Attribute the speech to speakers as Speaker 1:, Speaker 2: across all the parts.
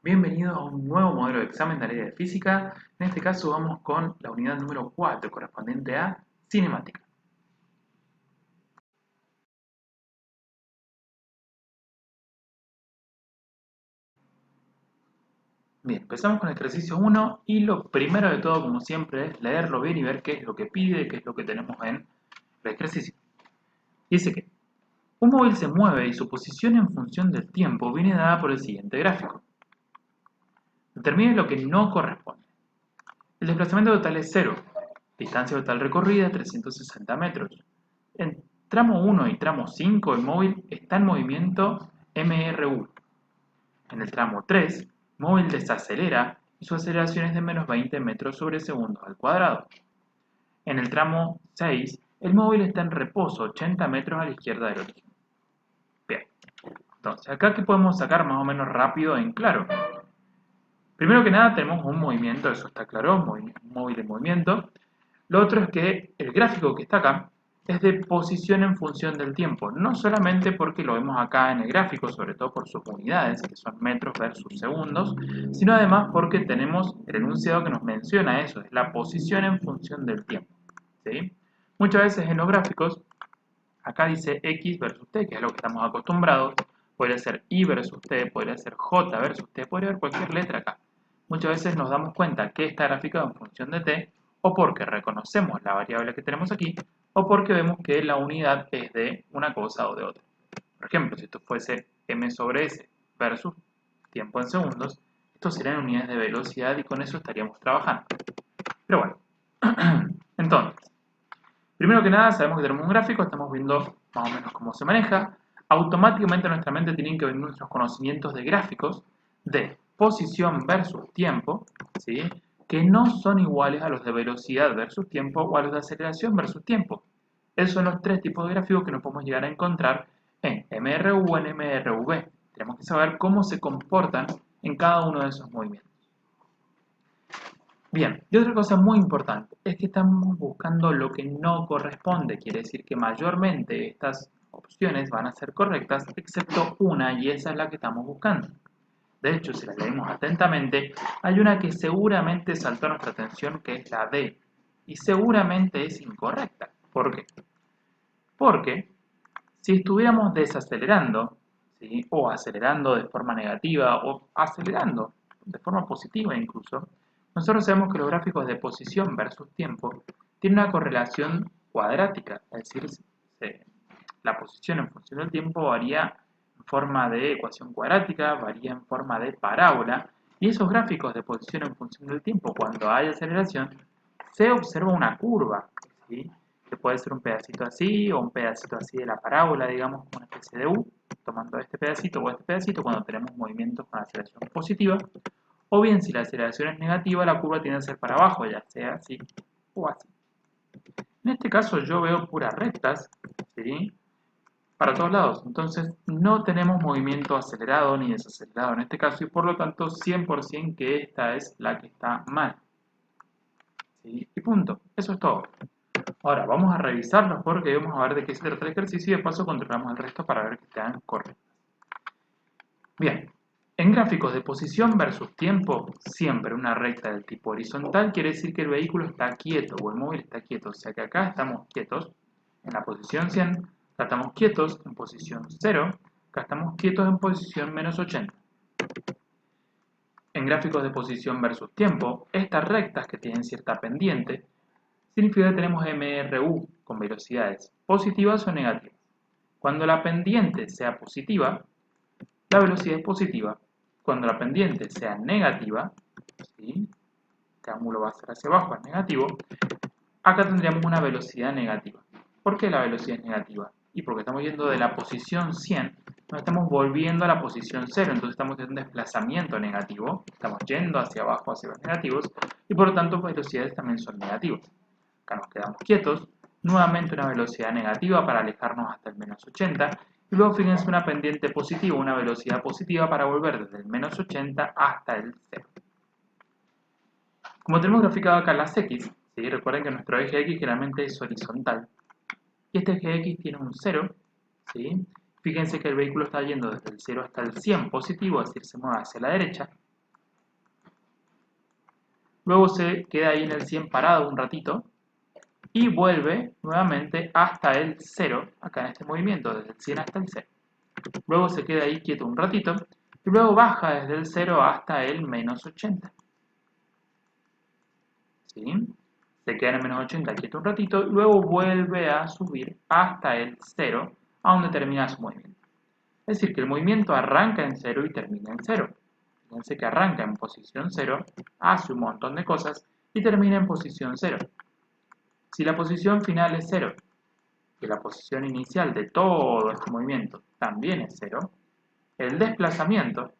Speaker 1: Bienvenidos a un nuevo modelo de examen de la ley de física. En este caso vamos con la unidad número 4 correspondiente a cinemática. Bien, empezamos con el ejercicio 1 y lo primero de todo, como siempre, es leerlo bien y ver qué es lo que pide, qué es lo que tenemos en el ejercicio. Dice que un móvil se mueve y su posición en función del tiempo viene dada por el siguiente gráfico. Determine lo que no corresponde. El desplazamiento total es 0. Distancia total recorrida 360 metros. En tramo 1 y tramo 5 el móvil está en movimiento MRU. En el tramo 3, el móvil desacelera y su aceleración es de menos 20 metros sobre segundo al cuadrado. En el tramo 6, el móvil está en reposo 80 metros a la izquierda del origen. Bien, entonces acá que podemos sacar más o menos rápido en claro. Primero que nada tenemos un movimiento, eso está claro, un móvil en movimiento. Lo otro es que el gráfico que está acá es de posición en función del tiempo, no solamente porque lo vemos acá en el gráfico, sobre todo por sus unidades, que son metros versus segundos, sino además porque tenemos el enunciado que nos menciona eso, es la posición en función del tiempo. ¿Sí? Muchas veces en los gráficos, acá dice X versus T, que es lo que estamos acostumbrados, podría ser Y versus T, podría ser J versus T, podría haber cualquier letra acá. Muchas veces nos damos cuenta que está graficado en función de T, o porque reconocemos la variable que tenemos aquí, o porque vemos que la unidad es de una cosa o de otra. Por ejemplo, si esto fuese m sobre s versus tiempo en segundos, estos serían unidades de velocidad y con eso estaríamos trabajando. Pero bueno, entonces, primero que nada sabemos que tenemos un gráfico, estamos viendo más o menos cómo se maneja. Automáticamente en nuestra mente tienen que venir nuestros conocimientos de gráficos de posición versus tiempo, ¿sí? Que no son iguales a los de velocidad versus tiempo o a los de aceleración versus tiempo. Esos son los tres tipos de gráficos que nos podemos llegar a encontrar en MRU o en MRV. Tenemos que saber cómo se comportan en cada uno de esos movimientos. Bien, y otra cosa muy importante es que estamos buscando lo que no corresponde, quiere decir que mayormente estas opciones van a ser correctas, excepto una, y esa es la que estamos buscando. De hecho, si la leemos atentamente, hay una que seguramente saltó a nuestra atención, que es la D, y seguramente es incorrecta. ¿Por qué? Porque si estuviéramos desacelerando, ¿sí? O acelerando de forma negativa, o acelerando de forma positiva incluso, nosotros sabemos que los gráficos de posición versus tiempo tienen una correlación cuadrática, es decir, la posición en función del tiempo varía en forma de ecuación cuadrática, varía en forma de parábola, y esos gráficos de posición en función del tiempo, cuando hay aceleración, se observa una curva, ¿sí? Que puede ser un pedacito así o un pedacito así de la parábola, digamos, como una especie de U, tomando este pedacito o este pedacito cuando tenemos movimientos con aceleración positiva, o bien si la aceleración es negativa, la curva tiende a ser para abajo, ya sea así o así. En este caso yo veo puras rectas, ¿sí? Para todos lados, entonces no tenemos movimiento acelerado ni desacelerado en este caso y por lo tanto 100% que esta es la que está mal. ¿Sí? Y punto, eso es todo. Ahora vamos a revisarlos porque vamos a ver de qué se trata el ejercicio y de paso controlamos el resto para ver que estén correctos. Bien, en gráficos de posición versus tiempo, siempre una recta del tipo horizontal quiere decir que el vehículo está quieto o el móvil está quieto, o sea que acá estamos quietos en la posición 100, acá estamos quietos en posición 0, acá estamos quietos en posición menos 80. En gráficos de posición versus tiempo, estas rectas que tienen cierta pendiente, significa que tenemos MRU con velocidades positivas o negativas. Cuando la pendiente sea positiva, la velocidad es positiva. Cuando la pendiente sea negativa, ¿sí? Este ángulo va a ser hacia abajo, es negativo, acá tendríamos una velocidad negativa. ¿Por qué la velocidad es negativa? Y porque estamos yendo de la posición 100, nos estamos volviendo a la posición 0, entonces estamos en un desplazamiento negativo, estamos yendo hacia abajo, hacia los negativos, y por lo tanto las velocidades también son negativas. Acá nos quedamos quietos, nuevamente una velocidad negativa para alejarnos hasta el menos 80, y luego fíjense una pendiente positiva, una velocidad positiva para volver desde el menos 80 hasta el 0. Como tenemos graficado acá las X, ¿sí? Recuerden que nuestro eje X generalmente es horizontal, y este eje X tiene un 0, ¿sí? Fíjense que el vehículo está yendo desde el 0 hasta el 100 positivo, es decir, se mueve hacia la derecha, luego se queda ahí en el 100 parado un ratito, y vuelve nuevamente hasta el 0, acá en este movimiento, desde el 100 hasta el 0. Luego se queda ahí quieto un ratito, y luego baja desde el 0 hasta el menos 80. ¿Sí? Se queda en el menos 80 quieto un ratito, y luego vuelve a subir hasta el 0, a donde termina su movimiento. Es decir, que el movimiento arranca en 0 y termina en 0. Fíjense que arranca en posición 0, hace un montón de cosas y termina en posición 0. Si la posición final es 0 y la posición inicial de todo este movimiento también es 0, el desplazamiento,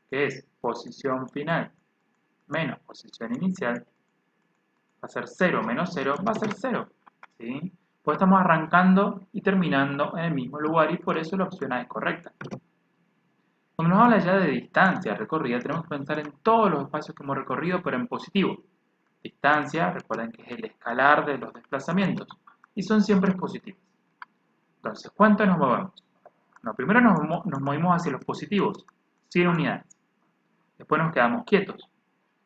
Speaker 1: que es posición final menos posición inicial, va a ser 0 menos 0, va a ser 0. ¿Sí? Pues estamos arrancando y terminando en el mismo lugar y por eso la opción A es correcta. Cuando nos habla ya de distancia recorrida, tenemos que pensar en todos los espacios que hemos recorrido, pero en positivo. Distancia, recuerden que es el escalar de los desplazamientos, y son siempre positivos. Entonces, ¿cuánto nos movemos? No, primero nos movimos hacia los positivos, 100 unidades. Después nos quedamos quietos.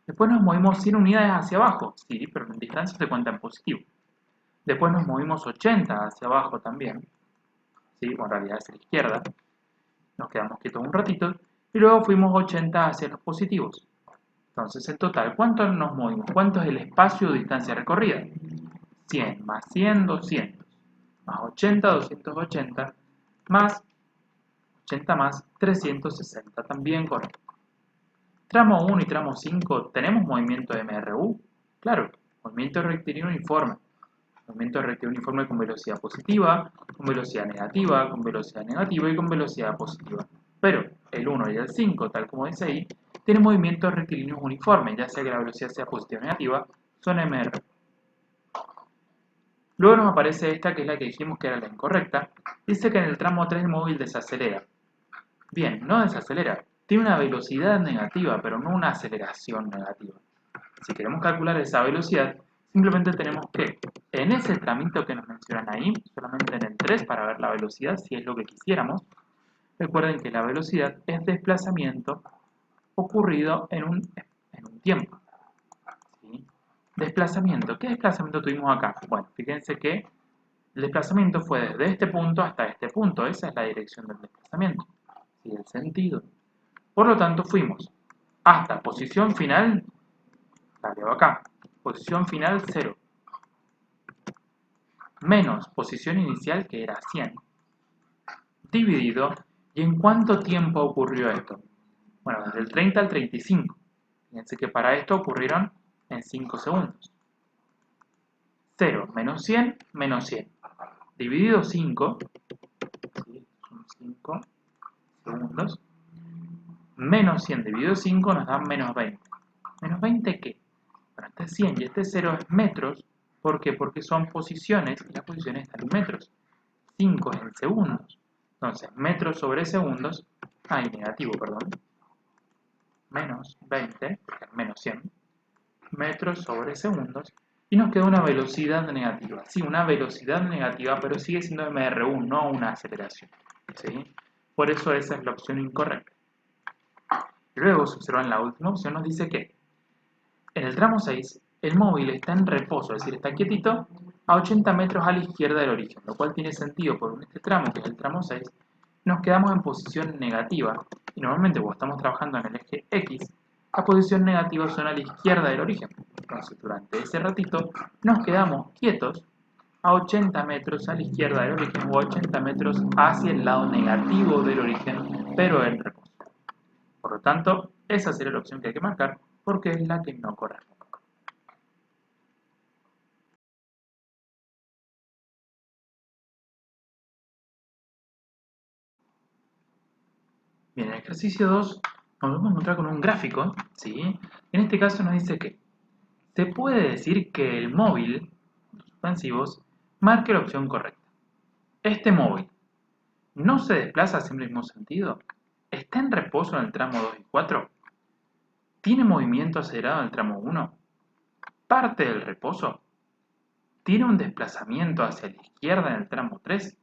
Speaker 1: Después nos movimos 100 unidades hacia abajo, sí, pero en distancia se cuenta en positivo. Después nos movimos 80 hacia abajo también, sí, o en realidad hacia la izquierda. Nos quedamos quietos un ratito y luego fuimos 80 hacia los positivos. Entonces, en total, ¿cuánto nos movimos? ¿Cuánto es el espacio de distancia recorrida? 100 más 100, 200. Más 80, 280. Más 80 más 360. También correcto. Tramo 1 y tramo 5, ¿tenemos movimiento de MRU? Claro, movimiento rectilíneo uniforme. Movimiento rectilíneo uniforme con velocidad positiva, con velocidad negativa, con velocidad negativa y con velocidad positiva. Pero el 1 y el 5, tal como dice ahí, tienen movimientos rectilíneos uniformes, ya sea que la velocidad sea positiva o negativa, son MR. Luego nos aparece esta, que es la que dijimos que era la incorrecta. Dice que en el tramo 3 el móvil desacelera. Bien, no desacelera. Tiene una velocidad negativa, pero no una aceleración negativa. Si queremos calcular esa velocidad, simplemente tenemos que, en ese tramito que nos mencionan ahí, solamente en el 3 para ver la velocidad, si es lo que quisiéramos, recuerden que la velocidad es desplazamiento ocurrido en un tiempo. ¿Sí? Desplazamiento. ¿Qué desplazamiento tuvimos acá? Bueno, fíjense que el desplazamiento fue desde este punto hasta este punto. Esa es la dirección del desplazamiento. ¿Sí? El sentido. Por lo tanto, fuimos hasta posición final, la leo acá, posición final 0, menos posición inicial, que era 100, dividido, ¿y en cuánto tiempo ocurrió esto? Bueno, desde el 30 al 35. Fíjense que para esto ocurrieron en 5 segundos. 0 menos 100 menos 100. Dividido 5, ¿sí? Son 5 segundos. Menos 100 dividido 5 nos da menos 20. ¿Menos 20 qué? Bueno, este es 100 y este 0 es metros. ¿Por qué? Porque son posiciones y las posiciones están en metros. 5 es en segundos. Entonces, metros sobre segundos, negativo, perdón. Menos 20, menos 100, metros sobre segundos. Y nos queda una velocidad negativa. Sí, una velocidad negativa, pero sigue siendo MRU, no una aceleración. ¿Sí? Por eso esa es la opción incorrecta. Luego, si observan la última opción, nos dice que en el tramo 6, el móvil está en reposo, es decir, está quietito a 80 metros a la izquierda del origen, lo cual tiene sentido porque en este tramo, que es el tramo 6, nos quedamos en posición negativa y normalmente cuando estamos trabajando en el eje X, la posición negativa son a la izquierda del origen. Entonces, durante ese ratito nos quedamos quietos a 80 metros a la izquierda del origen o 80 metros hacia el lado negativo del origen, pero en reposo. Por lo tanto, esa sería la opción que hay que marcar porque es la que no corresponde. Bien, en el ejercicio 2 nos vamos a encontrar con un gráfico, ¿sí? En este caso nos dice que se puede decir que el móvil, los suspensivos, marque la opción correcta. Este móvil no se desplaza hacia el mismo sentido, está en reposo en el tramo 2 y 4, tiene movimiento acelerado en el tramo 1, parte del reposo, tiene un desplazamiento hacia la izquierda en el tramo 3.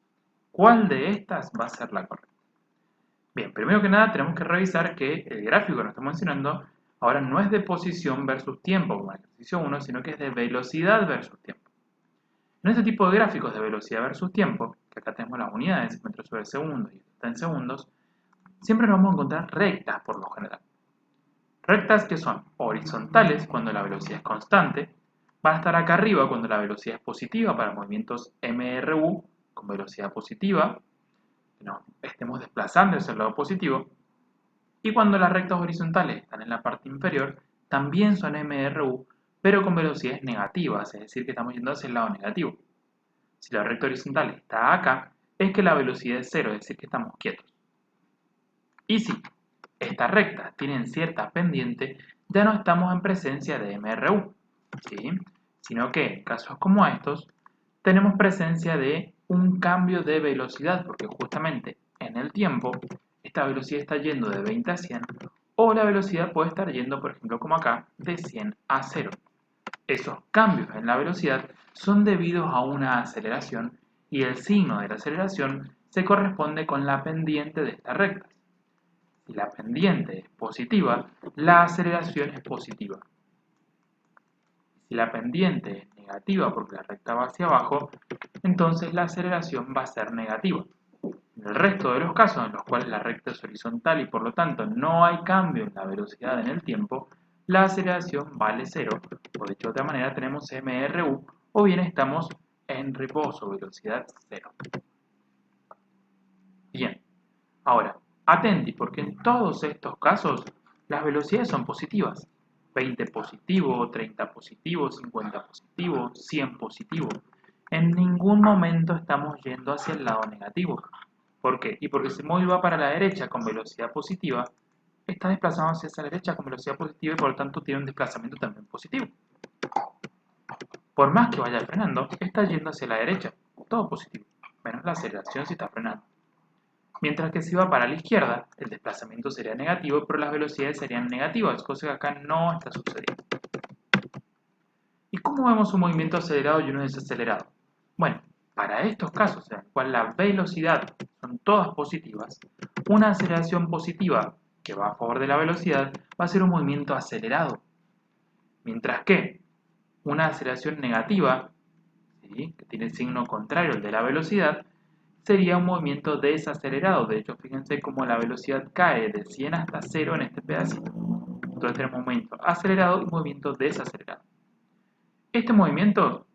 Speaker 1: ¿Cuál de estas va a ser la correcta? Bien, primero que nada tenemos que revisar que el gráfico que nos está mencionando ahora no es de posición versus tiempo como en el ejercicio 1, sino que es de velocidad versus tiempo. En este tipo de gráficos de velocidad versus tiempo, que acá tenemos las unidades, metros sobre segundo y está en segundos, siempre nos vamos a encontrar rectas por lo general. Rectas que son horizontales cuando la velocidad es constante, van a estar acá arriba cuando la velocidad es positiva para movimientos MRU con velocidad positiva, que nos estemos desplazando hacia el lado positivo, y cuando las rectas horizontales están en la parte inferior, también son MRU, pero con velocidades negativas, es decir, que estamos yendo hacia el lado negativo. Si la recta horizontal está acá, es que la velocidad es cero, es decir, que estamos quietos. Y si estas rectas tienen cierta pendiente, ya no estamos en presencia de MRU, ¿sí? Sino que en casos como estos, tenemos presencia de un cambio de velocidad, porque justamente en el tiempo, esta velocidad está yendo de 20 a 100, o la velocidad puede estar yendo, por ejemplo, como acá, de 100 a 0. Esos cambios en la velocidad son debidos a una aceleración y el signo de la aceleración se corresponde con la pendiente de esta recta. Si la pendiente es positiva, la aceleración es positiva. Si la pendiente es negativa porque la recta va hacia abajo, entonces la aceleración va a ser negativa. En el resto de los casos en los cuales la recta es horizontal y por lo tanto no hay cambio en la velocidad en el tiempo, la aceleración vale 0, o dicho de otra manera tenemos MRU, o bien estamos en reposo, velocidad 0. Bien, ahora, atenti, porque en todos estos casos las velocidades son positivas. 20 positivo, 30 positivo, 50 positivo, 100 positivo. En ningún momento estamos yendo hacia el lado negativo. ¿Por qué? Y porque si el móvil va para la derecha con velocidad positiva, está desplazándose hacia la derecha con velocidad positiva y por lo tanto tiene un desplazamiento también positivo. Por más que vaya frenando, está yendo hacia la derecha, todo positivo, menos la aceleración si está frenando. Mientras que si va para la izquierda, el desplazamiento sería negativo, pero las velocidades serían negativas, cosa que acá no está sucediendo. ¿Y cómo vemos un movimiento acelerado y uno desacelerado? Bueno, para estos casos en los cuales la velocidad son todas positivas, una aceleración positiva que va a favor de la velocidad va a ser un movimiento acelerado. Mientras que una aceleración negativa, ¿sí?, que tiene el signo contrario al de la velocidad, sería un movimiento desacelerado. De hecho, fíjense cómo la velocidad cae de 100 hasta 0 en este pedacito. Entonces tenemos movimiento acelerado y movimiento desacelerado. Este movimiento,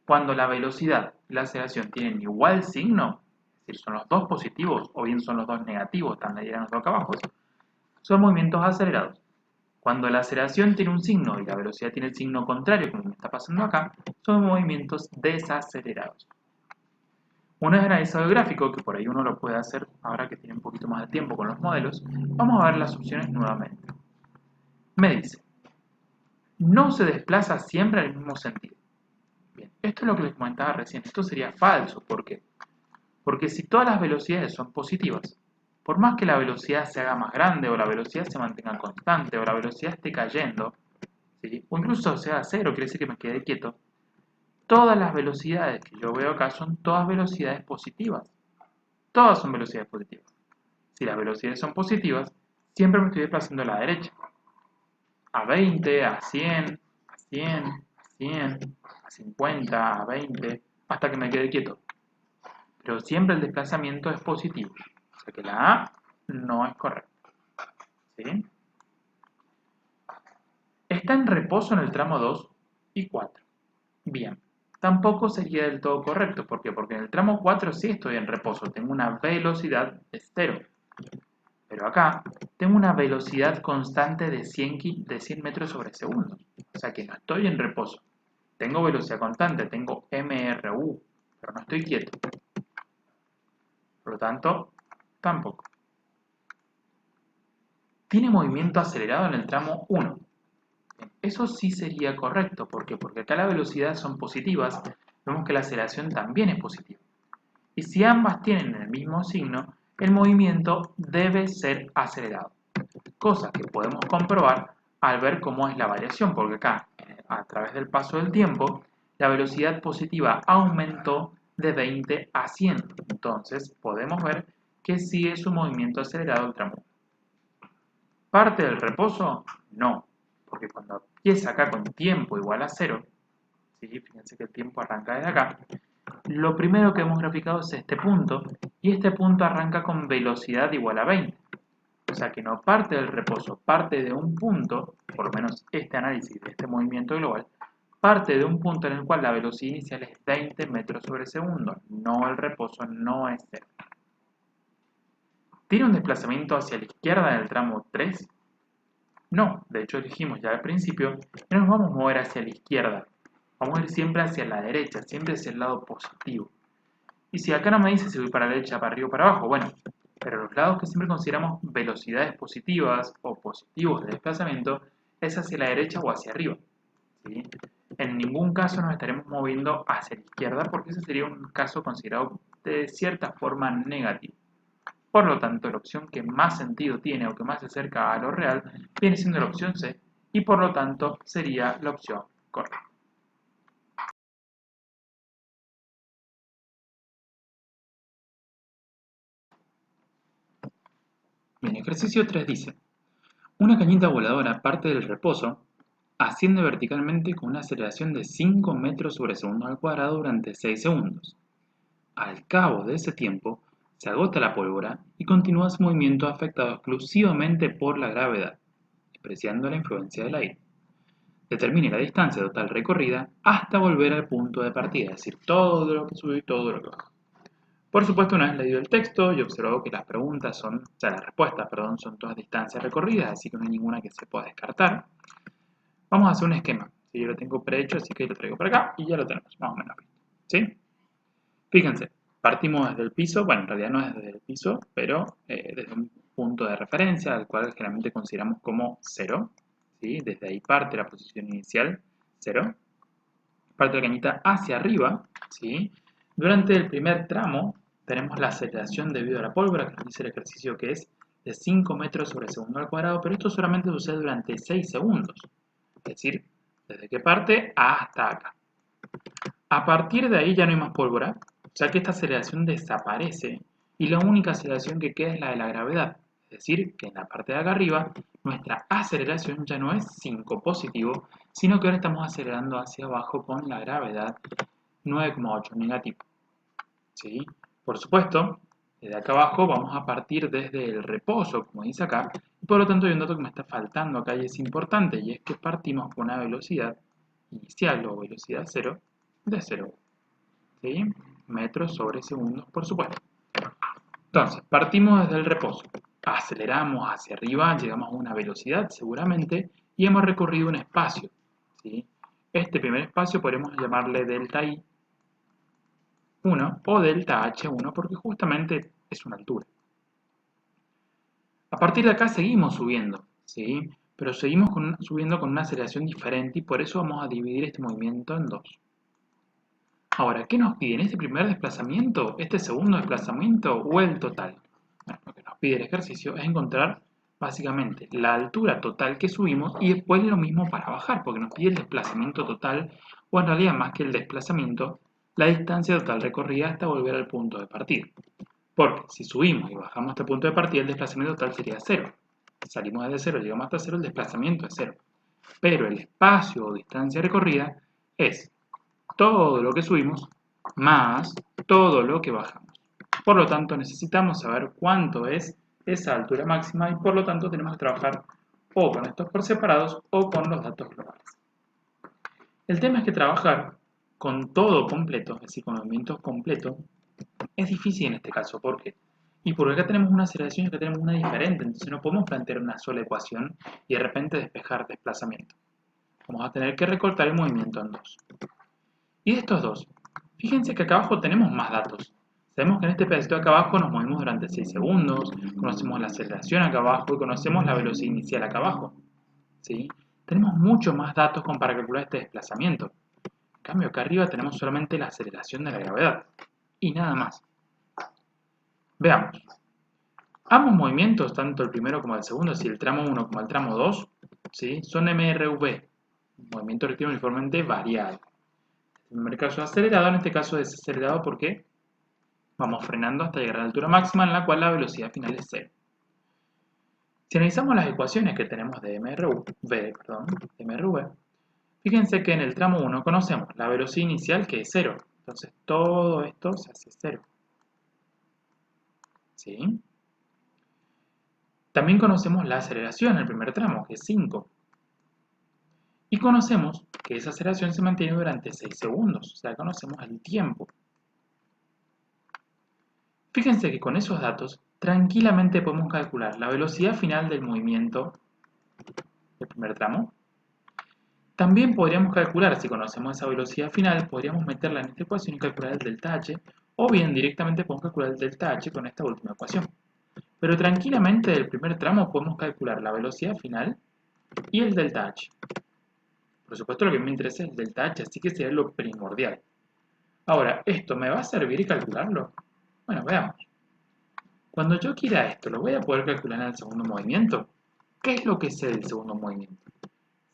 Speaker 1: cuando la velocidad y la aceleración tienen igual signo, es decir, son los dos positivos o bien son los dos negativos, están ahí en los dos acá abajo, son movimientos acelerados. Cuando la aceleración tiene un signo y la velocidad tiene el signo contrario, como me está pasando acá, son movimientos desacelerados. Una vez analizado el gráfico, que por ahí uno lo puede hacer ahora que tiene un poquito más de tiempo con los modelos, vamos a ver las opciones nuevamente. Me dice, no se desplaza siempre en el mismo sentido. Bien, esto es lo que les comentaba recién, esto sería falso. ¿Por qué? Porque si todas las velocidades son positivas, por más que la velocidad se haga más grande o la velocidad se mantenga constante o la velocidad esté cayendo, ¿sí?, o incluso sea cero, quiere decir que me quede quieto, todas las velocidades que yo veo acá son todas velocidades positivas. Todas son velocidades positivas. Si las velocidades son positivas, siempre me estoy desplazando a la derecha. A 20, a 100, a 100, a 100, a 50, a 20, hasta que me quede quieto. Pero siempre el desplazamiento es positivo. O sea que la A no es correcta. ¿Sí? Está en reposo en el tramo 2 y 4. Bien. Tampoco sería del todo correcto. ¿Por qué? Porque en el tramo 4 sí estoy en reposo. Tengo una velocidad de 0. Pero acá tengo una velocidad constante de 100 metros sobre segundo. O sea que no estoy en reposo. Tengo velocidad constante, tengo MRU, pero no estoy quieto. Por lo tanto, tampoco. Tiene movimiento acelerado en el tramo 1. Eso sí sería correcto. ¿Por qué? Porque acá las velocidades son positivas. Vemos que la aceleración también es positiva. Y si ambas tienen el mismo signo, el movimiento debe ser acelerado. Cosa que podemos comprobar al ver cómo es la variación, porque acá, a través del paso del tiempo, la velocidad positiva aumentó de 20 a 100. Entonces, podemos ver que sí es un movimiento acelerado el tramo. ¿Parte del reposo? No, porque cuando empieza acá con tiempo igual a 0, ¿sí? Fíjense que el tiempo arranca desde acá, lo primero que hemos graficado es este punto, y este punto arranca con velocidad igual a 20. O sea que no parte del reposo, parte de un punto, por lo menos este análisis de este movimiento global, parte de un punto en el cual la velocidad inicial es 20 metros sobre segundo, no el reposo, no es 0. ¿Tiene un desplazamiento hacia la izquierda en el tramo 3? No, de hecho dijimos ya al principio que nos vamos a mover hacia la izquierda, vamos a ir siempre hacia la derecha, siempre hacia el lado positivo. Y si acá no me dice si voy para la derecha, para arriba o para abajo, bueno, pero los lados que siempre consideramos velocidades positivas o positivos de desplazamiento es hacia la derecha o hacia arriba, ¿sí? En ningún caso nos estaremos moviendo hacia la izquierda porque ese sería un caso considerado de cierta forma negativo. Por lo tanto, la opción que más sentido tiene o que más se acerca a lo real viene siendo la opción C y por lo tanto sería la opción correcta. Bien, ejercicio 3 dice: una cañita voladora parte del reposo, asciende verticalmente con una aceleración de 5 metros sobre segundo al cuadrado durante 6 segundos. Al cabo de ese tiempo, se agota la pólvora y continúa su movimiento afectado exclusivamente por la gravedad, despreciando la influencia del aire. Determine la distancia total recorrida hasta volver al punto de partida, es decir, todo lo que sube y todo lo que baja. Por supuesto, una vez leído el texto y observado que las preguntas son, o sea, las respuestas, perdón, son todas distancias recorridas, así que no hay ninguna que se pueda descartar. Vamos a hacer un esquema. Si yo lo tengo prehecho, así que lo traigo para acá y ya lo tenemos, más o menos visto. ¿Sí? Fíjense, partimos desde el piso, bueno, en realidad no es desde el piso, pero desde un punto de referencia, al cual generalmente consideramos como 0. ¿Sí? Desde ahí parte la posición inicial, 0. Parte la cañita hacia arriba, ¿sí? Durante el primer tramo tenemos la aceleración debido a la pólvora, que nos dice el ejercicio que es de 5 metros sobre segundo al cuadrado, pero esto solamente sucede durante 6 segundos, es decir, desde que parte hasta acá. A partir de ahí ya no hay más pólvora, ya que esta aceleración desaparece y la única aceleración que queda es la de la gravedad, es decir, que en la parte de acá arriba nuestra aceleración ya no es 5 positivo, sino que ahora estamos acelerando hacia abajo con la gravedad 9,8 negativo. ¿Sí? Por supuesto, desde acá abajo vamos a partir desde el reposo, como dice acá, y por lo tanto hay un dato que me está faltando acá y es importante, y es que partimos con una velocidad inicial o velocidad 0 de 0, ¿sí? Metros sobre segundos, por supuesto. Entonces, partimos desde el reposo, aceleramos hacia arriba, llegamos a una velocidad seguramente, y hemos recorrido un espacio, ¿sí? Este primer espacio podemos llamarle delta I 1 o delta H1 porque justamente es una altura. A partir de acá seguimos subiendo, ¿sí? Pero seguimos subiendo con una aceleración diferente y por eso vamos a dividir este movimiento en dos. Ahora, ¿qué nos piden? ¿Este primer desplazamiento, este segundo desplazamiento o el total? Bueno, lo que nos pide el ejercicio es encontrar básicamente la altura total que subimos y después lo mismo para bajar, porque nos pide el desplazamiento total o en realidad más que el desplazamiento, la distancia total recorrida hasta volver al punto de partida. Porque si subimos y bajamos hasta el punto de partida, el desplazamiento total sería 0. Salimos desde 0, llegamos hasta 0, el desplazamiento es 0. Pero el espacio o distancia recorrida es todo lo que subimos más todo lo que bajamos. Por lo tanto, necesitamos saber cuánto es esa altura máxima y por lo tanto tenemos que trabajar o con estos por separados o con los datos globales. El tema es que trabajar con todo completo, es decir, con movimientos completos, es difícil en este caso. ¿Por qué? Y porque acá tenemos una aceleración y acá tenemos una diferente, entonces no podemos plantear una sola ecuación y de repente despejar desplazamiento. Vamos a tener que recortar el movimiento en dos. Y de estos dos, fíjense que acá abajo tenemos más datos. Sabemos que en este pedacito de acá abajo nos movimos durante 6 segundos, conocemos la aceleración acá abajo y conocemos la velocidad inicial acá abajo. ¿Sí? Tenemos mucho más datos como para calcular este desplazamiento. En cambio, acá arriba tenemos solamente la aceleración de la gravedad. Y nada más. Veamos. Ambos movimientos, tanto el primero como el segundo, es decir, el tramo 1 como el tramo 2, ¿sí? Son MRV, movimiento relativo uniformemente variable. En el primer caso es acelerado, en este caso es desacelerado porque vamos frenando hasta llegar a la altura máxima en la cual la velocidad final es 0. Si analizamos las ecuaciones que tenemos de MRV, fíjense que en el tramo 1 conocemos la velocidad inicial que es 0. Entonces todo esto se hace 0. ¿Sí? También conocemos la aceleración en el primer tramo, que es 5. Y conocemos que esa aceleración se mantiene durante 6 segundos. O sea, conocemos el tiempo. Fíjense que con esos datos tranquilamente podemos calcular la velocidad final del movimiento del primer tramo. También podríamos calcular, si conocemos esa velocidad final, podríamos meterla en esta ecuación y calcular el delta H, o bien directamente podemos calcular el delta H con esta última ecuación. Pero tranquilamente del primer tramo podemos calcular la velocidad final y el delta H. Por supuesto lo que me interesa es el delta H, así que sería lo primordial. Ahora, ¿esto me va a servir calcularlo? Bueno, veamos. Cuando yo quiera esto, ¿lo voy a poder calcular en el segundo movimiento? ¿Qué es lo que sé del segundo movimiento?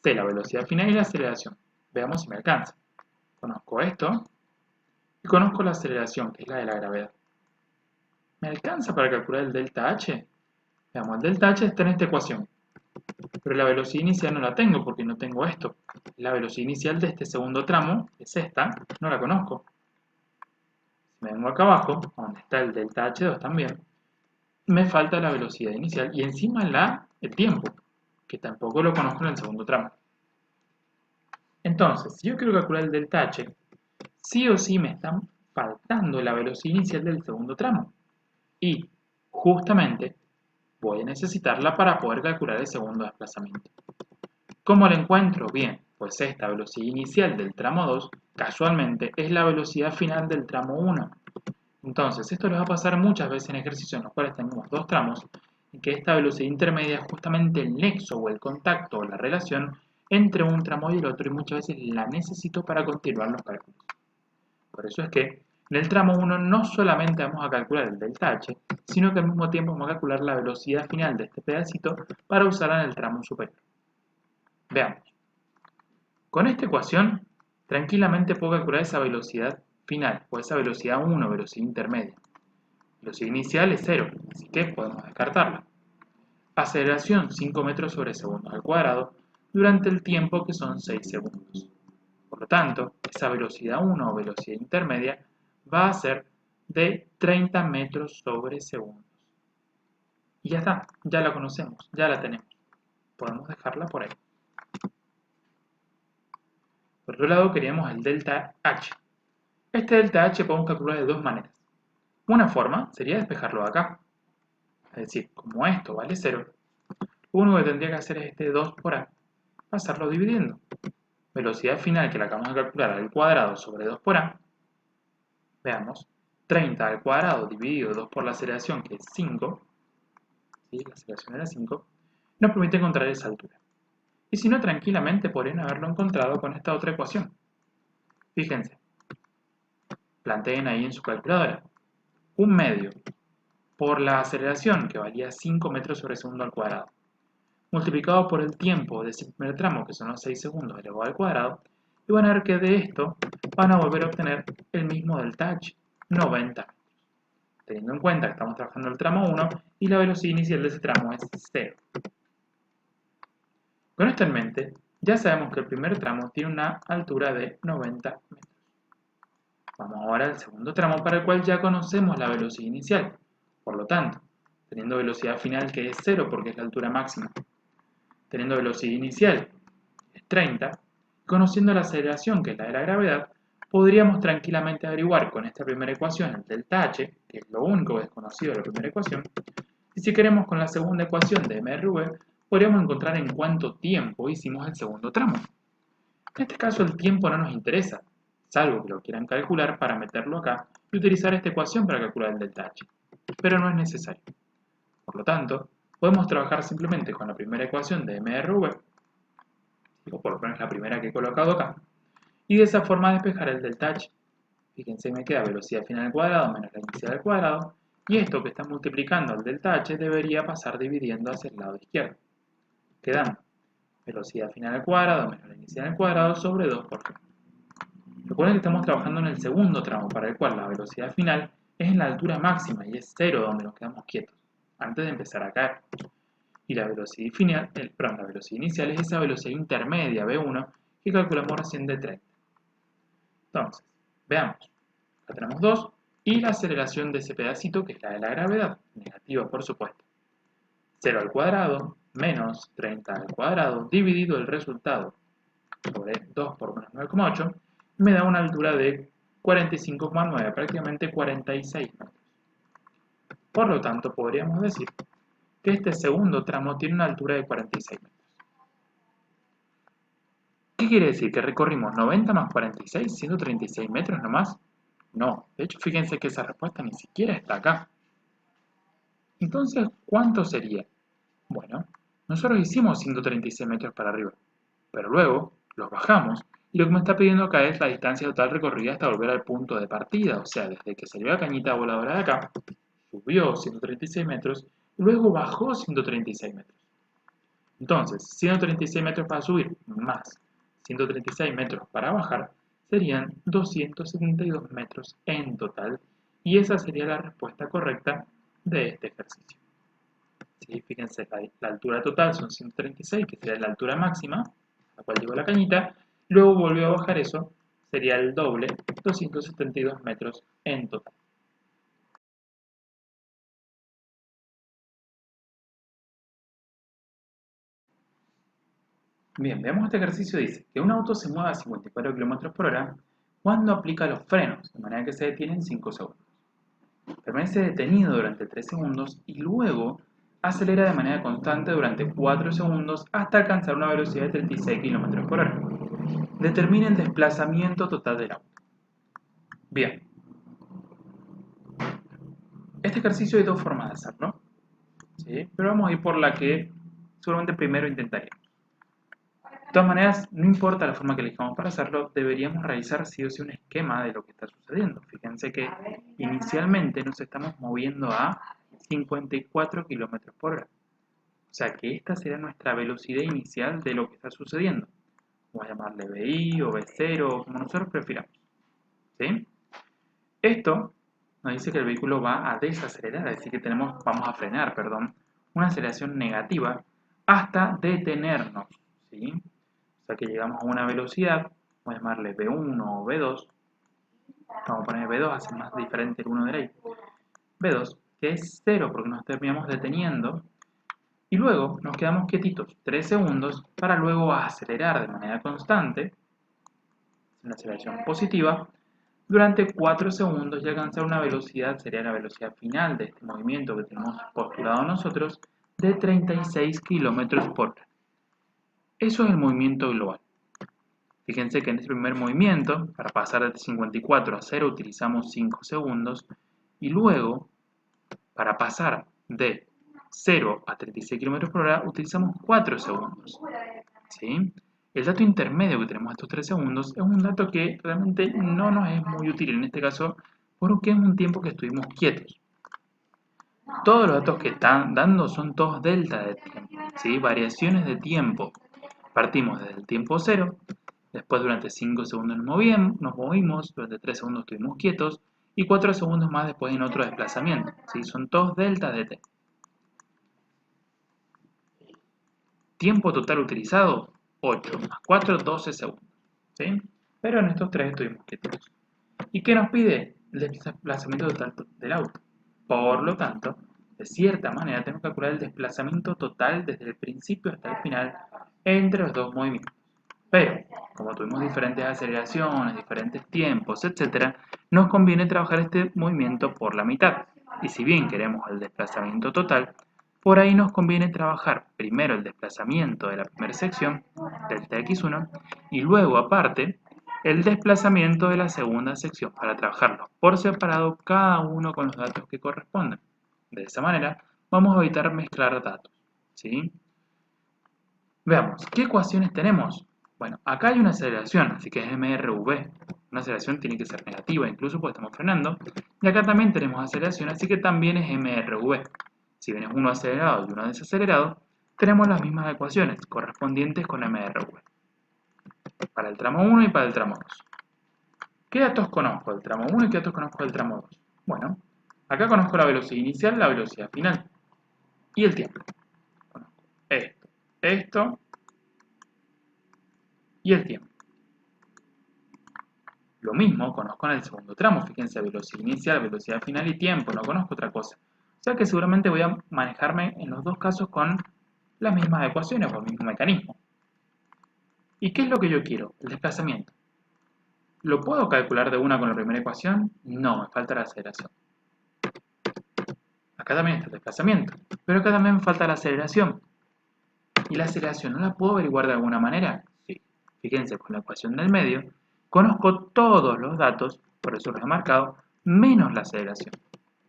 Speaker 1: Sé la velocidad final y la aceleración. Veamos si me alcanza. Conozco esto y conozco la aceleración, que es la de la gravedad. ¿Me alcanza para calcular el delta H? Veamos, el delta H está en esta ecuación. Pero la velocidad inicial no la tengo porque no tengo esto. La velocidad inicial de este segundo tramo es esta, no la conozco. Si me vengo acá abajo, donde está el delta H2 también, me falta la velocidad inicial y encima el tiempo, que tampoco lo conozco en el segundo tramo. Entonces, si yo quiero calcular el delta H, sí o sí me está faltando la velocidad inicial del segundo tramo. Y, justamente, voy a necesitarla para poder calcular el segundo desplazamiento. ¿Cómo la encuentro? Bien, pues esta velocidad inicial del tramo 2, casualmente, es la velocidad final del tramo 1. Entonces, esto les va a pasar muchas veces en ejercicios en los cuales tenemos dos tramos, en que esta velocidad intermedia es justamente el nexo o el contacto o la relación entre un tramo y el otro, y muchas veces la necesito para continuar los cálculos. Por eso es que en el tramo 1 no solamente vamos a calcular el delta H, sino que al mismo tiempo vamos a calcular la velocidad final de este pedacito para usarla en el tramo superior. Veamos. Con esta ecuación, tranquilamente puedo calcular esa velocidad final, o esa velocidad 1, velocidad intermedia. Velocidad inicial es 0, así que podemos descartarla. Aceleración 5 metros sobre segundo al cuadrado durante el tiempo que son 6 segundos. Por lo tanto, esa velocidad 1 o velocidad intermedia va a ser de 30 metros sobre segundos. Y ya está, ya la conocemos, ya la tenemos. Podemos dejarla por ahí. Por otro lado, queríamos el delta H. Este delta H podemos calcular de dos maneras. Una forma sería despejarlo de acá. Es decir, como esto vale 0, lo único que tendría que hacer es este 2 por A, pasarlo dividiendo. Velocidad final que la acabamos de calcular al cuadrado sobre 2 por A. Veamos, 30 al cuadrado dividido 2 por la aceleración, que es 5, ¿sí? La aceleración era 5, nos permite encontrar esa altura. Y si no, tranquilamente podrían haberlo encontrado con esta otra ecuación. Fíjense, planteen ahí en su calculadora. Un medio por la aceleración, que valía 5 metros sobre segundo al cuadrado, multiplicado por el tiempo de ese primer tramo, que son los 6 segundos elevado al cuadrado, y van a ver que de esto van a volver a obtener el mismo delta H, 90 metros. Teniendo en cuenta que estamos trabajando el tramo 1 y la velocidad inicial de ese tramo es 0. Con esto en mente, ya sabemos que el primer tramo tiene una altura de 90 metros. Vamos ahora al segundo tramo, para el cual ya conocemos la velocidad inicial. Por lo tanto, teniendo velocidad final que es 0 porque es la altura máxima, teniendo velocidad inicial que es 30, conociendo la aceleración que es la de la gravedad, podríamos tranquilamente averiguar con esta primera ecuación el delta H, que es lo único desconocido de la primera ecuación, y si queremos con la segunda ecuación de MRV, podríamos encontrar en cuánto tiempo hicimos el segundo tramo. En este caso el tiempo no nos interesa, salvo que lo quieran calcular para meterlo acá y utilizar esta ecuación para calcular el delta H, pero no es necesario. Por lo tanto, podemos trabajar simplemente con la primera ecuación de MRV, o por lo menos la primera que he colocado acá, y de esa forma despejar el delta H. Fíjense, me queda velocidad final al cuadrado menos la inicial al cuadrado, y esto que está multiplicando el delta H debería pasar dividiendo hacia el lado izquierdo, quedando velocidad final al cuadrado menos la inicial al cuadrado sobre 2 por 3. Recuerden que estamos trabajando en el segundo tramo, para el cual la velocidad final es en la altura máxima y es 0 donde nos quedamos quietos, antes de empezar a caer. Y la velocidad final, la velocidad inicial es esa velocidad intermedia, V1, que calculamos recién de 30. Entonces, veamos. Acá tenemos 2 y la aceleración de ese pedacito, que es la de la gravedad, negativa por supuesto. 0 al cuadrado menos 30 al cuadrado dividido el resultado sobre 2 por menos 9,8 me da una altura de 45,9, prácticamente 46 metros. Por lo tanto, podríamos decir que este segundo tramo tiene una altura de 46 metros. ¿Qué quiere decir? ¿Que recorrimos 90 más 46, 136 metros nomás? No, de hecho fíjense que esa respuesta ni siquiera está acá. Entonces, ¿cuánto sería? Bueno, nosotros hicimos 136 metros para arriba, pero luego los bajamos y lo que me está pidiendo acá es la distancia total recorrida hasta volver al punto de partida, o sea, desde que salió la cañita voladora de acá, subió 136 metros y luego bajó 136 metros. Entonces, 136 metros para subir más 136 metros para bajar serían 272 metros en total y esa sería la respuesta correcta de este ejercicio. ¿Sí? Fíjense, la altura total son 136, que sería la altura máxima, a la cual llegó la cañita, luego volvió a bajar eso, sería el doble, 272 metros en total. Bien, veamos este ejercicio. Dice que un auto se mueve a 54 km por hora cuando aplica los frenos, de manera que se detiene en 5 segundos. Permanece detenido durante 3 segundos y luego acelera de manera constante durante 4 segundos hasta alcanzar una velocidad de 36 km por hora. Determine el desplazamiento total del auto. Bien, este ejercicio hay dos formas de hacerlo, ¿sí? Pero vamos a ir por la que seguramente primero intentaríamos. De todas maneras, no importa la forma que elijamos para hacerlo, deberíamos realizar sí o sí un esquema de lo que está sucediendo. Fíjense que inicialmente nos estamos moviendo a 54 km por hora. O sea que esta será nuestra velocidad inicial de lo que está sucediendo. Vamos a llamarle VI o V0, como nosotros prefiramos. ¿Sí? Esto nos dice que el vehículo va a desacelerar, es decir, que vamos a frenar, una aceleración negativa hasta detenernos. ¿Sí? O sea que llegamos a una velocidad, vamos a llamarle V1 o V2, vamos a poner V2, hace más diferente el 1 de ahí, V2, que es 0 porque nos terminamos deteniendo, y luego nos quedamos quietitos 3 segundos para luego acelerar de manera constante, una aceleración positiva, durante 4 segundos y alcanzar una velocidad, sería la velocidad final de este movimiento que tenemos postulado nosotros, de 36 km por hora. Eso es el movimiento global. Fíjense que en este primer movimiento, para pasar de 54 a 0, utilizamos 5 segundos. Y luego, para pasar de 0 a 36 km por hora, utilizamos 4 segundos. ¿Sí? El dato intermedio que tenemos estos 3 segundos es un dato que realmente no nos es muy útil en este caso, porque es un tiempo que estuvimos quietos. Todos los datos que están dando son todos delta de tiempo, ¿sí? Variaciones de tiempo. Partimos desde el tiempo 0. Después durante 5 segundos nos movimos, durante 3 segundos estuvimos quietos y 4 segundos más después en otro desplazamiento. ¿Sí? Son todos deltas de t. Tiempo total utilizado, 8 más 4, 12 segundos. ¿Sí? Pero en estos 3 estuvimos quietos. ¿Y qué nos pide? El desplazamiento total del auto. Por lo tanto, de cierta manera tenemos que calcular el desplazamiento total desde el principio hasta el final entre los dos movimientos. Pero, como tuvimos diferentes aceleraciones, diferentes tiempos, etc., nos conviene trabajar este movimiento por la mitad. Y si bien queremos el desplazamiento total, por ahí nos conviene trabajar primero el desplazamiento de la primera sección, delta x1, y luego, aparte, el desplazamiento de la segunda sección para trabajarlos por separado cada uno con los datos que corresponden. De esa manera, vamos a evitar mezclar datos. ¿Sí? Veamos, ¿qué ecuaciones tenemos? Bueno, acá hay una aceleración, así que es mRV. Una aceleración tiene que ser negativa, incluso porque estamos frenando. Y acá también tenemos aceleración, así que también es mRV. Si bien es uno acelerado y uno desacelerado, tenemos las mismas ecuaciones correspondientes con mRV. Para el tramo 1 y para el tramo 2. ¿Qué datos conozco del tramo 1 y qué datos conozco del tramo 2? Bueno, acá conozco la velocidad inicial, la velocidad final y el tiempo. Conozco esto y el tiempo. Lo mismo conozco en el segundo tramo, fíjense, velocidad inicial, velocidad final y tiempo, no conozco otra cosa. O sea que seguramente voy a manejarme en los dos casos con las mismas ecuaciones o el mismo mecanismo. ¿Y qué es lo que yo quiero? El desplazamiento. ¿Lo puedo calcular de una con la primera ecuación? No, me falta la aceleración. Acá también está el desplazamiento, pero acá también me falta la aceleración. ¿Y la aceleración no la puedo averiguar de alguna manera? Sí. Fíjense, con la ecuación del medio, conozco todos los datos, por eso los he marcado, menos la aceleración.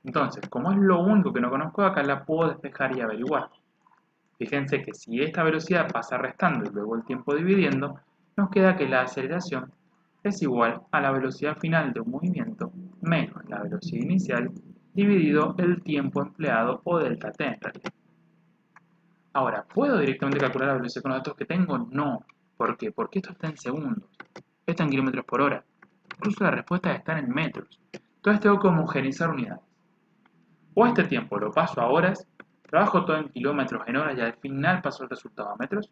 Speaker 1: Entonces, como es lo único que no conozco, acá la puedo despejar y averiguar. Fíjense que si esta velocidad pasa restando y luego el tiempo dividiendo, nos queda que la aceleración es igual a la velocidad final de un movimiento menos la velocidad inicial dividido el tiempo empleado o delta t en realidad. Ahora, ¿puedo directamente calcular la velocidad con los datos que tengo? No. ¿Por qué? Porque esto está en segundos. Está en kilómetros por hora. Incluso la respuesta está en metros. Entonces tengo que homogeneizar unidades. O este tiempo lo paso a horas, trabajo todo en kilómetros en horas y al final paso el resultado a metros.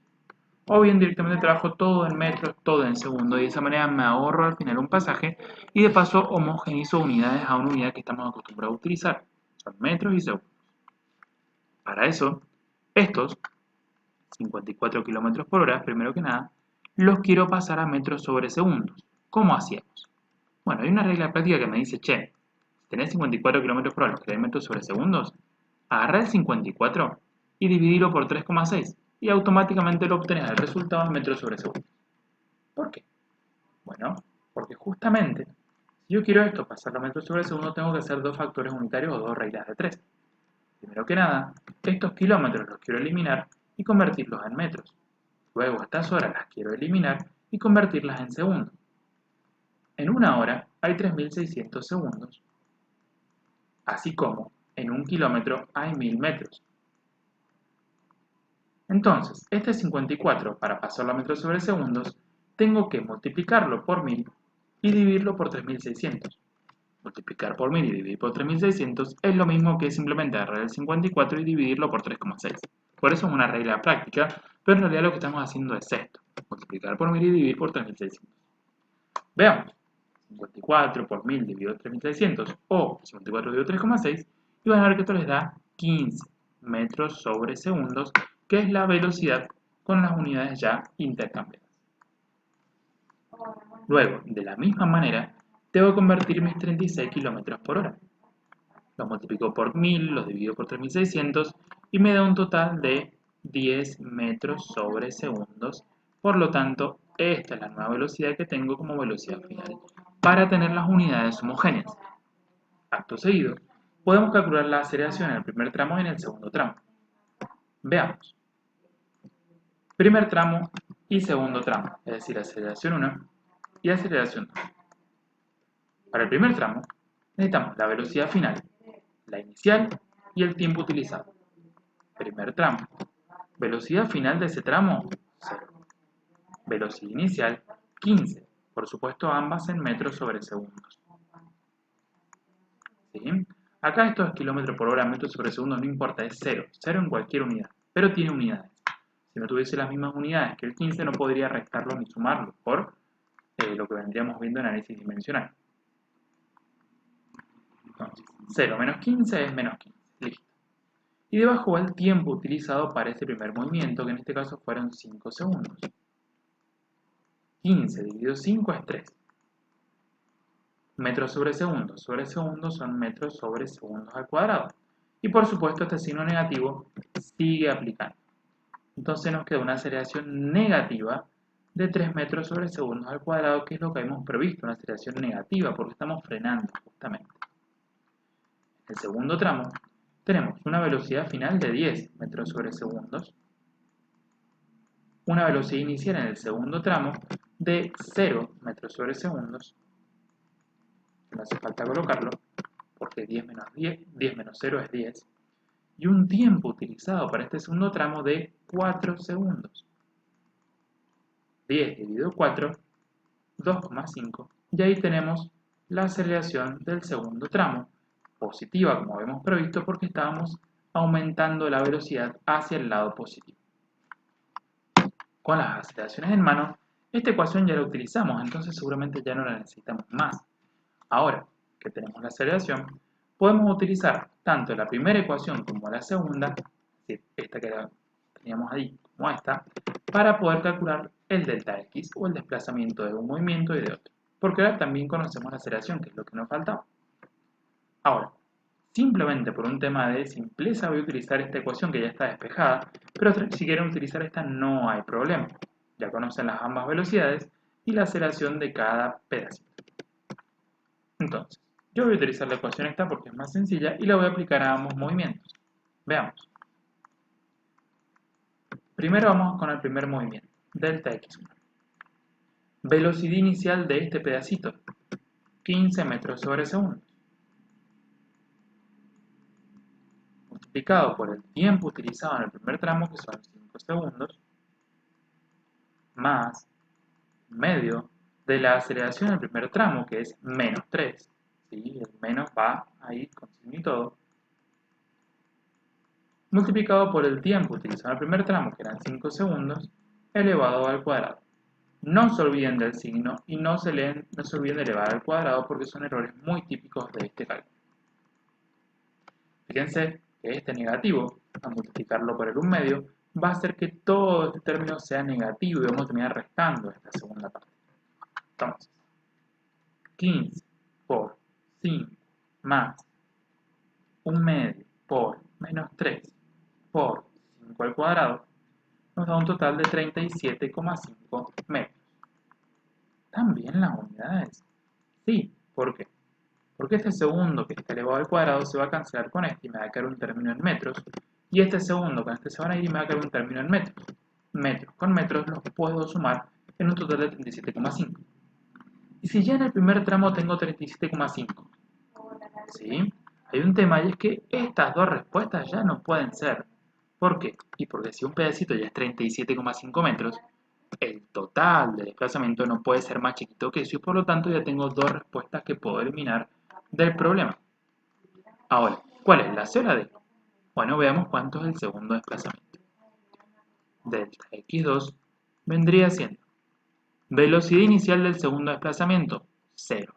Speaker 1: O bien directamente trabajo todo en metros, todo en segundos y de esa manera me ahorro al final un pasaje y de paso homogeneizo unidades a una unidad que estamos acostumbrados a utilizar. Son metros y segundos. Para eso, estos 54 km por hora, primero que nada, los quiero pasar a metros sobre segundos. ¿Cómo hacíamos? Bueno, hay una regla práctica que me dice, che, si tenés 54 km por hora, que hay metros sobre segundos, agarrá el 54 y dividilo por 3,6 y automáticamente lo obtenés el resultado en metros sobre segundos. ¿Por qué? Bueno, porque justamente, si yo quiero esto pasarlo a metros sobre segundos, tengo que hacer dos factores unitarios o dos reglas de 3. Primero que nada, estos kilómetros los quiero eliminar y convertirlos en metros. Luego estas horas las quiero eliminar y convertirlas en segundos. En una hora hay 3.600 segundos, así como en un kilómetro hay 1.000 metros. Entonces, este 54 para pasarlo a metros sobre segundos, tengo que multiplicarlo por 1.000 y dividirlo por 3.600. Multiplicar por 1.000 y dividir por 3.600 es lo mismo que simplemente agarrar el 54 y dividirlo por 3,6. Por eso es una regla práctica, pero en realidad lo que estamos haciendo es esto. Multiplicar por 1.000 y dividir por 3.600. Veamos. 54 por 1.000 dividido 3.600 o 54 dividido 3,6 y van a ver que esto les da 15 metros sobre segundos, que es la velocidad con las unidades ya intercambiadas. Luego, de la misma manera, debo convertir mis 36 km por hora. Los multiplico por 1.000, los divido por 3.600 y me da un total de 10 metros sobre segundos. Por lo tanto, esta es la nueva velocidad que tengo como velocidad final para tener las unidades homogéneas. Acto seguido, podemos calcular la aceleración en el primer tramo y en el segundo tramo. Veamos. Primer tramo y segundo tramo, es decir, aceleración 1 y aceleración 2. Para el primer tramo, necesitamos la velocidad final, la inicial y el tiempo utilizado. Primer tramo. Velocidad final de ese tramo, 0. Velocidad inicial, 15. Por supuesto, ambas en metros sobre segundos. ¿Sí? Acá esto es kilómetros por hora, metros sobre segundos, no importa, es 0. 0 en cualquier unidad, pero tiene unidades. Si no tuviese las mismas unidades que el 15, no podría restarlo ni sumarlo, por lo que vendríamos viendo en análisis dimensional. Entonces, 0 menos 15 es menos 15. Listo. Y debajo va el tiempo utilizado para este primer movimiento, que en este caso fueron 5 segundos. 15 dividido 5 es 3. Metros sobre segundos son metros sobre segundos al cuadrado. Y por supuesto este signo negativo sigue aplicando. Entonces nos queda una aceleración negativa de 3 metros sobre segundos al cuadrado, que es lo que hemos previsto, una aceleración negativa, porque estamos frenando justamente. En el segundo tramo tenemos una velocidad final de 10 metros sobre segundos, una velocidad inicial en el segundo tramo de 0 metros sobre segundos, no hace falta colocarlo, porque 10 menos 0 es 10, y un tiempo utilizado para este segundo tramo de 4 segundos. 10 dividido 4, 2,5, y ahí tenemos la aceleración del segundo tramo, positiva como habíamos previsto porque estábamos aumentando la velocidad hacia el lado positivo. con las aceleraciones en mano, esta ecuación ya la utilizamos, entonces seguramente ya no la necesitamos más. Ahora que tenemos la aceleración, podemos utilizar tanto la primera ecuación como la segunda, esta que teníamos ahí como esta, para poder calcular el delta x o el desplazamiento de un movimiento y de otro. Porque ahora también conocemos la aceleración, que es lo que nos faltaba. Ahora, simplemente por un tema de simpleza voy a utilizar esta ecuación que ya está despejada, pero si quieren utilizar esta no hay problema. Ya conocen las ambas velocidades y la aceleración de cada pedacito. Entonces, yo voy a utilizar la ecuación esta porque es más sencilla y la voy a aplicar a ambos movimientos. Veamos. Primero vamos con el primer movimiento, delta x1. Velocidad inicial de este pedacito, 15 metros sobre segundo. Multiplicado por el tiempo utilizado en el primer tramo, que son 5 segundos, más medio de la aceleración del primer tramo, que es menos 3. ¿Sí? El menos va ahí con signo y todo. Multiplicado por el tiempo utilizado en el primer tramo, que eran 5 segundos, elevado al cuadrado. No se olviden del signo y no se olviden de elevar al cuadrado porque son errores muy típicos de este cálculo. Fíjense que este negativo, al multiplicarlo por el 1 medio, va a hacer que todo este término sea negativo y vamos a terminar restando esta segunda parte. Entonces, 15 por 5 más 1 medio por menos 3 por 5 al cuadrado nos da un total de 37,5 metros. ¿También las unidades? Sí, ¿por qué? Porque este segundo que está elevado al cuadrado se va a cancelar con este y me va a quedar un término en metros. Y este segundo con este se van a ir y me va a quedar un término en metros. Metros con metros los puedo sumar en un total de 37,5. Y si ya en el primer tramo tengo 37,5, ¿sí? Hay un tema y es que estas dos respuestas ya no pueden ser. ¿Por qué? Y porque si un pedacito ya es 37,5 metros, el total de desplazamiento no puede ser más chiquito que eso y por lo tanto ya tengo dos respuestas que puedo eliminar del problema. Ahora, ¿cuál es la C o la D? Bueno, veamos cuánto es el segundo desplazamiento. Delta x2 vendría siendo velocidad inicial del segundo desplazamiento, 0.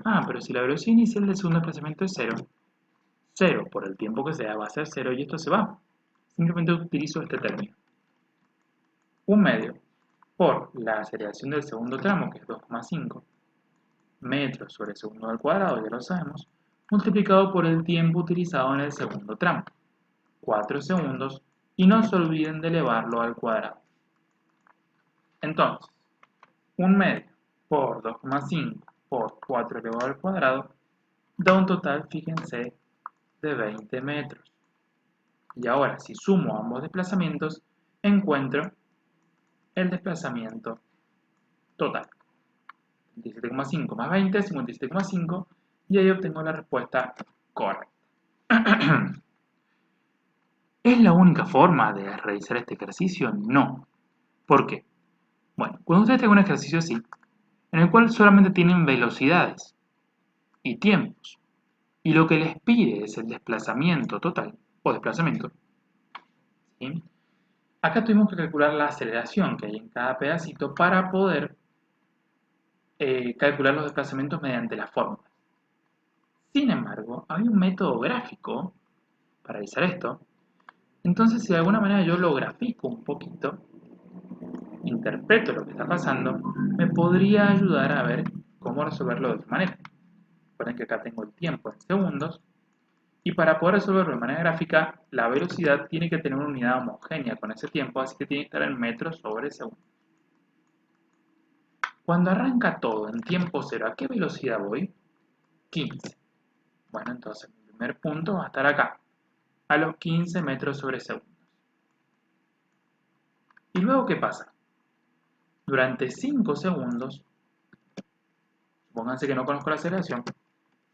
Speaker 1: Ah, pero si la velocidad inicial del segundo desplazamiento es 0, 0 por el tiempo que sea va a ser 0 y esto se va. Simplemente utilizo este término. 1 medio por la aceleración del segundo tramo, que es 2,5 metros sobre segundo al cuadrado, ya lo sabemos, multiplicado por el tiempo utilizado en el segundo tramo, 4 segundos, y no se olviden de elevarlo al cuadrado. Entonces, 1 medio por 2,5 por 4 elevado al cuadrado da un total, fíjense, de 20 metros. Y ahora, si sumo ambos desplazamientos, encuentro el desplazamiento total. 57,5 más 20, 57,5, y ahí obtengo la respuesta correcta. ¿Es la única forma de realizar este ejercicio? No. ¿Por qué? Bueno, cuando ustedes tengan un ejercicio así, en el cual solamente tienen velocidades y tiempos, y lo que les pide es el desplazamiento total, o desplazamiento, ¿sí? Acá tuvimos que calcular la aceleración que hay en cada pedacito para poder calcular los desplazamientos mediante las fórmulas. Sin embargo, había un método gráfico para realizar esto. Entonces, si de alguna manera yo lo grafico un poquito, interpreto lo que está pasando, me podría ayudar a ver cómo resolverlo de otra manera. Recuerden que acá tengo el tiempo en segundos, y para poder resolverlo de manera gráfica, la velocidad tiene que tener una unidad homogénea con ese tiempo, así que tiene que estar en metros sobre segundo. Cuando arranca todo en tiempo cero, ¿a qué velocidad voy? 15. Bueno, entonces mi primer punto va a estar acá, a los 15 metros sobre segundos. ¿Y luego qué pasa? Durante 5 segundos, supónganse que no conozco la aceleración,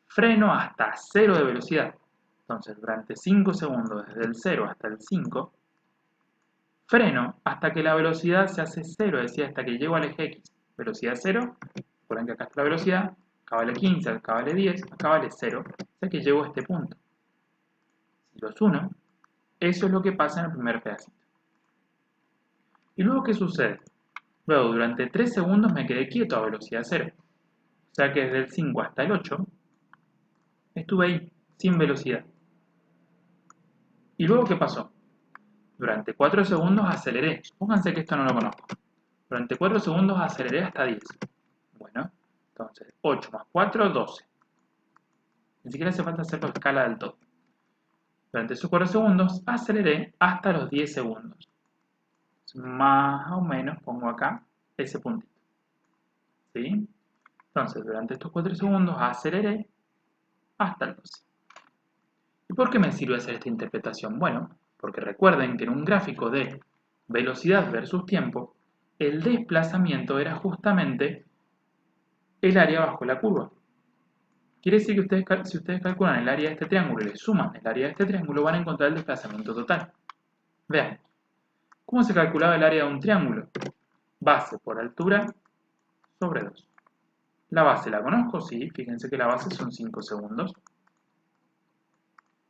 Speaker 1: freno hasta 0 de velocidad. Entonces, durante 5 segundos, desde el 0 hasta el 5, freno hasta que la velocidad se hace 0, es decir, hasta que llego al eje X. Velocidad 0, recuerden que acá está la velocidad, acá vale 15, acá vale 10, acá vale 0, o sea que llego a este punto. Si los uno, eso es lo que pasa en el primer pedacito. ¿Y luego qué sucede? Luego, durante 3 segundos me quedé quieto a velocidad 0. O sea que desde el 5 hasta el 8 estuve ahí, sin velocidad. ¿Y luego qué pasó? Durante 4 segundos aceleré. Pónganse que esto no lo conozco. Durante 4 segundos aceleré hasta 10. Bueno, entonces 8 más 4, 12. Ni siquiera hace falta hacerlo a escala del todo. Durante esos 4 segundos aceleré hasta los 10 segundos. Más o menos pongo acá ese puntito. ¿Sí? Entonces, durante estos 4 segundos aceleré hasta el 12. ¿Y por qué me sirve hacer esta interpretación? Bueno, porque recuerden que en un gráfico de velocidad versus tiempo, el desplazamiento era justamente el área bajo la curva. Quiere decir que si ustedes calculan el área de este triángulo y le suman el área de este triángulo, van a encontrar el desplazamiento total. Veamos. ¿Cómo se calculaba el área de un triángulo? Base por altura sobre 2. ¿La base la conozco? Sí, fíjense que la base son 5 segundos.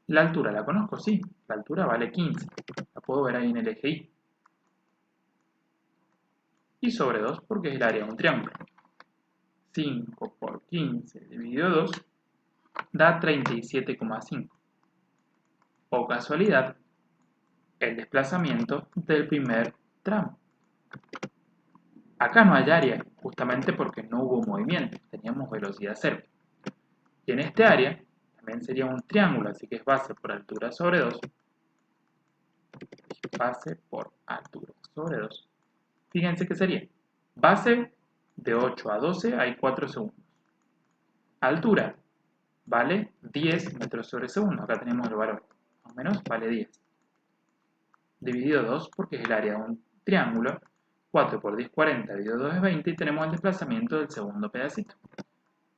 Speaker 1: ¿La altura la conozco? Sí, la altura vale 15. La puedo ver ahí en el eje Y. Y sobre 2 porque es el área de un triángulo. 5 por 15 dividido 2 da 37,5. O casualidad, el desplazamiento del primer tramo. Acá no hay área, justamente porque no hubo movimiento, teníamos velocidad 0. Y en este área también sería un triángulo, así que es base por altura sobre 2. Base por altura sobre 2. Fíjense que sería base de 8 a 12 hay 4 segundos. Altura vale 10 metros sobre segundo. Acá tenemos el valor. Más o menos vale 10. Dividido 2 porque es el área de un triángulo. 4 por 10, 40. Dividido 2 es 20. Y tenemos el desplazamiento del segundo pedacito.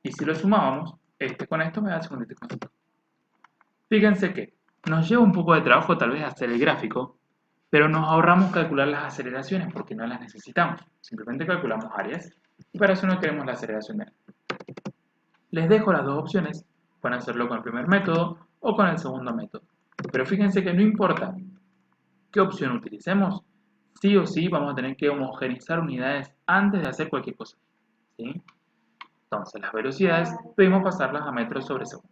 Speaker 1: Y si lo sumábamos, este con esto me da 55. Fíjense que nos lleva un poco de trabajo tal vez hacer el gráfico, pero nos ahorramos calcular las aceleraciones porque no las necesitamos. Simplemente calculamos áreas y para eso no queremos la aceleración de nada. Les dejo las dos opciones, pueden hacerlo con el primer método o con el segundo método. Pero fíjense que no importa qué opción utilicemos, sí o sí vamos a tener que homogeneizar unidades antes de hacer cualquier cosa. ¿Sí? Entonces las velocidades debemos pasarlas a metros sobre segundo.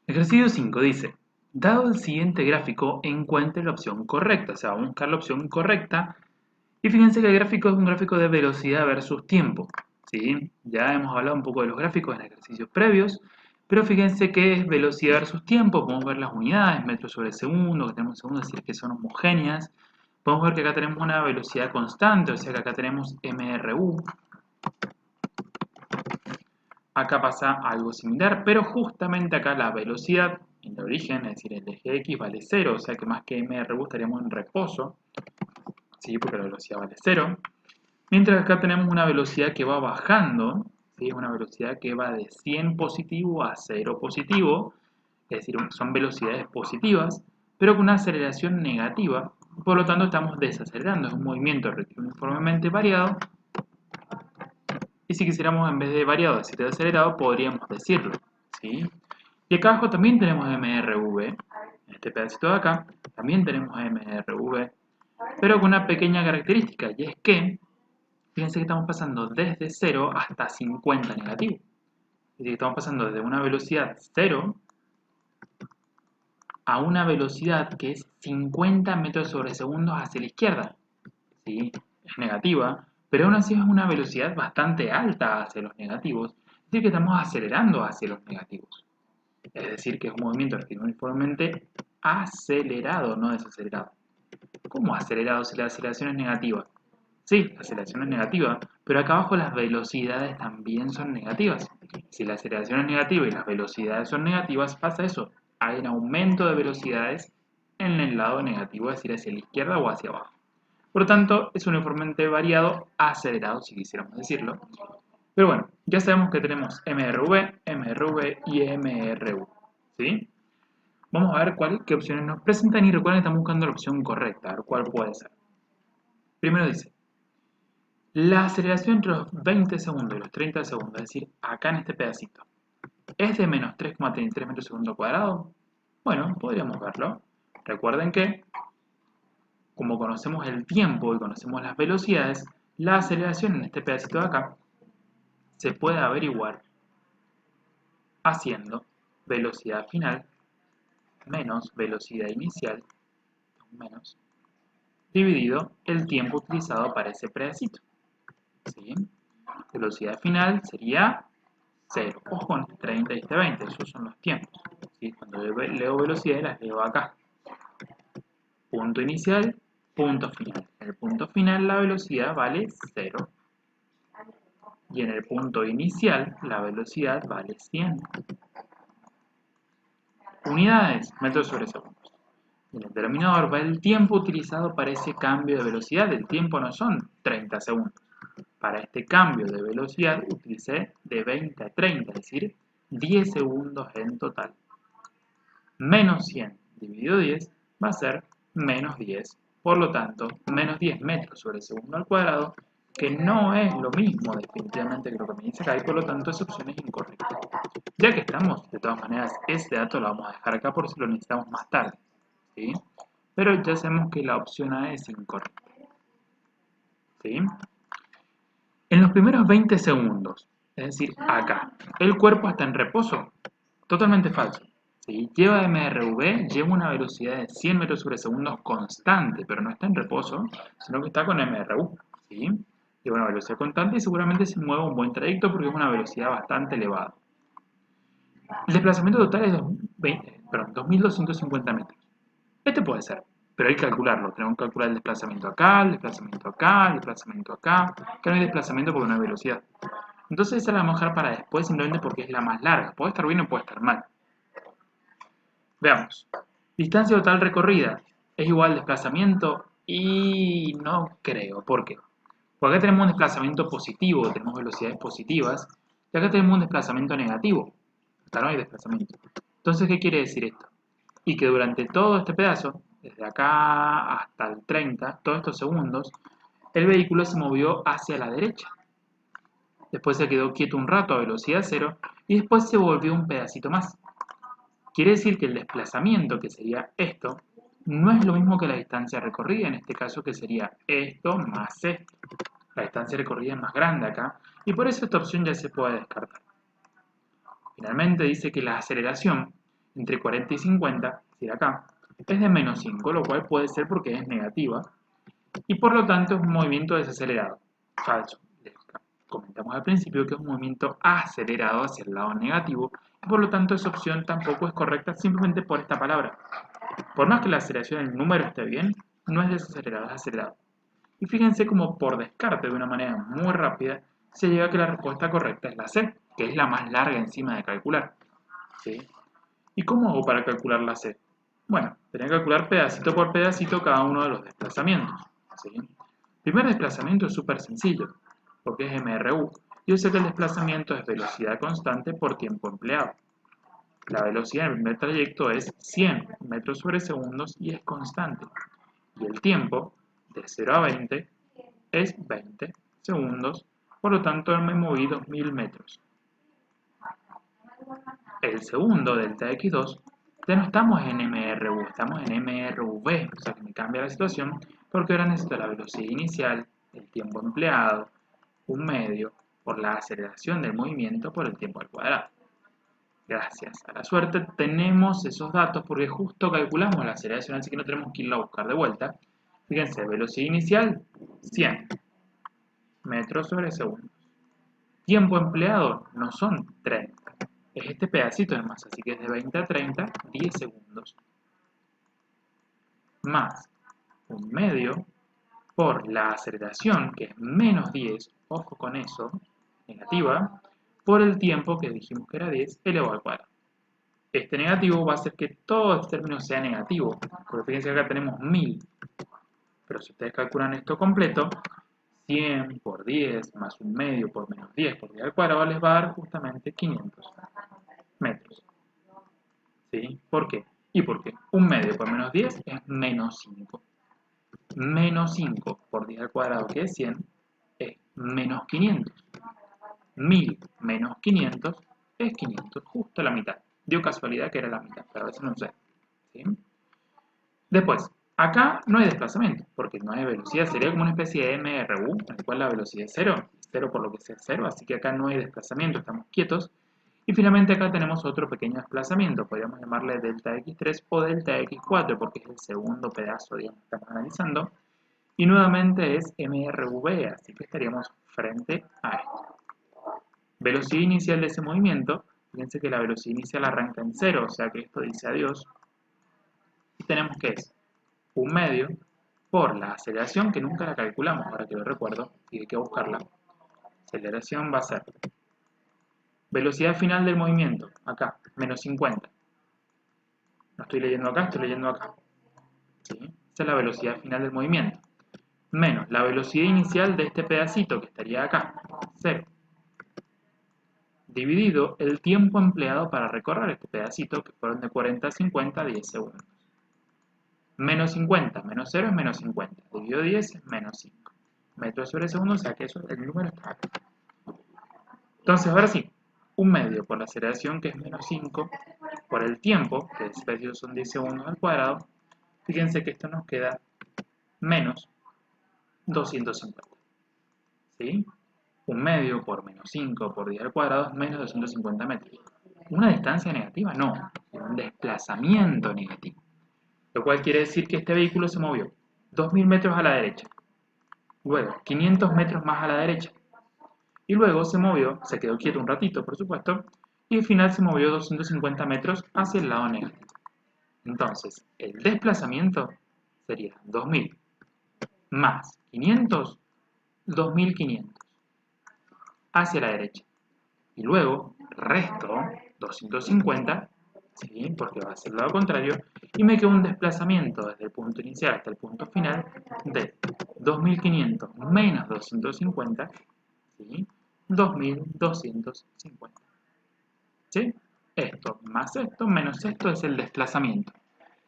Speaker 1: Ejercicio 5 dice, dado el siguiente gráfico, encuentre la opción correcta. O sea, vamos a buscar la opción correcta. Y fíjense que el gráfico es un gráfico de velocidad versus tiempo. ¿Sí? Ya hemos hablado un poco de los gráficos en ejercicios previos. Pero fíjense que es velocidad versus tiempo. Podemos ver las unidades, metros sobre segundo, que tenemos segundos, es decir, que son homogéneas. Podemos ver que acá tenemos una velocidad constante, o sea que acá tenemos MRU. Acá pasa algo similar, pero justamente acá la velocidad en el origen, es decir, el eje X vale 0, o sea que más que MRU estaríamos en reposo, ¿sí? Porque la velocidad vale 0. Mientras que acá tenemos una velocidad que va bajando, ¿sí? Es una velocidad que va de 100 positivo a 0 positivo, es decir, son velocidades positivas, pero con una aceleración negativa, por lo tanto estamos desacelerando, es un movimiento uniformemente variado. Y si quisiéramos en vez de variado decir de acelerado, podríamos decirlo, ¿sí? Y acá abajo también tenemos MRV, en este pedacito de acá, también tenemos MRV, pero con una pequeña característica, y es que, fíjense que estamos pasando desde 0 hasta 50 negativo. Es decir, estamos pasando desde una velocidad 0 a una velocidad que es 50 metros sobre segundos hacia la izquierda, ¿sí? Es negativa, pero aún así es una velocidad bastante alta hacia los negativos, es decir, que estamos acelerando hacia los negativos. Es decir, que es un movimiento uniformemente acelerado, no desacelerado. ¿Cómo acelerado si la aceleración es negativa? Sí, la aceleración es negativa, pero acá abajo las velocidades también son negativas. Si la aceleración es negativa y las velocidades son negativas, pasa eso. Hay un aumento de velocidades en el lado negativo, es decir, hacia la izquierda o hacia abajo. Por lo tanto, es uniformemente variado, acelerado, si quisiéramos decirlo. Pero bueno, ya sabemos que tenemos MRV, MRV y MRU. ¿Sí? Vamos a ver qué opciones nos presentan y recuerden que estamos buscando la opción correcta, a ver cuál puede ser. Primero dice, la aceleración entre los 20 segundos y los 30 segundos, es decir, acá en este pedacito. ¿Es de menos 3,33 metros segundo cuadrado? Bueno, podríamos verlo. Recuerden que, como conocemos el tiempo y conocemos las velocidades, la aceleración en este pedacito de acá se puede averiguar haciendo velocidad final menos velocidad inicial menos dividido el tiempo utilizado para ese pedacito. ¿Sí? Velocidad final sería 0. Ojo, entre 30 y 20, esos son los tiempos. ¿Sí? Cuando leo velocidades las leo acá. Punto inicial, punto final. En el punto final la velocidad vale 0. Y en el punto inicial la velocidad vale 100. Unidades, metros sobre segundos. En el denominador va el tiempo utilizado para ese cambio de velocidad. El tiempo no son 30 segundos. Para este cambio de velocidad utilicé de 20 a 30, es decir, 10 segundos en total. Menos 100 dividido 10 va a ser menos 10. Por lo tanto, menos 10 metros sobre segundo al cuadrado, que no es lo mismo definitivamente que lo que me dice acá, y por lo tanto esa opción es incorrecta. Ya que estamos, de todas maneras, este dato lo vamos a dejar acá por si lo necesitamos más tarde. ¿Sí? Pero ya sabemos que la opción A es incorrecta. ¿Sí? En los primeros 20 segundos, es decir, acá, el cuerpo está en reposo. Totalmente falso. ¿Sí? Lleva MRV, lleva una velocidad de 100 metros sobre segundo constante, pero no está en reposo, sino que está con MRU. ¿Sí? Lleva una velocidad constante y seguramente se mueve un buen trayecto porque es una velocidad bastante elevada. El desplazamiento total es 2.250 metros. Este puede ser, pero hay que calcularlo. Tenemos que calcular el desplazamiento acá, el desplazamiento acá, el desplazamiento acá. Que no hay desplazamiento porque no hay velocidad. Entonces esa la vamos a dejar para después simplemente porque es la más larga. Puede estar bien o puede estar mal. Veamos. Distancia total recorrida es igual al desplazamiento y no creo. ¿Por qué? Porque acá tenemos un desplazamiento positivo, tenemos velocidades positivas, y acá tenemos un desplazamiento negativo. Acá no hay desplazamiento. Entonces, ¿qué quiere decir esto? Y que durante todo este pedazo, desde acá hasta el 30, todos estos segundos, el vehículo se movió hacia la derecha. Después se quedó quieto un rato a velocidad 0 y después se volvió un pedacito más. Quiere decir que el desplazamiento, que sería esto, no es lo mismo que la distancia recorrida, en este caso que sería esto más esto. La distancia recorrida es más grande acá y por eso esta opción ya se puede descartar. Finalmente dice que la aceleración entre 40 y 50, es decir acá, es de menos 5, lo cual puede ser porque es negativa y por lo tanto es un movimiento desacelerado. Falso. Comentamos al principio que es un movimiento acelerado hacia el lado negativo y por lo tanto esa opción tampoco es correcta simplemente por esta palabra. Por más que la aceleración en el número esté bien, no es desacelerado, es acelerado. Y fíjense como por descarte de una manera muy rápida se llega a que la respuesta correcta es la C, que es la más larga encima de calcular. ¿Sí? ¿Y cómo hago para calcular la C? Bueno, tenés que calcular pedacito por pedacito cada uno de los desplazamientos. ¿Sí? El primer desplazamiento es súper sencillo, porque es MRU. Yo sé que el desplazamiento es velocidad constante por tiempo empleado. La velocidad en el primer trayecto es 100 metros sobre segundos y es constante. Y el tiempo, de 0 a 20, es 20 segundos, por lo tanto me moví 2000 metros. El segundo, delta x2, ya no estamos en MRU, estamos en MRV, o sea que me cambia la situación porque ahora necesito la velocidad inicial, el tiempo empleado, un medio, por la aceleración del movimiento por el tiempo al cuadrado. Gracias a la suerte tenemos esos datos porque justo calculamos la aceleración, así que no tenemos que irla a buscar de vuelta. Fíjense, velocidad inicial, 100 metros sobre segundos. Tiempo empleado no son 30, es este pedacito nomás, así que es de 20 a 30, 10 segundos. Más un medio por la aceleración, que es menos 10, ojo con eso, negativa, por el tiempo que dijimos que era 10 elevado al cuadrado. Este negativo va a hacer que todo este término sea negativo, porque fíjense que acá tenemos 1000, pero si ustedes calculan esto completo, 100 por 10 más un medio por menos 10 por 10 al cuadrado les va a dar justamente 500 metros. ¿Sí? ¿Por qué? ¿Y por qué? Un medio por menos 10 es menos 5. Menos 5 por 10 al cuadrado, que es 100, es menos 500. 1000 menos 500 es 500, justo la mitad. Dio casualidad que era la mitad, pero a veces no sé. ¿Sí? Después, acá no hay desplazamiento, porque no hay velocidad. Sería como una especie de MRU, en el cual la velocidad es 0, 0 por lo que sea 0, así que acá no hay desplazamiento, estamos quietos. Y finalmente acá tenemos otro pequeño desplazamiento, podríamos llamarle delta x3 o delta x4, porque es el segundo pedazo, digamos, que estamos analizando. Y nuevamente es MRV, así que estaríamos frente a esto. Velocidad inicial de ese movimiento, fíjense que la velocidad inicial arranca en 0, o sea que esto dice adiós. Y tenemos que es 1/2 por la aceleración, que nunca la calculamos, ahora que lo recuerdo, y hay que buscarla. Aceleración va a ser velocidad final del movimiento, acá, menos 50. No estoy leyendo acá, estoy leyendo acá. ¿Sí? Esa es la velocidad final del movimiento. Menos la velocidad inicial de este pedacito, que estaría acá, 0. Dividido el tiempo empleado para recorrer este pedacito, que fueron de 40 a 50, 10 segundos. Menos 50, menos 0 es menos 50. Dividido 10 es menos 5. Metros sobre segundo, o sea que eso, el número está acá. Entonces, ahora sí, 1/2 por la aceleración, que es menos 5, por el tiempo, que el son 10 segundos al cuadrado. Fíjense que esto nos queda menos 250. ¿Sí? 1/2 por menos 5 por 10 al cuadrado es menos 250 metros. ¿Una distancia negativa? No, es un desplazamiento negativo. Lo cual quiere decir que este vehículo se movió 2000 metros a la derecha, luego 500 metros más a la derecha, y luego se movió, se quedó quieto un ratito por supuesto, y al final se movió 250 metros hacia el lado negativo. Entonces, el desplazamiento sería 2000 más 500, 2500 hacia la derecha. Y luego resto 250, ¿sí? Porque va a ser el lado contrario, y me queda un desplazamiento desde el punto inicial hasta el punto final de 2500 menos 250, ¿sí? 2250. ¿Sí? Esto más esto menos esto es el desplazamiento.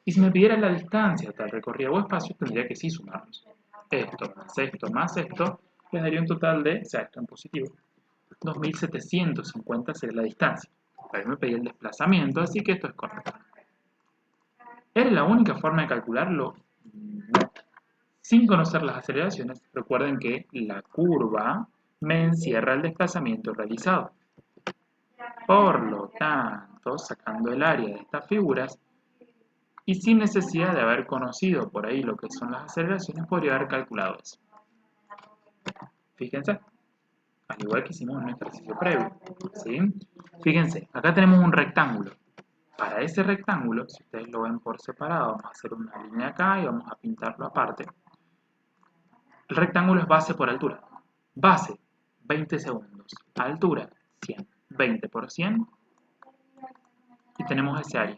Speaker 1: Y si me pidiera la distancia hasta el recorrido o espacio, tendría que sí sumarlos. Esto más esto, les daría un total de, o sea, esto en positivo, 2750 sería la distancia. Pero me pedí el desplazamiento, así que esto es correcto. ¿Era la única forma de calcularlo? No. Sin conocer las aceleraciones, recuerden que la curva me encierra el desplazamiento realizado. Por lo tanto, sacando el área de estas figuras, y sin necesidad de haber conocido por ahí lo que son las aceleraciones, podría haber calculado eso. Fíjense, al igual que hicimos en un ejercicio previo. ¿Sí? Fíjense, acá tenemos un rectángulo. Para ese rectángulo, si ustedes lo ven por separado, vamos a hacer una línea acá y vamos a pintarlo aparte. El rectángulo es base por altura. Base, 20 segundos. Altura, 100. 20 por 100. Y tenemos ese área,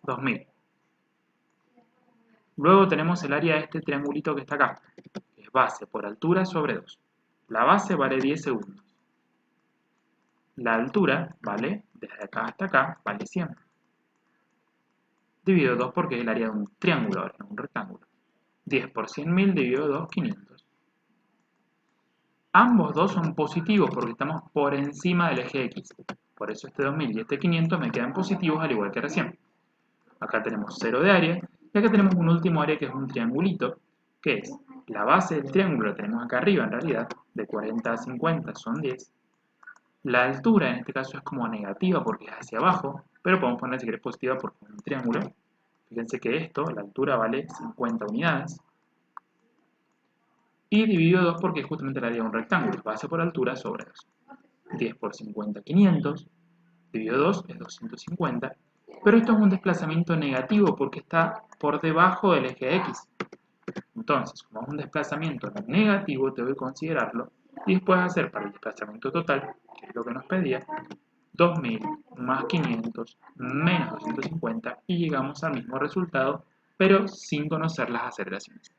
Speaker 1: 2000. Luego tenemos el área de este triangulito que está acá, que es base por altura sobre 2. La base vale 10 segundos. La altura vale, desde acá hasta acá, vale 100. Dividido 2 porque es el área de un triángulo, ahora no un rectángulo. 10 por 100.000 dividido 2, 500. Ambos dos son positivos porque estamos por encima del eje X. Por eso este 2000 y este 500 me quedan positivos al igual que recién. Acá tenemos 0 de área y acá tenemos un último área que es un triangulito, que es la base del triángulo, la tenemos acá arriba en realidad, de 40 a 50 son 10. La altura en este caso es como negativa porque es hacia abajo, pero podemos poner si querés positiva porque es un triángulo. Fíjense que esto, la altura vale 50 unidades. Y dividido 2 porque es justamente el área de un rectángulo, base por altura sobre 2. 10 por 50, 500. Dividido 2 es 250. Pero esto es un desplazamiento negativo porque está por debajo del eje X. Entonces, como es un desplazamiento negativo, tengo que considerarlo. Y después hacer para el desplazamiento total, que es lo que nos pedía, 2000 más 500 menos 250 y llegamos al mismo resultado, pero sin conocer las aceleraciones.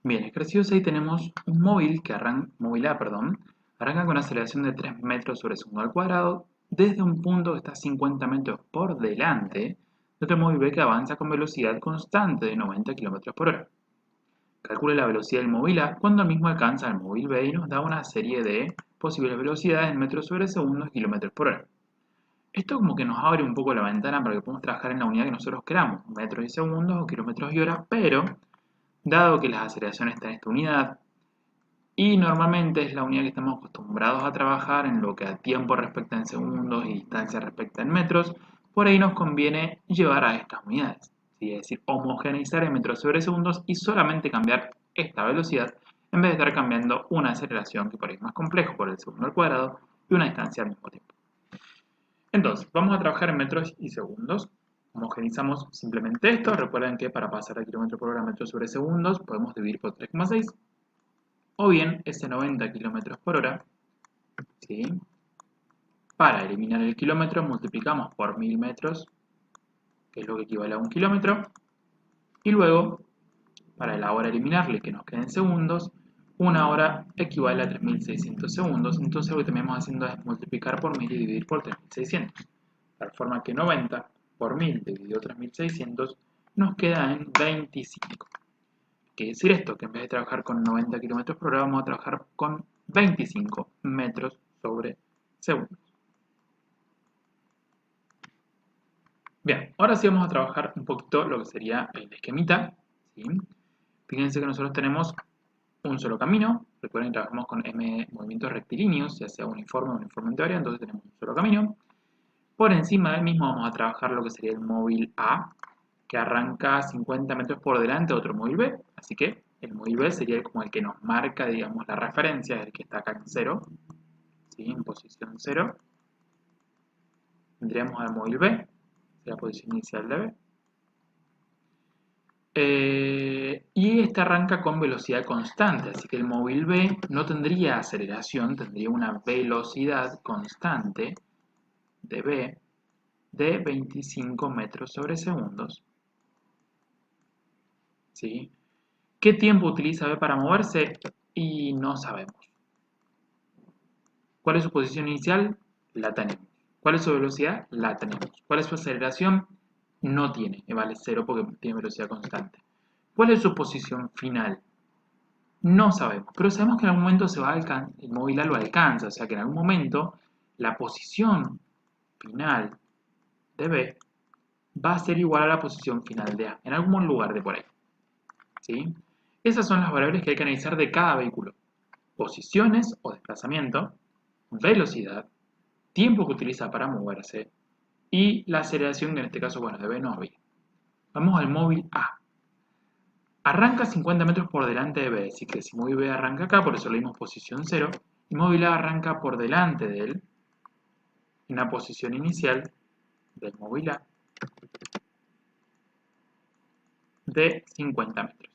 Speaker 1: Bien, ejercicio 6 tenemos un móvil que arranca con una aceleración de 3 metros sobre segundo al cuadrado desde un punto que está 50 metros por delante y otro móvil B que avanza con velocidad constante de 90 km por hora. Calcule la velocidad del móvil A cuando el mismo alcanza al móvil B y nos da una serie de posibles velocidades en metros sobre segundo y kilómetros por hora. Esto como que nos abre un poco la ventana para que podamos trabajar en la unidad que nosotros queramos, metros y segundos o kilómetros y hora, pero dado que las aceleraciones están en esta unidad y normalmente es la unidad que estamos acostumbrados a trabajar en lo que a tiempo respecta en segundos y distancia respecta en metros, por ahí nos conviene llevar a estas unidades, ¿sí? Es decir, homogeneizar en metros sobre segundos y solamente cambiar esta velocidad en vez de estar cambiando una aceleración que por ahí es más complejo por el segundo al cuadrado y una distancia al mismo tiempo. Entonces, vamos a trabajar en metros y segundos. Homogenizamos simplemente esto. Recuerden que para pasar de kilómetro por hora a metros sobre segundos podemos dividir por 3,6. O bien ese 90 km por hora, ¿sí? Para eliminar el kilómetro multiplicamos por 1000 metros, que es lo que equivale a 1 kilómetro. Y luego, para la hora eliminarle, que nos queden segundos, una hora equivale a 3600 segundos. Entonces lo que terminamos haciendo es multiplicar por 1000 y dividir por 3600. De tal forma que 90 por 1000 dividido 3600 nos queda en 25. Quiere decir esto, que en vez de trabajar con 90 km por hora vamos a trabajar con 25 metros sobre segundos. Bien, ahora sí vamos a trabajar un poquito lo que sería el esquemita, ¿sí? Fíjense que nosotros tenemos un solo camino. Recuerden que trabajamos con M movimientos rectilíneos, ya sea uniforme o uniformemente variable, entonces tenemos un solo camino. Por encima del mismo vamos a trabajar lo que sería el móvil A, que arranca 50 metros por delante de otro móvil B. Así que el móvil B sería como el que nos marca, digamos, la referencia, el que está acá en 0, ¿sí? En posición 0. Tendríamos al móvil B, la posición inicial de B. Y este arranca con velocidad constante, así que el móvil B no tendría aceleración, tendría una velocidad constante de B de 25 metros sobre segundos. ¿Sí? ¿Qué tiempo utiliza B para moverse? Y no sabemos. ¿Cuál es su posición inicial? La tenemos. ¿Cuál es su velocidad? La tenemos. ¿Cuál es su aceleración? No tiene, vale 0 porque tiene velocidad constante. ¿Cuál es su posición final? No sabemos, pero sabemos que en algún momento el móvil A lo alcanza, o sea que en algún momento la posición final de B va a ser igual a la posición final de A, en algún lugar de por ahí. ¿Sí? Esas son las variables que hay que analizar de cada vehículo. Posiciones o desplazamiento, velocidad, tiempo que utiliza para moverse y la aceleración que en este caso, bueno, de B no había. Vamos al móvil A. Arranca 50 metros por delante de B, así que si móvil B arranca acá, por eso le dimos posición 0, y móvil A arranca por delante de él, en la posición inicial del móvil A, de 50 metros.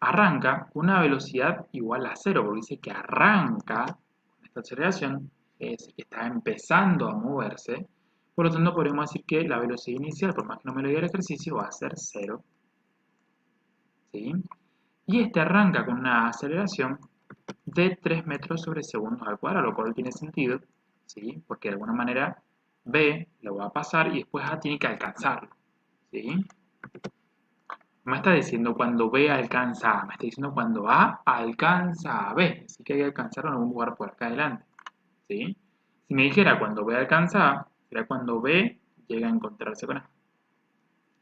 Speaker 1: Arranca con una velocidad igual a 0, porque dice que arranca con esta aceleración, es decir, que está empezando a moverse, por lo tanto podemos decir que la velocidad inicial, por más que no me lo diga el ejercicio, va a ser 0. ¿Sí? Y este arranca con una aceleración de 3 metros sobre segundos al cuadrado, lo cual tiene sentido, ¿sí? Porque de alguna manera B lo va a pasar y después A tiene que alcanzarlo, ¿sí? Me está diciendo cuando B alcanza A, me está diciendo cuando A alcanza a B, así que hay que alcanzarlo en algún lugar por acá adelante, ¿sí? Si me dijera cuando B alcanza A, será cuando B llega a encontrarse con A.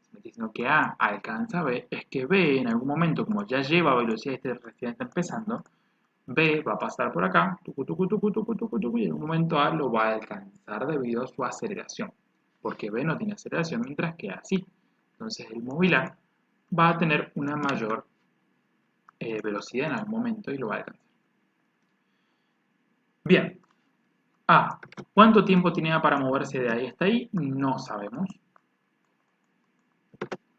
Speaker 1: Si me está diciendo que A alcanza a B, es que B en algún momento, como ya lleva velocidad y este recién está empezando, B va a pasar por acá, tucu, tucu, tucu, tucu, tucu, tucu, y en un momento A lo va a alcanzar debido a su aceleración, porque B no tiene aceleración, mientras que A sí. Entonces el móvil A va a tener una mayor velocidad en algún momento y lo va a alcanzar. Bien, A. ¿Cuánto tiempo tiene A para moverse de ahí hasta ahí? No sabemos.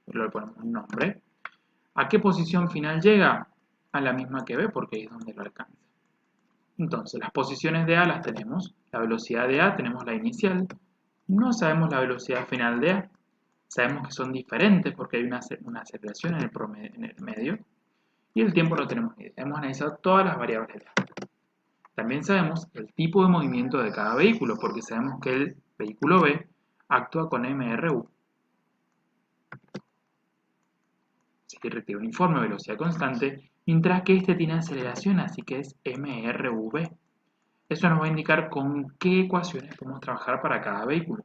Speaker 1: Le ponemos un nombre. ¿A qué posición final llega? A la misma que B, porque ahí es donde lo alcanza. Entonces, las posiciones de A las tenemos. La velocidad de A tenemos la inicial. No sabemos la velocidad final de A. Sabemos que son diferentes porque hay una aceleración en el medio. Y el tiempo no tenemos ni idea. Hemos analizado todas las variables de A. También sabemos el tipo de movimiento de cada vehículo, porque sabemos que el vehículo B actúa con MRU. Serie recta uniforme, velocidad constante, mientras que este tiene aceleración, así que es MRV. Eso nos va a indicar con qué ecuaciones podemos trabajar para cada vehículo.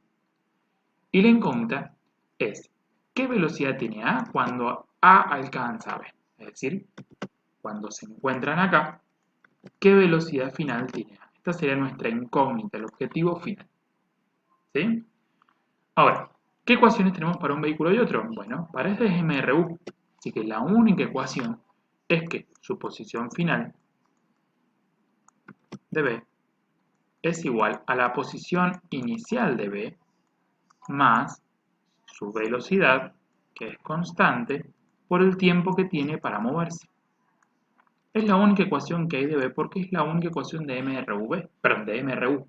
Speaker 1: Y la incógnita es, ¿qué velocidad tiene A cuando A alcanza a B? Es decir, cuando se encuentran acá, ¿qué velocidad final tiene A? Esta sería nuestra incógnita, el objetivo final. ¿Sí? Ahora, ¿qué ecuaciones tenemos para un vehículo y otro? Bueno, para este es MRU, así que la única ecuación es que su posición final de B es igual a la posición inicial de B más su velocidad, que es constante, por el tiempo que tiene para moverse. Es la única ecuación que hay de B porque es la única ecuación de MRU.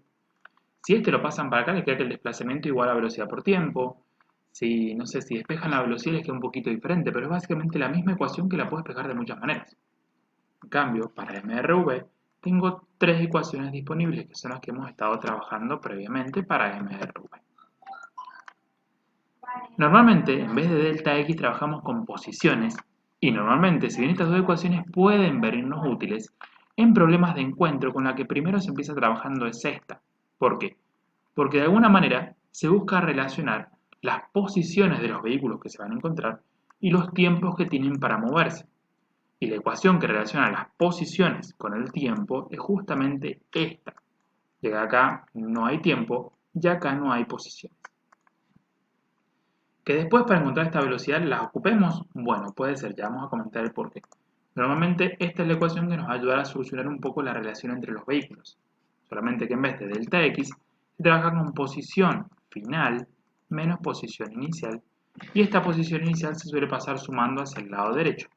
Speaker 1: Si este lo pasan para acá, les queda que el desplazamiento igual a velocidad por tiempo. Si, no sé, si despejan la velocidad les queda un poquito diferente, pero es básicamente la misma ecuación que la puedo despejar de muchas maneras. En cambio, para MRV tengo tres ecuaciones disponibles, que son las que hemos estado trabajando previamente para MRV. Normalmente, en vez de delta X, trabajamos con posiciones, y normalmente, si bien estas dos ecuaciones pueden venirnos útiles, en problemas de encuentro con la que primero se empieza trabajando es esta. ¿Por qué? Porque de alguna manera se busca relacionar las posiciones de los vehículos que se van a encontrar y los tiempos que tienen para moverse. Y la ecuación que relaciona las posiciones con el tiempo es justamente esta. Ya que acá no hay tiempo y acá no hay posiciones. Que después para encontrar esta velocidad las ocupemos, bueno, puede ser, ya vamos a comentar el porqué. Normalmente esta es la ecuación que nos va a ayudar a solucionar un poco la relación entre los vehículos. Solamente que en vez de delta X, se trabaja con posición final menos posición inicial. Y esta posición inicial se suele pasar sumando hacia el lado derecho,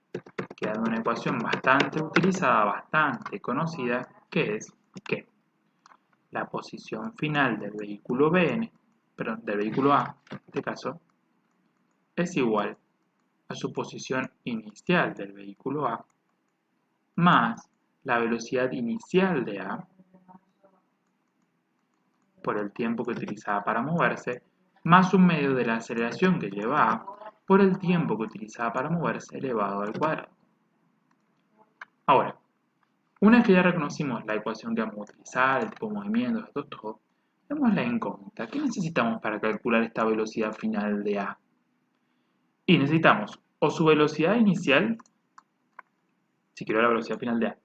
Speaker 1: quedando una ecuación bastante utilizada, bastante conocida, que es que la posición final del vehículo del vehículo A, en este caso, es igual a su posición inicial del vehículo A más la velocidad inicial de A por el tiempo que utilizaba para moverse más un medio de la aceleración que lleva A por el tiempo que utilizaba para moverse elevado al cuadrado. Ahora, una vez que ya reconocimos la ecuación que vamos a utilizar, el tipo de movimiento, esto todo, vemos la incógnita. ¿Qué necesitamos para calcular esta velocidad final de A? Y necesitamos o su velocidad inicial, si quiero la velocidad final de A,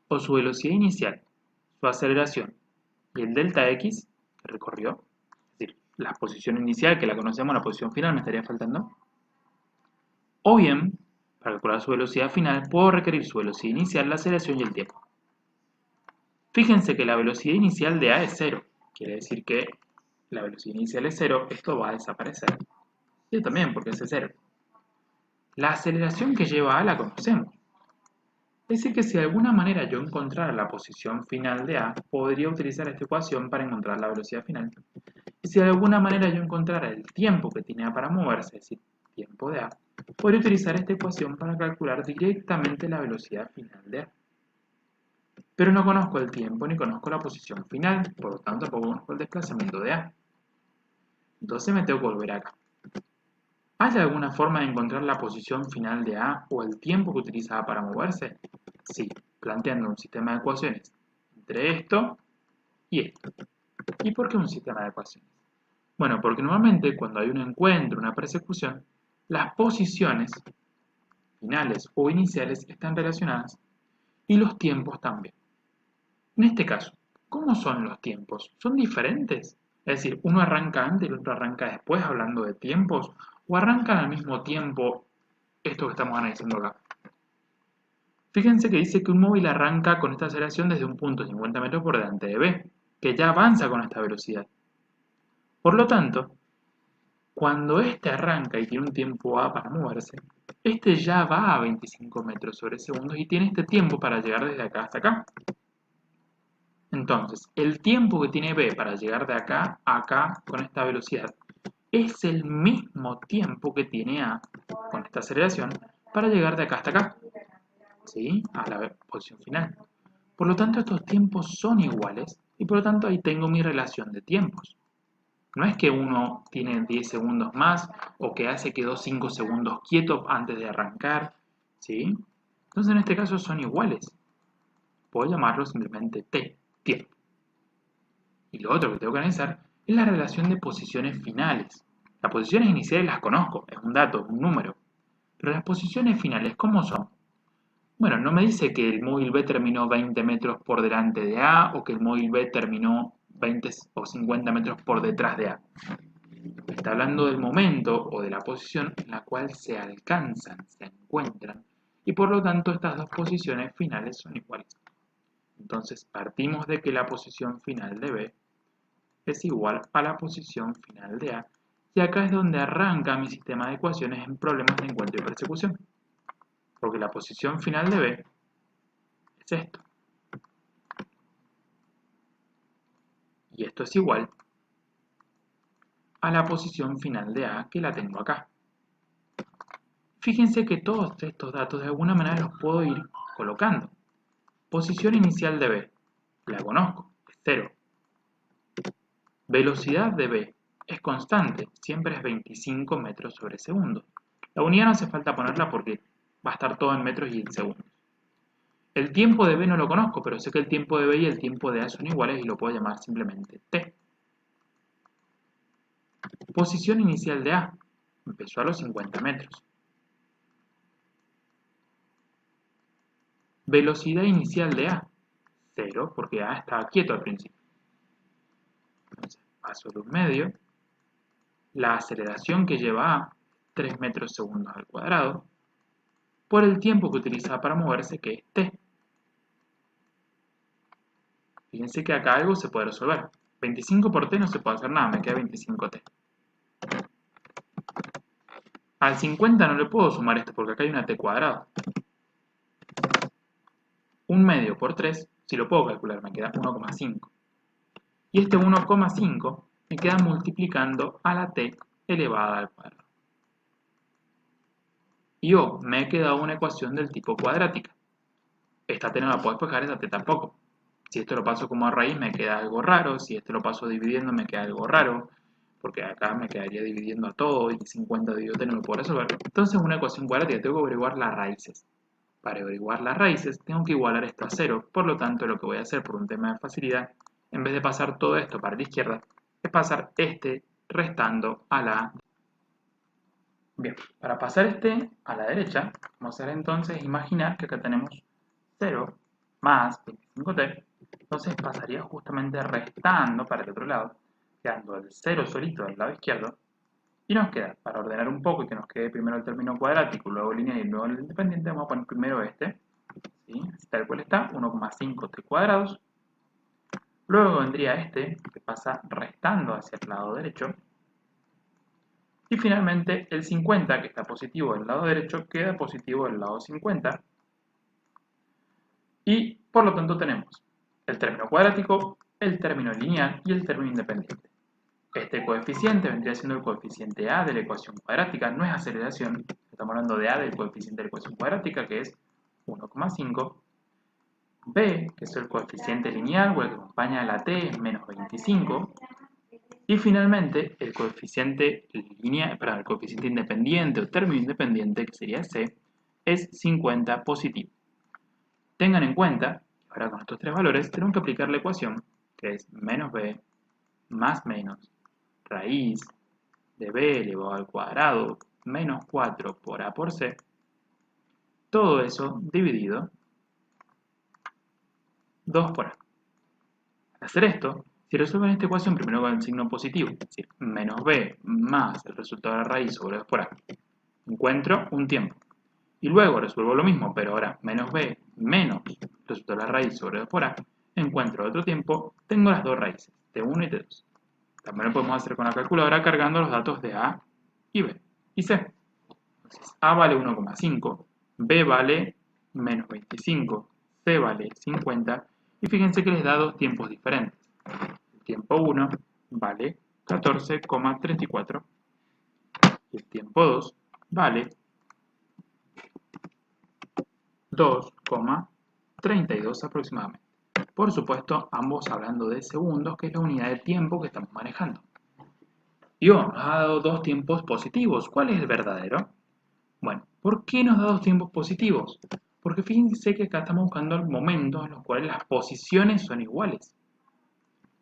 Speaker 1: o su velocidad inicial, su aceleración y el delta X que recorrió, es decir, la posición inicial que la conocemos, la posición final me estaría faltando. O bien, para calcular su velocidad final, puedo requerir su velocidad inicial, la aceleración y el tiempo. Fíjense que la velocidad inicial de A es 0. Quiere decir que la velocidad inicial es 0, esto va a desaparecer. Y también, porque es 0. La aceleración que lleva A la conocemos. Es decir que si de alguna manera yo encontrara la posición final de A, podría utilizar esta ecuación para encontrar la velocidad final. Y si de alguna manera yo encontrara el tiempo que tiene A para moverse, es decir, tiempo de A, podría utilizar esta ecuación para calcular directamente la velocidad final de A. Pero no conozco el tiempo ni conozco la posición final, por lo tanto tampoco conozco el desplazamiento de A. Entonces me tengo que volver acá. ¿Hay alguna forma de encontrar la posición final de A o el tiempo que utiliza A para moverse? Sí, planteando un sistema de ecuaciones entre esto y esto. ¿Y por qué un sistema de ecuaciones? Bueno, porque normalmente cuando hay un encuentro, una persecución, las posiciones finales o iniciales están relacionadas y los tiempos también. En este caso, ¿cómo son los tiempos? ¿Son diferentes? Es decir, ¿uno arranca antes y el otro arranca después hablando de tiempos? ¿O arrancan al mismo tiempo esto que estamos analizando acá? Fíjense que dice que un móvil arranca con esta aceleración desde un punto 50 metros por delante de B, que ya avanza con esta velocidad. Por lo tanto, cuando este arranca y tiene un tiempo A para moverse, este ya va a 25 metros sobre segundo y tiene este tiempo para llegar desde acá hasta acá. Entonces, el tiempo que tiene B para llegar de acá a acá con esta velocidad es el mismo tiempo que tiene A con esta aceleración para llegar de acá hasta acá, ¿sí? A la posición final. Por lo tanto, estos tiempos son iguales y por lo tanto ahí tengo mi relación de tiempos. No es que uno tiene 10 segundos más o que hace quedó 5 segundos quieto antes de arrancar, ¿sí? Entonces en este caso son iguales. Puedo llamarlo simplemente t, tiempo. Y lo otro que tengo que analizar es la relación de posiciones finales. Las posiciones iniciales las conozco, es un dato, es un número. Pero las posiciones finales, ¿cómo son? Bueno, no me dice que el móvil B terminó 20 metros por delante de A o que el móvil B terminó 20 o 50 metros por detrás de A. Está hablando del momento o de la posición en la cual se alcanzan, se encuentran, y por lo tanto estas dos posiciones finales son iguales. Entonces partimos de que la posición final de B es igual a la posición final de A, y acá es donde arranca mi sistema de ecuaciones en problemas de encuentro y persecución. Porque la posición final de B es esto. Y esto es igual a la posición final de A que la tengo acá. Fíjense que todos estos datos de alguna manera los puedo ir colocando. Posición inicial de B, la conozco, es 0. Velocidad de B es constante, siempre es 25 metros sobre segundo. La unidad no hace falta ponerla porque va a estar todo en metros y en segundos. El tiempo de B no lo conozco, pero sé que el tiempo de B y el tiempo de A son iguales y lo puedo llamar simplemente T. Posición inicial de A, empezó a los 50 metros. Velocidad inicial de A, 0, porque A estaba quieto al principio. Entonces, paso de un medio. La aceleración que lleva A, 3 metros segundos al cuadrado, por el tiempo que utiliza para moverse, que es T. Fíjense que acá algo se puede resolver. 25 por T no se puede hacer nada, me queda 25T. Al 50 no le puedo sumar esto porque acá hay una T cuadrada. Un medio por 3, si lo puedo calcular, me queda 1,5. Y este 1,5 me queda multiplicando a la T elevada al cuadrado. Y me he quedado una ecuación del tipo cuadrática. Esta T no la puedo despejar, esta T tampoco. Si esto lo paso como a raíz me queda algo raro, si esto lo paso dividiendo me queda algo raro, porque acá me quedaría dividiendo a todo y 50 dividido T no lo puedo resolver. Entonces una ecuación cuadrática tengo que averiguar las raíces. Para averiguar las raíces tengo que igualar esto a 0, por lo tanto lo que voy a hacer por un tema de facilidad, en vez de pasar todo esto para la izquierda, es pasar este restando a la... Bien, para pasar este a la derecha, vamos a hacer entonces imaginar que acá tenemos 0 más 25t, entonces pasaría justamente restando para el otro lado, quedando el 0 solito del lado izquierdo, y nos queda, para ordenar un poco y que nos quede primero el término cuadrático, luego lineal y luego el independiente, vamos a poner primero este, ¿sí? Tal cual está, 1,5t cuadrados. Luego vendría este, que pasa restando hacia el lado derecho. Y finalmente el 50, que está positivo del lado derecho, queda positivo del lado 50. Y por lo tanto tenemos el término cuadrático, el término lineal y el término independiente. Este coeficiente vendría siendo el coeficiente A de la ecuación cuadrática, no es aceleración, estamos hablando de A del coeficiente de la ecuación cuadrática, que es 1,5. B, que es el coeficiente lineal o el que acompaña a la t, es menos 25. Y finalmente, el coeficiente lineal, el coeficiente independiente o término independiente, que sería C, es 50 positivo. Tengan en cuenta, ahora con estos tres valores, tenemos que aplicar la ecuación, que es menos b más menos raíz de b elevado al cuadrado menos 4 por a por c, todo eso dividido 2 por a. Al hacer esto, si resuelven esta ecuación primero con el signo positivo, es decir, menos b más el resultado de la raíz sobre 2 por a, encuentro un tiempo. Y luego resuelvo lo mismo, pero ahora menos b menos el resultado de la raíz sobre 2 por a, encuentro otro tiempo, tengo las dos raíces, t1 y t2. También lo podemos hacer con la calculadora cargando los datos de a y b y c. Entonces, a vale 1,5, b vale menos 25, c vale 50, y fíjense que les da dos tiempos diferentes. El tiempo 1 vale 14,34 y el tiempo 2 vale 2,32 aproximadamente. Por supuesto, ambos hablando de segundos, que es la unidad de tiempo que estamos manejando. Dios, nos ha dado dos tiempos positivos. ¿Cuál es el verdadero? Bueno, ¿por qué nos da dos tiempos positivos? Porque fíjense que acá estamos buscando momentos en los cuales las posiciones son iguales.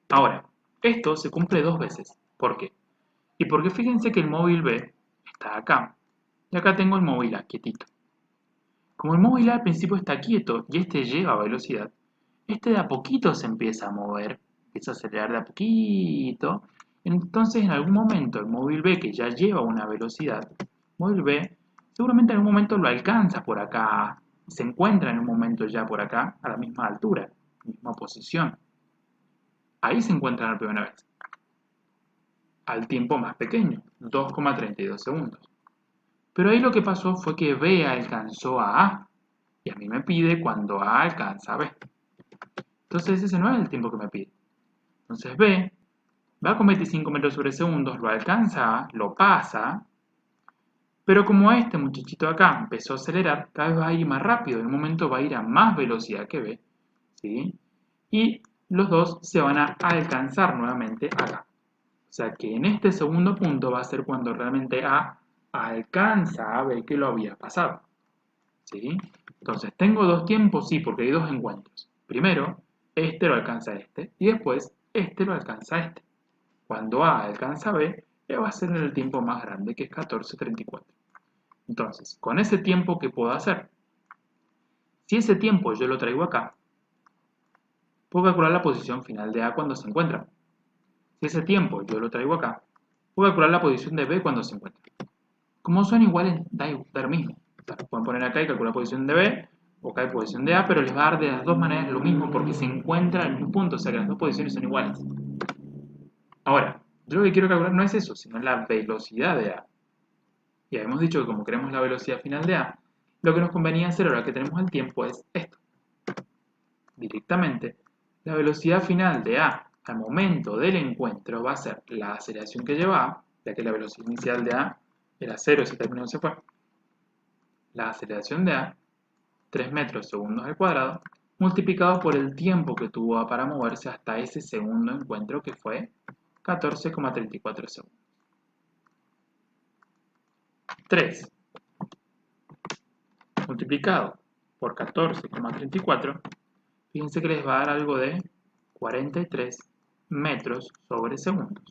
Speaker 1: Ahora, esto se cumple dos veces. ¿Por qué? Y porque fíjense que el móvil B está acá. Y acá tengo el móvil A quietito. Como el móvil A al principio está quieto y este lleva velocidad, este de a poquito se empieza a mover, empieza a acelerar de a poquito. Entonces en algún momento el móvil B, que ya lleva una velocidad, móvil B seguramente en algún momento lo alcanza por acá, se encuentra en un momento ya por acá a la misma altura, misma posición. Ahí se encuentran la primera vez, al tiempo más pequeño, 2,32 segundos. Pero ahí lo que pasó fue que B alcanzó a A, y a mí me pide cuando A alcanza a B. Entonces ese no es el tiempo que me pide. Entonces B va con 25 metros sobre segundos, lo alcanza A, lo pasa, pero como este muchachito de acá empezó a acelerar, cada vez va a ir más rápido, en un momento va a ir a más velocidad que B, ¿sí? Y los dos se van a alcanzar nuevamente acá. O sea que en este segundo punto va a ser cuando realmente A alcanza a B que lo había pasado, ¿sí? Entonces, ¿tengo dos tiempos? Sí, porque hay dos encuentros. Primero, este lo alcanza a este, y después, este lo alcanza a este. Cuando A alcanza a B, va a ser en el tiempo más grande, que es 14:34. Entonces, con ese tiempo, ¿qué puedo hacer? Si ese tiempo yo lo traigo acá, puedo calcular la posición final de A cuando se encuentra. Si ese tiempo yo lo traigo acá, puedo calcular la posición de B cuando se encuentra. Como son iguales, da lo mismo. O sea, pueden poner acá y calcular la posición de B, o acá la posición de A, pero les va a dar de las dos maneras lo mismo porque se encuentra en un punto, o sea que las dos posiciones son iguales. Ahora, yo lo que quiero calcular no es eso, sino la velocidad de A. Y habíamos dicho que como queremos la velocidad final de A, lo que nos convenía hacer ahora que tenemos el tiempo es esto. Directamente, la velocidad final de A al momento del encuentro va a ser la aceleración que lleva A, ya que la velocidad inicial de A era 0 si terminó se fue. La aceleración de A, 3 metros segundos al cuadrado, multiplicado por el tiempo que tuvo A para moverse hasta ese segundo encuentro que fue 14,34 segundos. 3 multiplicado por 14,34, fíjense que les va a dar algo de 43 metros sobre segundos.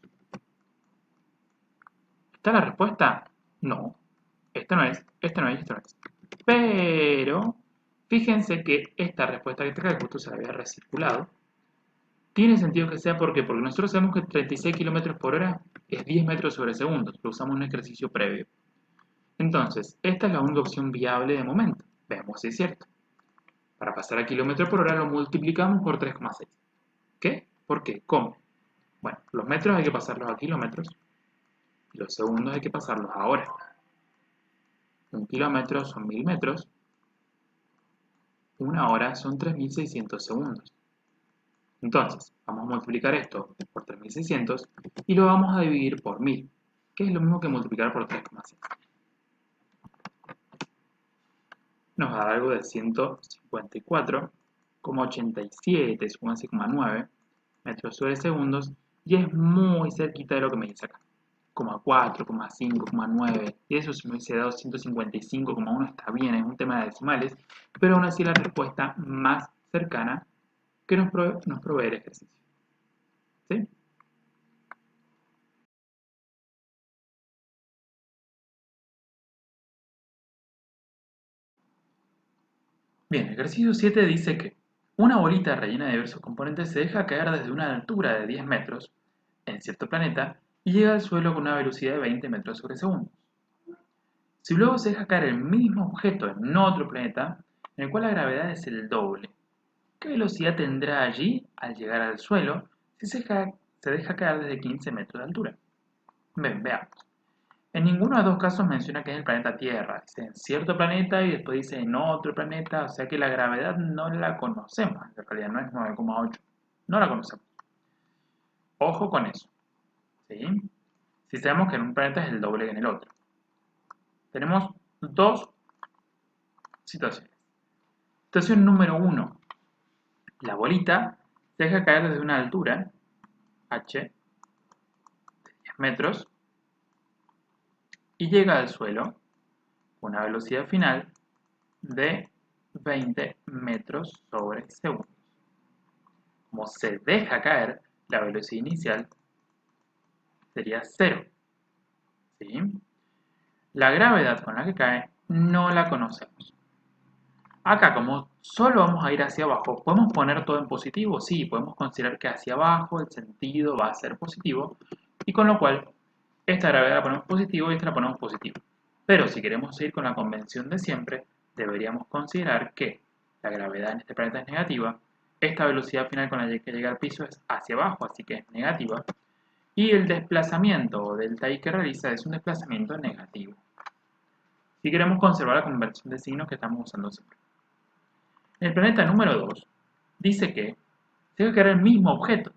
Speaker 1: ¿Está la respuesta? No. Esto no es, esto no es, esto no es. Pero, fíjense que esta respuesta que está acá, justo se la había recirculado, tiene sentido que sea porque nosotros sabemos que 36 km por hora es 10 metros sobre segundos. Lo usamos en un ejercicio previo. Entonces, esta es la única opción viable de momento. Veamos si es cierto. Para pasar a kilómetro por hora lo multiplicamos por 3,6. ¿Qué? ¿Por qué? ¿Cómo? Bueno, los metros hay que pasarlos a kilómetros y los segundos hay que pasarlos a horas. Un kilómetro son 1000 metros, una hora son 3600 segundos. Entonces, vamos a multiplicar esto por 3600 y lo vamos a dividir por 1000, que es lo mismo que multiplicar por 3,6. Nos va a dar algo de 154,87, supongo 9 metros sobre segundos, y es muy cerquita de lo que me dice acá. 4, 5, 9, y eso si me hubiese dado 155,1 está bien, es un tema de decimales, pero aún así la respuesta más cercana que nos provee el ejercicio. ¿Sí? Bien, el ejercicio 7 dice que una bolita rellena de diversos componentes se deja caer desde una altura de 10 metros en cierto planeta y llega al suelo con una velocidad de 20 metros sobre segundo. Si luego se deja caer el mismo objeto en otro planeta, en el cual la gravedad es el doble, ¿qué velocidad tendrá allí al llegar al suelo si se deja caer desde 15 metros de altura? Veamos. En ninguno de los dos casos menciona que es el planeta Tierra. Dice en cierto planeta y después dice en otro planeta, o sea que la gravedad no la conocemos. En realidad no es 9,8. No la conocemos. Ojo con eso. ¿Sí? Si sabemos que en un planeta es el doble que en el otro. Tenemos dos situaciones. Situación número 1. La bolita se deja caer desde una altura, h, de 10 metros, y llega al suelo con una velocidad final de 20 metros sobre segundo. Como se deja caer, la velocidad inicial sería 0. ¿Sí? La gravedad con la que cae no la conocemos. Acá, como solo vamos a ir hacia abajo, ¿podemos poner todo en positivo? Sí, podemos considerar que hacia abajo el sentido va a ser positivo, y con lo cual esta gravedad la ponemos positivo y esta la ponemos positivo. Pero si queremos seguir con la convención de siempre, deberíamos considerar que la gravedad en este planeta es negativa, esta velocidad final con la que llega al piso es hacia abajo, así que es negativa, y el desplazamiento o delta I que realiza es un desplazamiento negativo. Si queremos conservar la conversión de signos que estamos usando siempre. En el planeta número 2 dice que se va a caer el mismo objeto,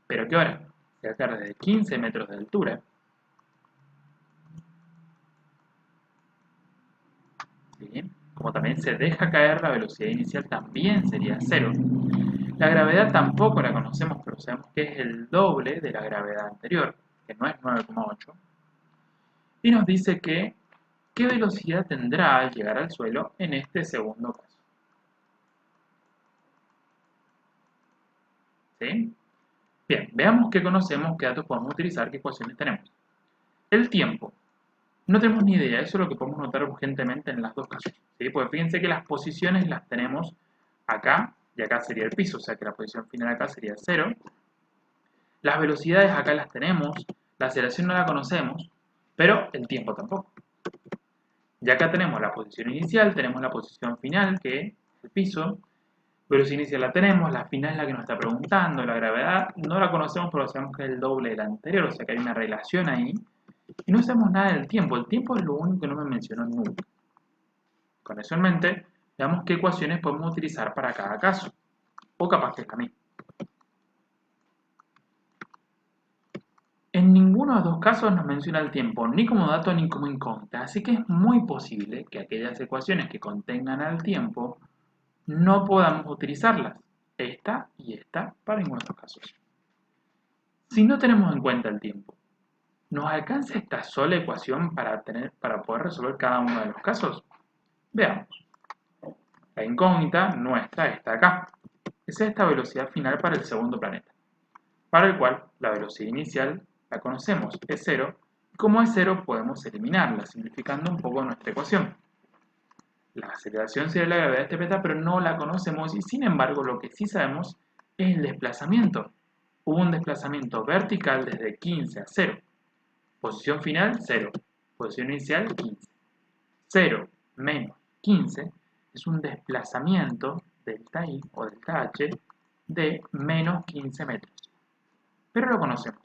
Speaker 1: pero que ahora se va a caer desde 15 metros de altura. ¿Sí? Como también se deja caer, la velocidad inicial también sería 0. La gravedad tampoco la conocemos, pero sabemos que es el doble de la gravedad anterior, que no es 9,8. Y nos dice que qué velocidad tendrá al llegar al suelo en este segundo caso. ¿Sí? Bien, veamos qué conocemos, qué datos podemos utilizar, qué ecuaciones tenemos. El tiempo. No tenemos ni idea, eso es lo que podemos notar urgentemente en los dos casos. ¿Sí? Porque fíjense que las posiciones las tenemos acá, y acá sería el piso, o sea que la posición final acá sería 0. Las velocidades acá las tenemos, la aceleración no la conocemos, pero el tiempo tampoco. Y acá tenemos la posición inicial, tenemos la posición final, que es el piso. Velocidad inicial la tenemos, la final es la que nos está preguntando, la gravedad no la conocemos, pero sabemos que es el doble de la anterior, o sea que hay una relación ahí. Y no sabemos nada del tiempo, el tiempo es lo único que no me mencionó nunca. Con eso en mente, veamos qué ecuaciones podemos utilizar para cada caso, o capaz que es la misma. En ninguno de los dos casos nos menciona el tiempo, ni como dato ni como incógnita, así que es muy posible que aquellas ecuaciones que contengan al tiempo no podamos utilizarlas, esta y esta, para ninguno de estos casos. Si no tenemos en cuenta el tiempo, ¿nos alcanza esta sola ecuación para poder resolver cada uno de los casos? Veamos. La incógnita nuestra está acá. Es esta velocidad final para el segundo planeta, para el cual la velocidad inicial la conocemos, es 0, y como es 0 podemos eliminarla, simplificando un poco nuestra ecuación. La aceleración sería la gravedad de este planeta, pero no la conocemos, y sin embargo lo que sí sabemos es el desplazamiento. Hubo un desplazamiento vertical desde 15 a 0. Posición final, 0. Posición inicial, 15. 0 menos 15 es un desplazamiento delta I o delta H de menos 15 metros. Pero lo conocemos.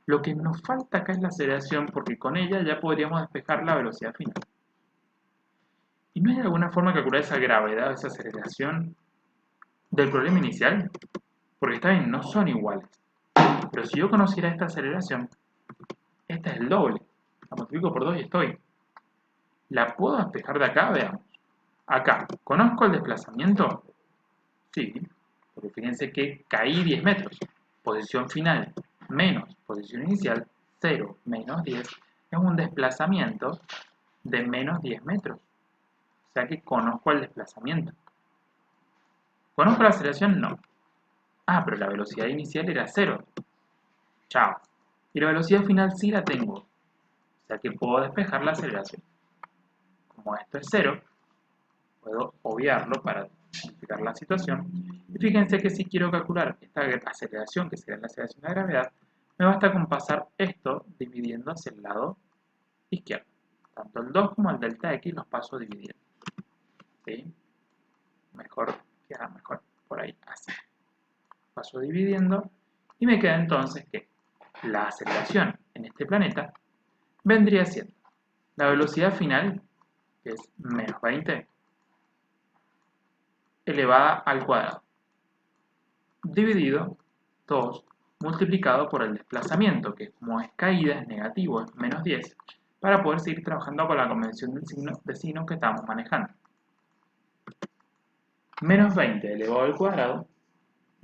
Speaker 1: Lo que nos falta acá es la aceleración, porque con ella ya podríamos despejar la velocidad final. ¿Y no hay alguna forma de calcular esa gravedad, esa aceleración del problema inicial? Porque está bien, no son iguales. Pero si yo conociera esta aceleración, esta es el doble. La multiplico por 2 y estoy. ¿La puedo despejar de acá? Veamos. Acá, ¿conozco el desplazamiento? Sí, porque fíjense que caí 10 metros. Posición final menos posición inicial, 0 menos 10, es un desplazamiento de menos 10 metros. O sea que conozco el desplazamiento. ¿Conozco la aceleración? No. Ah, pero la velocidad inicial era 0. Chao. Y la velocidad final sí la tengo. O sea que puedo despejar la aceleración. Como esto es 0, puedo obviarlo para simplificar la situación. Y fíjense que si quiero calcular esta aceleración, que sería la aceleración de la gravedad, me basta con pasar esto dividiendo hacia el lado izquierdo. Tanto el 2 como el delta x los paso dividiendo. ¿Sí? Mejor, queda mejor por ahí, así. Paso dividiendo y me queda entonces que la aceleración en este planeta vendría siendo la velocidad final, que es menos 20, elevada al cuadrado, dividido 2 multiplicado por el desplazamiento, que como es caída, es negativo, es menos 10, para poder seguir trabajando con la convención de signos que estamos manejando. Menos 20 elevado al cuadrado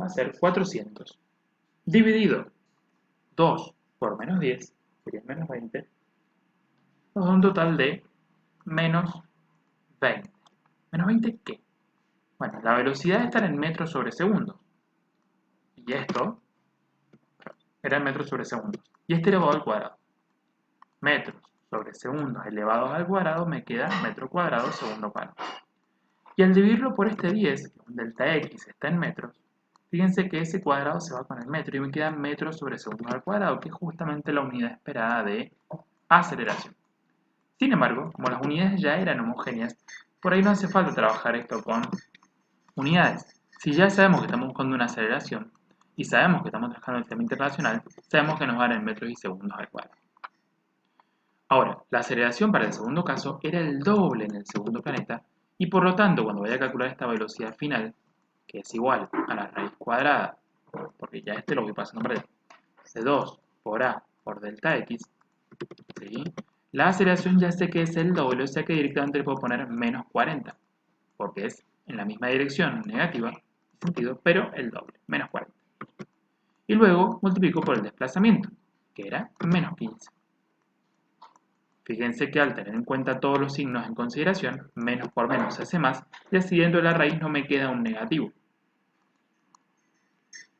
Speaker 1: va a ser 400, dividido 2 por menos 10, sería menos 20, nos da un total de menos 20. ¿Menos 20 qué? Bueno, la velocidad está en metros sobre segundos. Y esto era en metros sobre segundos. Y este elevado al cuadrado. Metros sobre segundos elevados al cuadrado me queda metro cuadrado segundo cuadrado. Y al dividirlo por este 10, que un delta x está en metros, fíjense que ese cuadrado se va con el metro y me queda metros sobre segundos al cuadrado, que es justamente la unidad esperada de aceleración. Sin embargo, como las unidades ya eran homogéneas, por ahí no hace falta trabajar esto con unidades. Si ya sabemos que estamos buscando una aceleración y sabemos que estamos trabajando en el sistema internacional, sabemos que nos van en metros y segundos al cuadrado. Ahora, la aceleración para el segundo caso era el doble en el segundo planeta y por lo tanto cuando vaya a calcular esta velocidad final, que es igual a la raíz cuadrada, porque ya lo voy pasando por ahí, de 2 por a por delta x, ¿sí? La aceleración ya sé que es el doble, o sea que directamente le puedo poner menos 40, porque es en la misma dirección negativa, sentido, pero el doble, menos 40. Y luego multiplico por el desplazamiento, que era menos 15. Fíjense que al tener en cuenta todos los signos en consideración, menos por menos se hace más, y así dentro de la raíz no me queda un negativo.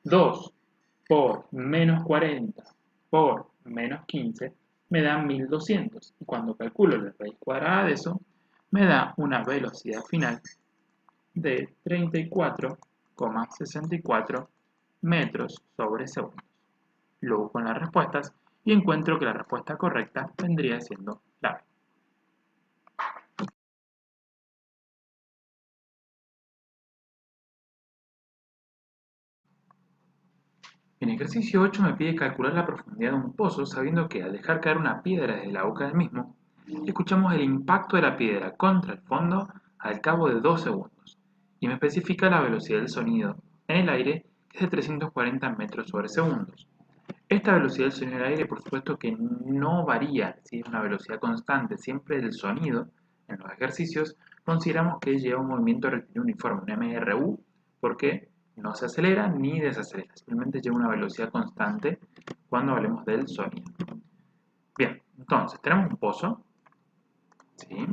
Speaker 1: 2 por menos 40 por menos 15 me da 1200. Y cuando calculo la raíz cuadrada de eso, me da una velocidad final de 34,64 metros sobre segundos. Lo busco en las respuestas y encuentro que la respuesta correcta vendría siendo la B. En ejercicio 8 me pide calcular la profundidad de un pozo sabiendo que al dejar caer una piedra desde la boca del mismo, escuchamos el impacto de la piedra contra el fondo al cabo de 2 segundos y me especifica la velocidad del sonido en el aire que es de 340 metros sobre segundos. Esta velocidad del sonido en el aire por supuesto que no varía, ¿sí? Es una velocidad constante, siempre el sonido en los ejercicios consideramos que lleva un movimiento rectilíneo uniforme, un MRU, porque no se acelera ni desacelera, simplemente lleva una velocidad constante cuando hablemos del sonido. Bien, entonces tenemos un pozo, ¿sí?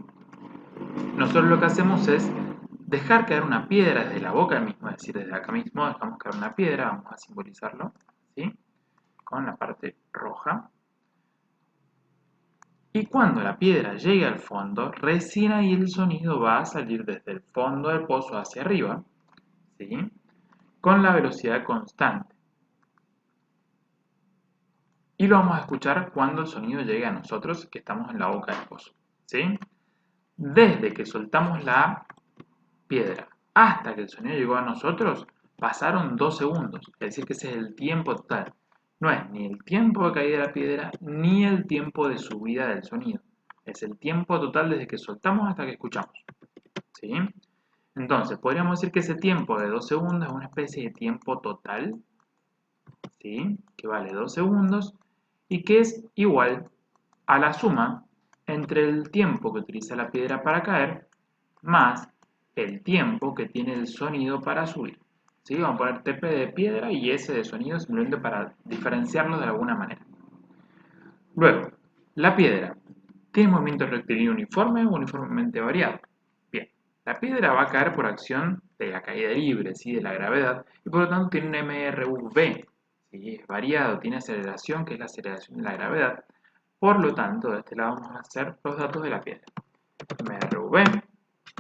Speaker 1: Nosotros lo que hacemos es dejar caer una piedra desde la boca mismo, es decir, desde acá mismo dejamos caer una piedra, vamos a simbolizarlo, ¿sí? Con la parte roja. Y cuando la piedra llegue al fondo, recién ahí el sonido va a salir desde el fondo del pozo hacia arriba, ¿sí? Con la velocidad constante. Y lo vamos a escuchar cuando el sonido llegue a nosotros, que estamos en la boca del pozo, ¿sí? Desde que soltamos la piedra hasta que el sonido llegó a nosotros, pasaron 2 segundos, es decir, que ese es el tiempo total. No es ni el tiempo de caída de la piedra, ni el tiempo de subida del sonido. Es el tiempo total desde que soltamos hasta que escuchamos, ¿sí? Entonces, podríamos decir que ese tiempo de 2 segundos es una especie de tiempo total, ¿sí? Que vale 2 segundos y que es igual a la suma entre el tiempo que utiliza la piedra para caer más el tiempo que tiene el sonido para subir. ¿Sí? Vamos a poner TP de piedra y S de sonido simplemente para diferenciarlo de alguna manera. Luego, la piedra, ¿tiene movimiento rectilíneo uniforme o uniformemente variado? Bien, la piedra va a caer por acción de la caída libre, ¿sí? De la gravedad, y por lo tanto tiene un MRV, ¿sí? Es variado, tiene aceleración, que es la aceleración de la gravedad. Por lo tanto, de este lado vamos a hacer los datos de la piedra. MRV,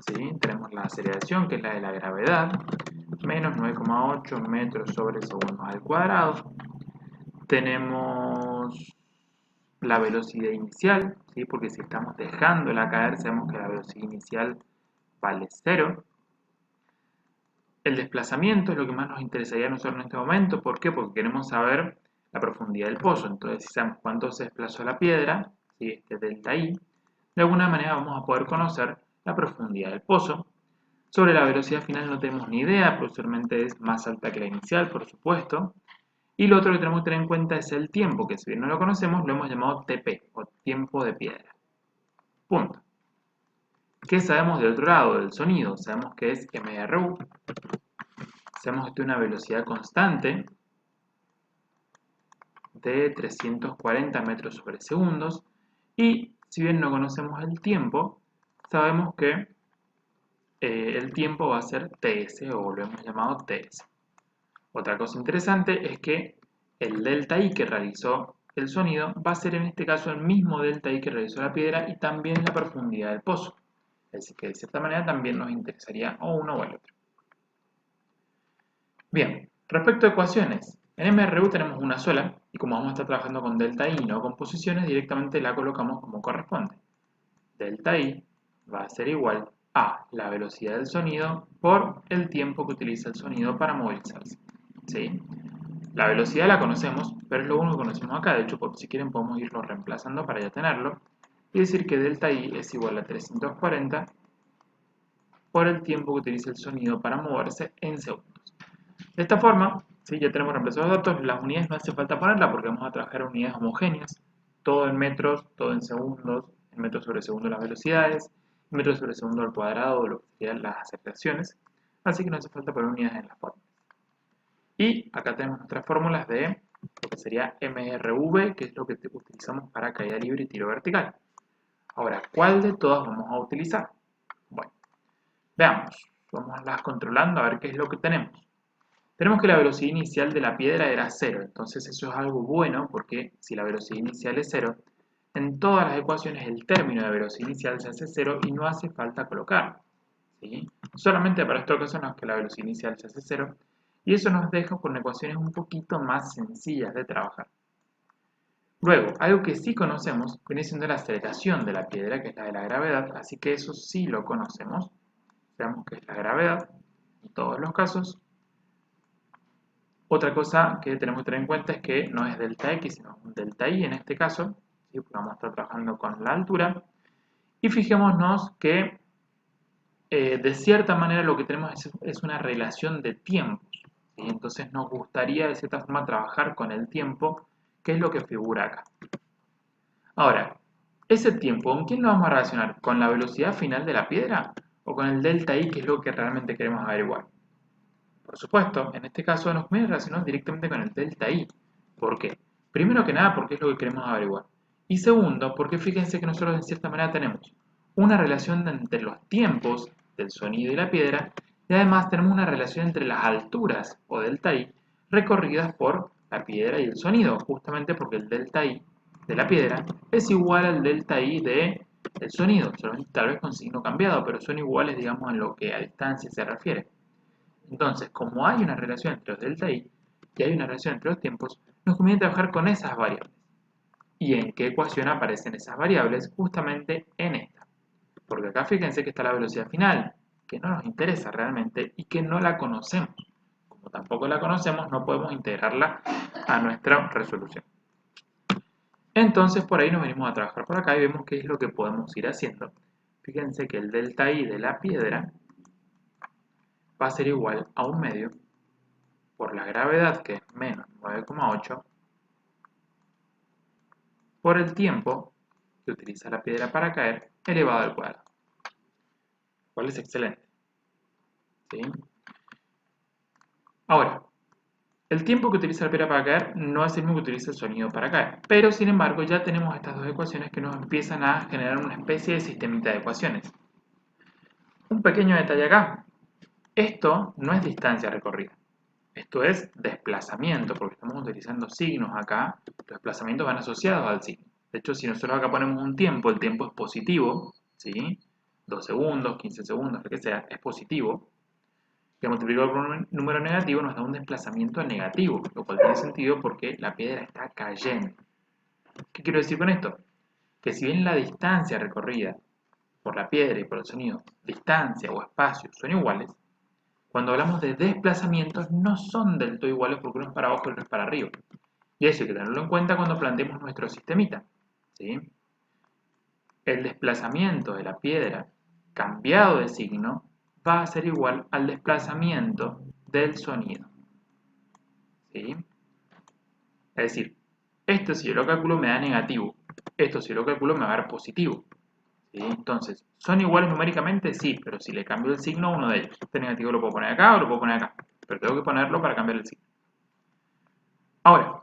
Speaker 1: ¿sí? Tenemos la aceleración, que es la de la gravedad, menos 9,8 metros sobre segundos al cuadrado. Tenemos la velocidad inicial, ¿sí? Porque si estamos dejándola caer, sabemos que la velocidad inicial vale 0. El desplazamiento es lo que más nos interesaría a nosotros en este momento. ¿Por qué? Porque queremos saber la profundidad del pozo. Entonces, si sabemos cuánto se desplazó la piedra, ¿sí? Este delta I, de alguna manera vamos a poder conocer la profundidad del pozo. Sobre la velocidad final no tenemos ni idea, posiblemente es más alta que la inicial, por supuesto. Y lo otro que tenemos que tener en cuenta es el tiempo, que si bien no lo conocemos, lo hemos llamado TP, o tiempo de piedra. Punto. ¿Qué sabemos del otro lado, del sonido? Sabemos que es MRU, sabemos que tiene una velocidad constante de 340 metros sobre segundos, y si bien no conocemos el tiempo, sabemos que el tiempo va a ser ts, o lo hemos llamado ts. Otra cosa interesante es que el delta i que realizó el sonido va a ser en este caso el mismo delta i que realizó la piedra y también la profundidad del pozo. Así que de cierta manera también nos interesaría o uno o el otro. Bien, respecto a ecuaciones, en MRU tenemos una sola y como vamos a estar trabajando con delta i y no con posiciones, directamente la colocamos como corresponde. Delta i va a ser igual a la velocidad del sonido por el tiempo que utiliza el sonido para movilizarse. ¿Sí? La velocidad la conocemos, pero es lo único que conocemos acá. De hecho, si quieren podemos irlo reemplazando para ya tenerlo. Y decir que delta i es igual a 340 por el tiempo que utiliza el sonido para moverse en segundos. De esta forma, ¿sí? Ya tenemos reemplazados los datos. Las unidades no hace falta ponerlas porque vamos a trabajar en unidades homogéneas. Todo en metros, todo en segundos, en metros sobre segundo las velocidades, en metros sobre segundo al cuadrado, lo que serían las aceleraciones. Así que no hace falta poner unidades en las fórmulas. Y acá tenemos nuestras fórmulas de lo que sería MRV, que es lo que utilizamos para caída libre y tiro vertical. Ahora, ¿cuál de todas vamos a utilizar? Bueno, veamos. Vamos las controlando a ver qué es lo que tenemos. Tenemos que la velocidad inicial de la piedra era 0, entonces eso es algo bueno porque si la velocidad inicial es 0, en todas las ecuaciones el término de velocidad inicial se hace 0 y no hace falta colocarlo. ¿Sí? Solamente para esta ocasión es que la velocidad inicial se hace 0 y eso nos deja con ecuaciones un poquito más sencillas de trabajar. Luego, algo que sí conocemos viene siendo la aceleración de la piedra, que es la de la gravedad, así que eso sí lo conocemos. Veamos que es la gravedad en todos los casos. Otra cosa que tenemos que tener en cuenta es que no es delta x, sino un delta y en este caso, ¿sí? Porque vamos a estar trabajando con la altura. Y fijémonos que de cierta manera lo que tenemos es una relación de tiempos. ¿Sí? Entonces nos gustaría de cierta forma trabajar con el tiempo, que es lo que figura acá. Ahora, ese tiempo, ¿con quién lo vamos a relacionar? ¿Con la velocidad final de la piedra? ¿O con el delta i, que es lo que realmente queremos averiguar? Por supuesto, en este caso nos conviene relacionar directamente con el delta i. ¿Por qué? Primero que nada, porque es lo que queremos averiguar. Y segundo, porque fíjense que nosotros en cierta manera tenemos una relación entre los tiempos del sonido y la piedra, y además tenemos una relación entre las alturas, o delta i, recorridas por la piedra y el sonido, justamente porque el delta i de la piedra es igual al delta i del sonido, tal vez con signo cambiado, pero son iguales, digamos, en lo que a distancia se refiere. Entonces, como hay una relación entre los delta i y hay una relación entre los tiempos, nos conviene trabajar con esas variables. ¿Y en qué ecuación aparecen esas variables? Justamente en esta. Porque acá fíjense que está la velocidad final, que no nos interesa realmente y que no la conocemos. Como tampoco la conocemos, no podemos integrarla a nuestra resolución. Entonces, por ahí nos venimos a trabajar por acá y vemos qué es lo que podemos ir haciendo. Fíjense que el delta i de la piedra va a ser igual a 1/2 por la gravedad, que es menos 9,8, por el tiempo que utiliza la piedra para caer, elevado al cuadrado. ¿Cuál es excelente? ¿Sí? Ahora, el tiempo que utiliza la piedra para caer no es el mismo que utiliza el sonido para caer, pero sin embargo ya tenemos estas dos ecuaciones que nos empiezan a generar una especie de sistemita de ecuaciones. Un pequeño detalle acá. Esto no es distancia recorrida. Esto es desplazamiento, porque estamos utilizando signos acá. Los desplazamientos van asociados al signo. De hecho, si nosotros acá ponemos un tiempo, el tiempo es positivo, ¿sí? 2 segundos, 15 segundos, lo que sea, es positivo. Que multiplicado por un número negativo nos da un desplazamiento negativo, lo cual tiene sentido porque la piedra está cayendo. ¿Qué quiero decir con esto? Que si bien la distancia recorrida por la piedra y por el sonido, distancia o espacio son iguales, cuando hablamos de desplazamientos no son del todo iguales porque uno es para abajo y otro es para arriba. Y eso hay que tenerlo en cuenta cuando planteemos nuestro sistemita. ¿Sí? El desplazamiento de la piedra cambiado de signo va a ser igual al desplazamiento del sonido. ¿Sí? Es decir, esto si yo lo calculo me da negativo, esto si yo lo calculo me va a dar positivo. ¿Sí? Entonces, ¿son iguales numéricamente? Sí, pero si le cambio el signo a uno de ellos. Este negativo lo puedo poner acá o lo puedo poner acá, pero tengo que ponerlo para cambiar el signo. Ahora,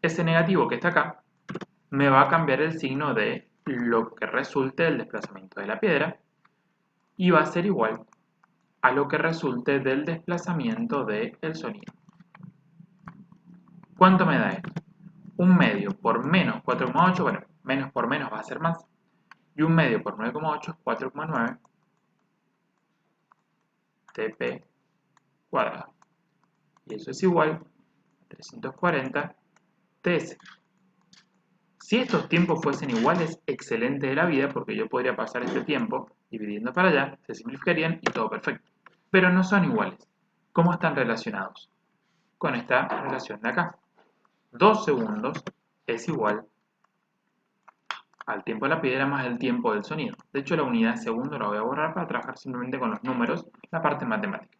Speaker 1: ese negativo que está acá me va a cambiar el signo de lo que resulte del desplazamiento de la piedra y va a ser igual a lo que resulte del desplazamiento del sonido. ¿Cuánto me da esto? Un medio por menos 4,8, bueno, menos por menos va a ser más, y un medio por 9,8 es 4,9 TP cuadrado. Y eso es igual a 340 TS. Si estos tiempos fuesen iguales, excelente de la vida, porque yo podría pasar este tiempo dividiendo para allá, se simplificarían y todo perfecto. Pero no son iguales. ¿Cómo están relacionados? Con esta relación de acá. 2 segundos es igual al tiempo de la piedra más el tiempo del sonido. De hecho, la unidad de segundo la voy a borrar para trabajar simplemente con los números, la parte matemática.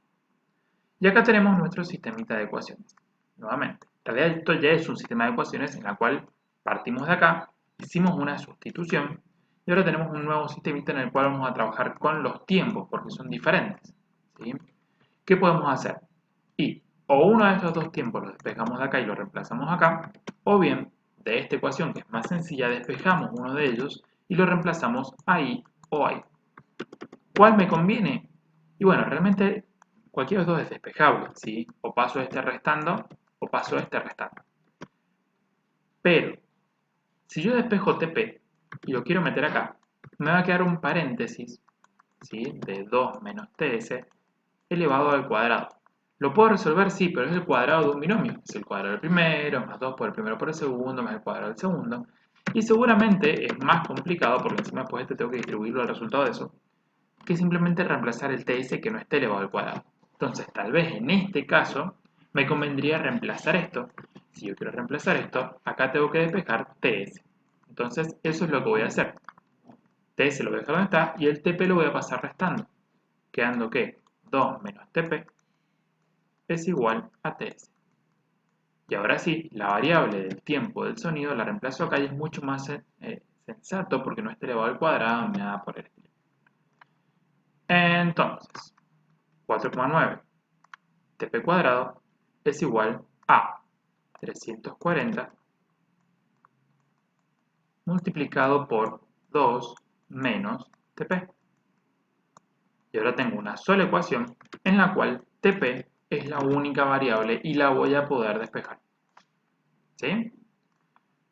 Speaker 1: Y acá tenemos nuestro sistemita de ecuaciones. Nuevamente, en realidad esto ya es un sistema de ecuaciones en la cual partimos de acá, hicimos una sustitución y ahora tenemos un nuevo sistemita en el cual vamos a trabajar con los tiempos porque son diferentes. ¿Sí? ¿Qué podemos hacer? Y o uno de estos dos tiempos lo despejamos de acá y lo reemplazamos acá, o bien de esta ecuación que es más sencilla despejamos uno de ellos y lo reemplazamos ahí o ahí. ¿Cuál me conviene? Y bueno, realmente cualquiera de los dos es despejable, ¿sí? O paso este restando o paso este restando. Pero, si yo despejo TP y lo quiero meter acá, me va a quedar un paréntesis, ¿sí? De 2 menos TS elevado al cuadrado. ¿Lo puedo resolver? Sí, pero es el cuadrado de un binomio. Es el cuadrado del primero, más 2 por el primero por el segundo, más el cuadrado del segundo. Y seguramente es más complicado, porque encima después tengo que distribuirlo al resultado de eso, que simplemente reemplazar el TS que no esté elevado al cuadrado. Entonces, tal vez en este caso, me convendría reemplazar esto. Si yo quiero reemplazar esto, acá tengo que despejar TS. Entonces, eso es lo que voy a hacer. TS lo voy a dejar donde está y el TP lo voy a pasar restando. Quedando que 2 menos TP es igual a TS. Y ahora sí, la variable del tiempo del sonido la reemplazo acá y es mucho más sensato porque no está elevado al cuadrado ni nada por el estilo. Entonces, 4,9 TP cuadrado es igual a 340 multiplicado por 2 menos TP. Y ahora tengo una sola ecuación en la cual TP es la única variable y la voy a poder despejar. ¿Sí?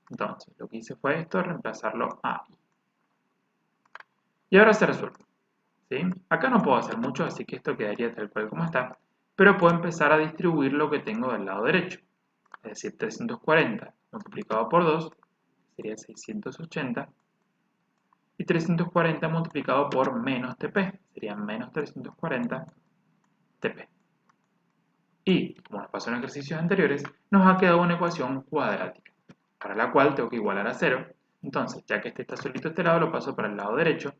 Speaker 1: Entonces, lo que hice fue esto, reemplazarlo ahí. Y ahora se resuelve. ¿Sí? Acá no puedo hacer mucho, así que esto quedaría tal cual como está. Pero puedo empezar a distribuir lo que tengo del lado derecho. Es decir, 340 multiplicado por 2 sería 680. Y 340 multiplicado por menos TP sería menos 340 TP. Y, como nos pasó en ejercicios anteriores, nos ha quedado una ecuación cuadrática, para la cual tengo que igualar a 0. Entonces, ya que este está solito este lado, lo paso para el lado derecho.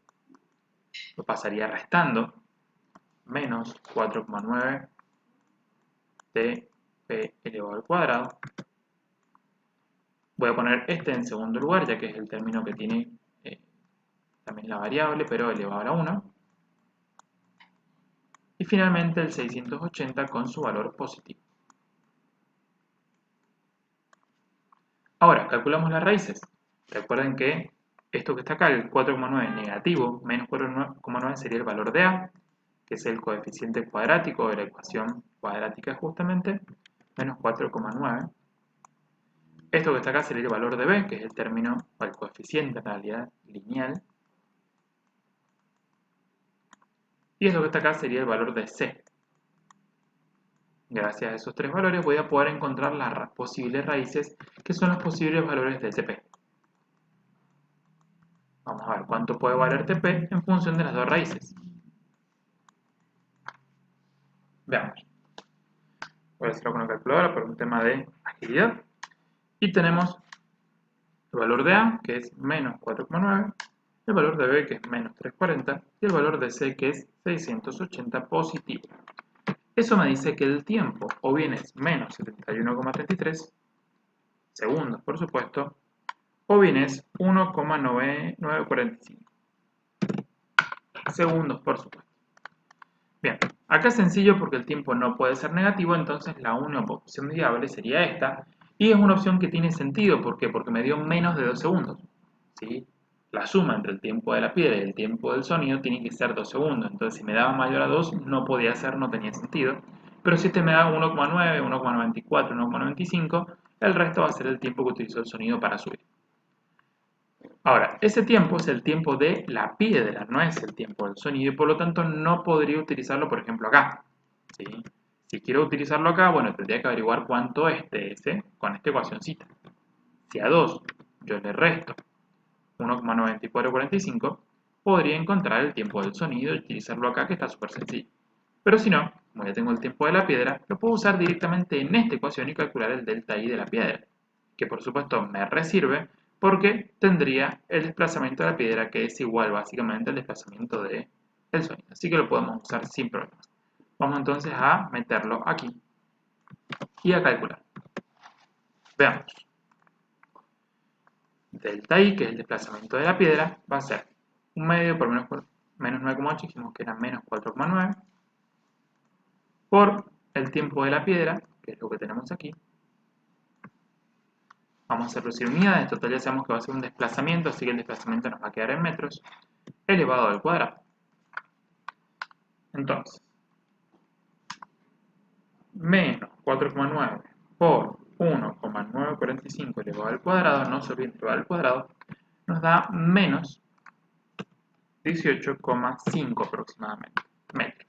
Speaker 1: Lo pasaría restando menos 4,9 TP elevado al cuadrado. Voy a poner este en segundo lugar, ya que es el término que tiene también la variable, pero elevado a la 1. Y finalmente el 680 con su valor positivo. Ahora, calculamos las raíces. Recuerden que esto que está acá, el 4,9 negativo, menos 4,9 sería el valor de A, que es el coeficiente cuadrático de la ecuación cuadrática justamente, menos 4,9. Esto que está acá sería el valor de B, que es el término, o el coeficiente en realidad, lineal. Y esto que está acá sería el valor de C. Gracias a esos tres valores voy a poder encontrar las posibles raíces, que son los posibles valores de TP. Vamos a ver cuánto puede valer TP en función de las dos raíces. Veamos. Voy a hacerlo con la calculadora por un tema de agilidad. Y tenemos el valor de A, que es menos 4,9, el valor de B, que es menos 340, y el valor de C, que es 680 positivo. Eso me dice que el tiempo o bien es menos 71,33 segundos, por supuesto, o bien es 1,945 segundos, por supuesto. Bien, acá es sencillo porque el tiempo no puede ser negativo, entonces la única opción viable sería esta, Y es una opción que tiene sentido, ¿por qué? Porque me dio menos de 2 segundos, ¿sí? La suma entre el tiempo de la piedra y el tiempo del sonido tiene que ser 2 segundos. Entonces, si me daba mayor a 2, no podía ser, no tenía sentido. Pero si este me da 1,9, 1,94, 1,95, el resto va a ser el tiempo que utilizó el sonido para subir. Ahora, ese tiempo es el tiempo de la piedra, no es el tiempo del sonido y por lo tanto no podría utilizarlo, por ejemplo, acá, ¿sí? Si quiero utilizarlo acá, bueno, tendría que averiguar cuánto es TS con esta ecuacioncita. Si a 2 yo le resto 1,9445, podría encontrar el tiempo del sonido y utilizarlo acá, que está súper sencillo. Pero si no, como ya tengo el tiempo de la piedra, lo puedo usar directamente en esta ecuación y calcular el delta I de la piedra, que por supuesto me resirve porque tendría el desplazamiento de la piedra que es igual básicamente al desplazamiento del sonido. Así que lo podemos usar sin problemas. Vamos entonces a meterlo aquí y a calcular. Veamos. Delta I, que es el desplazamiento de la piedra, va a ser un medio por menos 9,8, dijimos que era menos 4,9, por el tiempo de la piedra, que es lo que tenemos aquí. Vamos a reducir unidades, en total ya sabemos que va a ser un desplazamiento, así que el desplazamiento nos va a quedar en metros, elevado al cuadrado. Entonces, menos 4,9 por 1,945 elevado al cuadrado, no se olviden elevado al cuadrado, nos da menos 18,5 aproximadamente metros.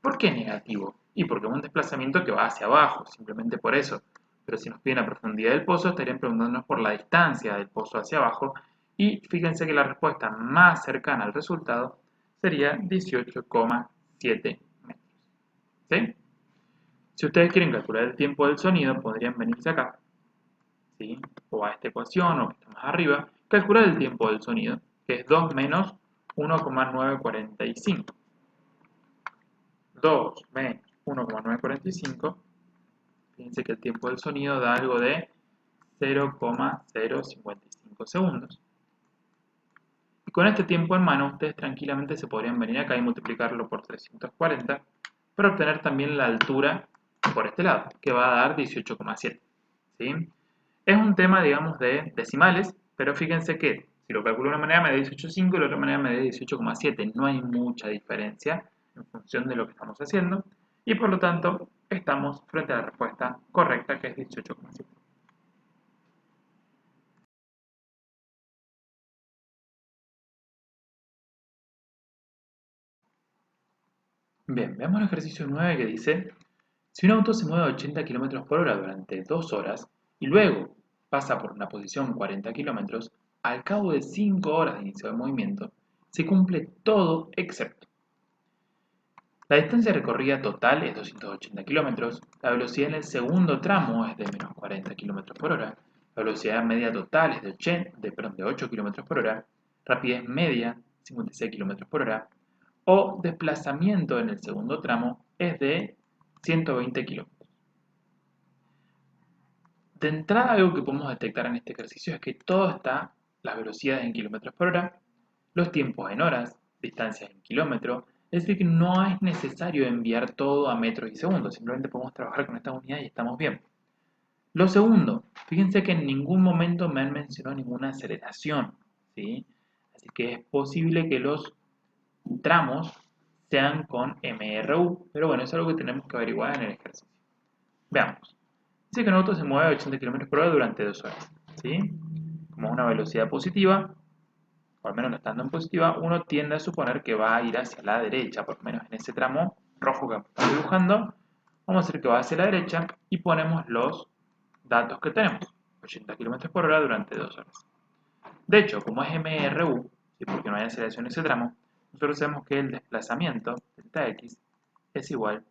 Speaker 1: ¿Por qué negativo? Y porque es un desplazamiento que va hacia abajo, simplemente por eso. Pero si nos piden la profundidad del pozo, estarían preguntándonos por la distancia del pozo hacia abajo. Y fíjense que la respuesta más cercana al resultado sería 18,7 metros. ¿Sí? Si ustedes quieren calcular el tiempo del sonido, podrían venirse acá, ¿sí? O a esta ecuación, o que está más arriba, calcular el tiempo del sonido, que es 2 menos 1,945. 2 menos 1,945, fíjense que el tiempo del sonido da algo de 0,055 segundos. Y con este tiempo en mano, ustedes tranquilamente se podrían venir acá y multiplicarlo por 340 para obtener también la altura por este lado, que va a dar 18,7. ¿Sí? Es un tema, digamos, de decimales, pero fíjense que si lo calculo de una manera me da 18,5 y de la otra manera me da 18,7. No hay mucha diferencia en función de lo que estamos haciendo y por lo tanto estamos frente a la respuesta correcta, que es 18,7. Bien, veamos el ejercicio 9 que dice: si un auto se mueve a 80 km por hora durante 2 horas y luego pasa por una posición 40 km, al cabo de 5 horas de inicio del movimiento, se cumple todo excepto. La distancia recorrida total es 280 km, la velocidad en el segundo tramo es de menos 40 km por hora, la velocidad media total es de 8 km por hora, rapidez media 56 km por hora, o desplazamiento en el segundo tramo es de 120 km. De entrada, algo que podemos detectar en este ejercicio es que todo está, las velocidades en kilómetros por hora, los tiempos en horas, distancias en kilómetros, es decir, que no es necesario enviar todo a metros y segundos, simplemente podemos trabajar con estas unidades y estamos bien. Lo segundo, fíjense que en ningún momento me han mencionado ninguna aceleración, ¿sí? Así que es posible que los tramos sean con MRU, pero bueno, es algo que tenemos que averiguar en el ejercicio. Veamos. Dice que un auto se mueve a 80 km por hora durante 2 horas, ¿sí? Como una velocidad positiva, o al menos estando en positiva, uno tiende a suponer que va a ir hacia la derecha, por lo menos en ese tramo rojo que estamos dibujando. Vamos a hacer que va hacia la derecha y ponemos los datos que tenemos, 80 km por hora durante 2 horas. De hecho, como es MRU, ¿sí? Porque no hay aceleración en ese tramo, nosotros sabemos que el desplazamiento, delta x, es igual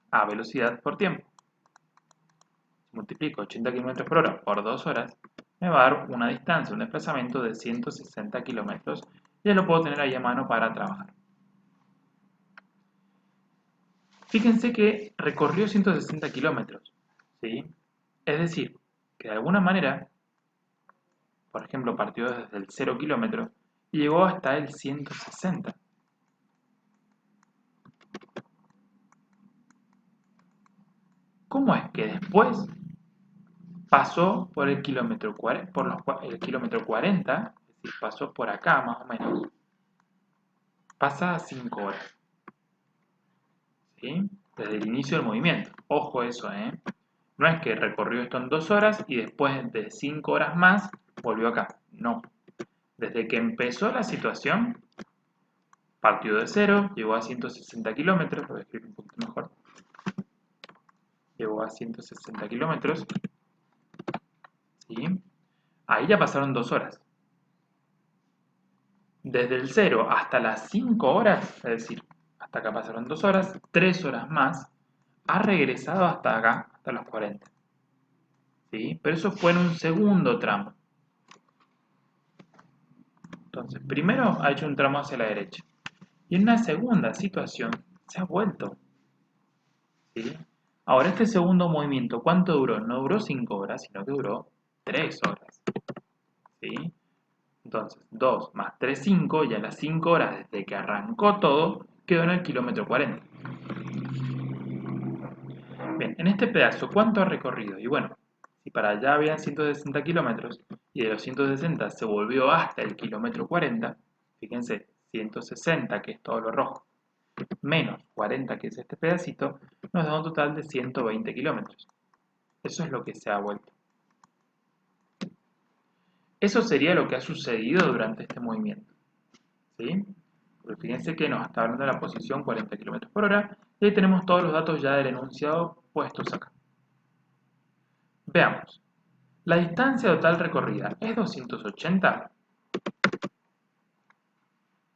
Speaker 1: a velocidad por tiempo. Si multiplico 80 km por hora por 2 horas, me va a dar una distancia, un desplazamiento de 160 km. Ya lo puedo tener ahí a mano para trabajar. Fíjense que recorrió 160 kilómetros, ¿sí? Es decir, que de alguna manera, por ejemplo, partió desde el 0 kilómetros y llegó hasta el 160. ¿Cómo es que después pasó por el kilómetro 40, el kilómetro 40, es decir, pasó por acá más o menos, pasadas 5 horas, ¿sí? Desde el inicio del movimiento. Ojo eso, ¿eh? No es que recorrió esto en 2 horas y después de 5 horas más volvió acá. No. Desde que empezó la situación, partió de cero, llegó a 160 kilómetros, lo voy a escribir un poquito mejor. Llegó a 160 kilómetros, ¿sí? Ahí ya pasaron 2 horas. Desde el 0 hasta las 5 horas, es decir, hasta acá pasaron 2 horas, 3 horas más, ha regresado hasta acá, hasta los 40. ¿Sí? Pero eso fue en un segundo tramo. Entonces, primero ha hecho un tramo hacia la derecha. Y en una segunda situación se ha vuelto. ¿Sí? Ahora, este segundo movimiento, ¿cuánto duró? No duró 5 horas, sino que duró 3 horas. ¿Sí? Entonces, 2 más 3, 5, y a las 5 horas desde que arrancó todo, quedó en el kilómetro 40. Bien, en este pedazo, ¿cuánto ha recorrido? Y bueno, si para allá habían 160 kilómetros y de los 160 se volvió hasta el kilómetro 40, fíjense, 160 que es todo lo rojo, menos 40 que es este pedacito, nos da un total de 120 kilómetros. Eso es lo que se ha vuelto. Eso sería lo que ha sucedido durante este movimiento. ¿Sí? Porque fíjense que nos está hablando de la posición 40 km por hora y ahí tenemos todos los datos ya del enunciado puestos acá. Veamos. La distancia total recorrida es 280.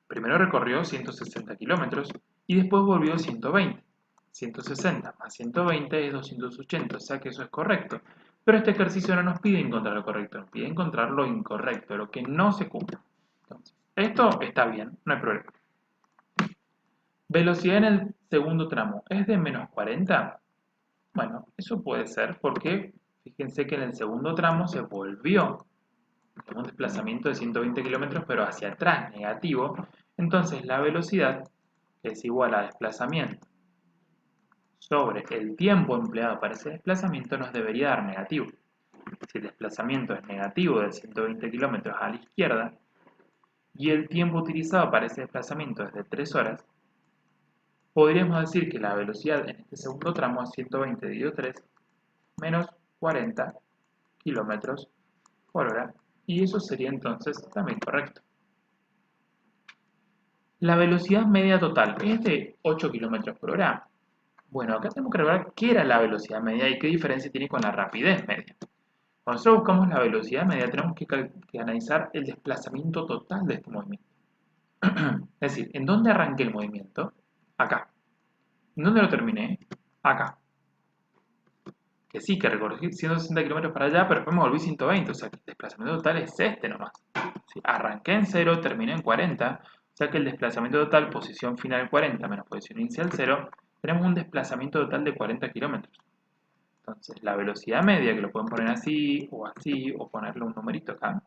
Speaker 1: Primero recorrió 160 kilómetros y después volvió 120. 160 más 120 es 280, o sea que eso es correcto. Pero este ejercicio no nos pide encontrar lo correcto, nos pide encontrar lo incorrecto, lo que no se cumple. Entonces, esto está bien, no hay problema. Velocidad en el segundo tramo es de menos 40. Bueno, eso puede ser porque fíjense que en el segundo tramo se volvió un desplazamiento de 120 kilómetros pero hacia atrás, negativo. Entonces la velocidad es igual a desplazamiento sobre el tiempo empleado para ese desplazamiento nos debería dar negativo. Si el desplazamiento es negativo de 120 kilómetros a la izquierda y el tiempo utilizado para ese desplazamiento es de 3 horas, podríamos decir que la velocidad en este segundo tramo es 120 dividido 3 menos 40 kilómetros por hora, y eso sería entonces también correcto. La velocidad media total es de 8 kilómetros por hora. Bueno, acá tenemos que recordar qué era la velocidad media y qué diferencia tiene con la rapidez media. Cuando nosotros buscamos la velocidad media, tenemos que analizar el desplazamiento total de este movimiento. Es decir, ¿en dónde arranqué el movimiento? Acá. ¿En dónde lo terminé? Acá. Que sí, que recorrí 160 kilómetros para allá, pero después me volví 120, o sea que el desplazamiento total es este nomás. ¿Sí? Arranqué en 0, terminé en 40, o sea que el desplazamiento total, posición final 40 menos posición inicial 0, tenemos un desplazamiento total de 40 kilómetros. Entonces, la velocidad media, que lo pueden poner así, o ponerle un numerito acá,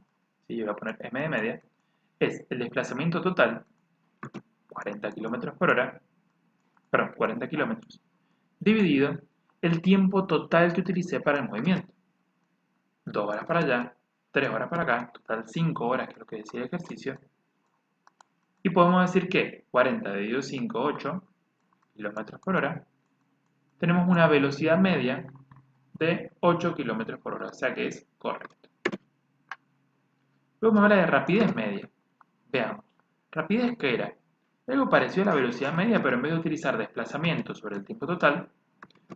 Speaker 1: ¿sí? Yo voy a poner m de media, es el desplazamiento total, 40 kilómetros por hora, perdón, 40 kilómetros, dividido el tiempo total que utilicé para el movimiento. 2 horas para allá, 3 horas para acá, total 5 horas, que es lo que decía el ejercicio. Y podemos decir que 40 dividido 5, 8 kilómetros por hora, tenemos una velocidad media de 8 kilómetros por hora, o sea que es correcto. Luego me habla de rapidez media. Veamos, rapidez ¿qué era? Algo parecido a la velocidad media, pero en vez de utilizar desplazamiento sobre el tiempo total,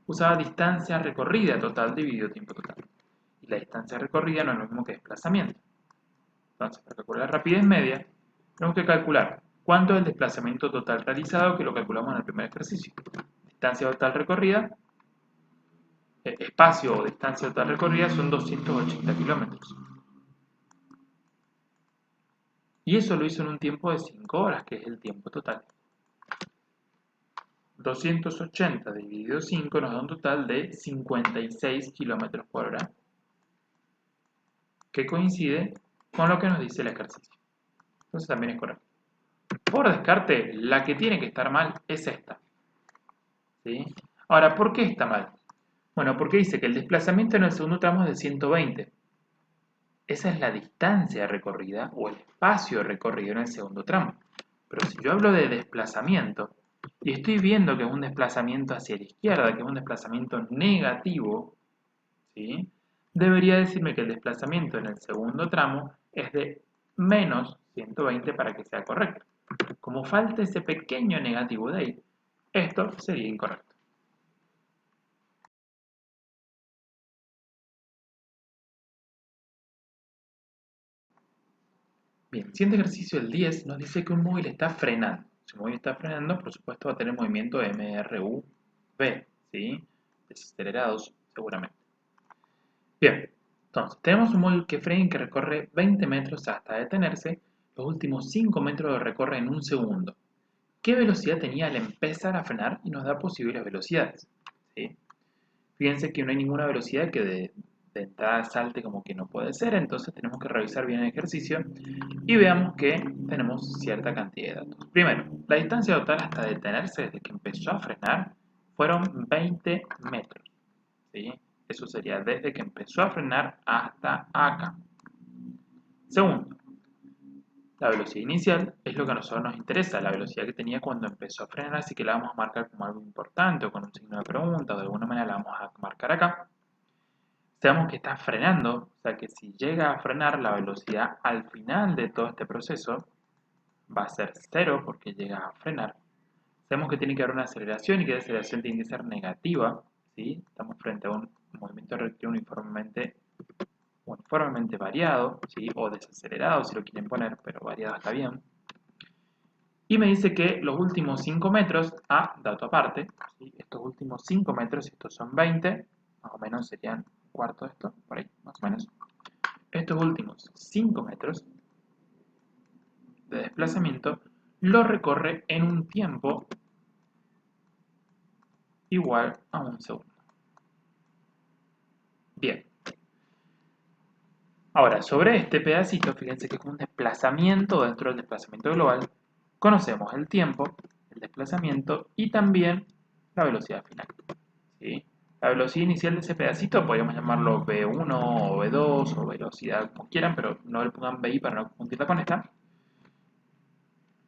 Speaker 1: usaba distancia recorrida total dividido tiempo total. Y la distancia recorrida no es lo mismo que desplazamiento. Entonces, para calcular la rapidez media, tenemos que calcular cuánto es el desplazamiento total realizado, que lo calculamos en el primer ejercicio. Distancia total recorrida, espacio o distancia total recorrida son 280 kilómetros. Y eso lo hizo en un tiempo de 5 horas, que es el tiempo total. 280 dividido 5 nos da un total de 56 kilómetros por hora, que coincide con lo que nos dice el ejercicio. Entonces también es correcto. Por descarte, la que tiene que estar mal es esta. ¿Sí? Ahora, ¿por qué está mal? Bueno, porque dice que el desplazamiento en el segundo tramo es de 120. Esa es la distancia recorrida o el espacio recorrido en el segundo tramo. Pero si yo hablo de desplazamiento y estoy viendo que es un desplazamiento hacia la izquierda, que es un desplazamiento negativo, ¿sí? Debería decirme que el desplazamiento en el segundo tramo es de menos 120 para que sea correcto. Como falta ese pequeño negativo de ahí, esto sería incorrecto. Bien, siguiente ejercicio, el 10, nos dice que un móvil está frenando. Si un móvil está frenando, por supuesto va a tener movimiento MRUV, ¿sí? Desacelerados, seguramente. Bien, entonces, tenemos un móvil que frena y que recorre 20 metros hasta detenerse. Los últimos 5 metros lo recorre en un segundo. ¿Qué velocidad tenía al empezar a frenar? Y nos da posibles velocidades, ¿sí? Fíjense que no hay ninguna velocidad que de entrada salte como que no puede ser, entonces tenemos que revisar bien el ejercicio y veamos que tenemos cierta cantidad de datos. Primero, la distancia total hasta detenerse desde que empezó a frenar fueron 20 metros, ¿sí? Eso sería desde que empezó a frenar hasta acá. Segundo, la velocidad inicial es lo que a nosotros nos interesa, la velocidad que tenía cuando empezó a frenar, así que la vamos a marcar como algo importante o con un signo de pregunta o de alguna manera la vamos a marcar acá. Sabemos que está frenando, o sea que si llega a frenar la velocidad al final de todo este proceso va a ser cero porque llega a frenar. Sabemos que tiene que haber una aceleración y que la aceleración tiene que ser negativa, ¿sí? Estamos frente a un movimiento rectilíneo uniformemente variado, ¿sí? O desacelerado si lo quieren poner, pero variado está bien. Y me dice que los últimos 5 metros, dato aparte, ¿sí? Estos últimos 5 metros, estos son 20, más o menos serían un cuarto de esto, por ahí, más o menos. Estos últimos 5 metros de desplazamiento lo recorre en un tiempo igual a un segundo. Bien. Ahora, sobre este pedacito, fíjense que es un desplazamiento dentro del desplazamiento global. Conocemos el tiempo, el desplazamiento y también la velocidad final, ¿sí? La velocidad inicial de ese pedacito podríamos llamarlo V1 o V2 o velocidad como quieran, pero no le pongan VI para no confundirla con esta.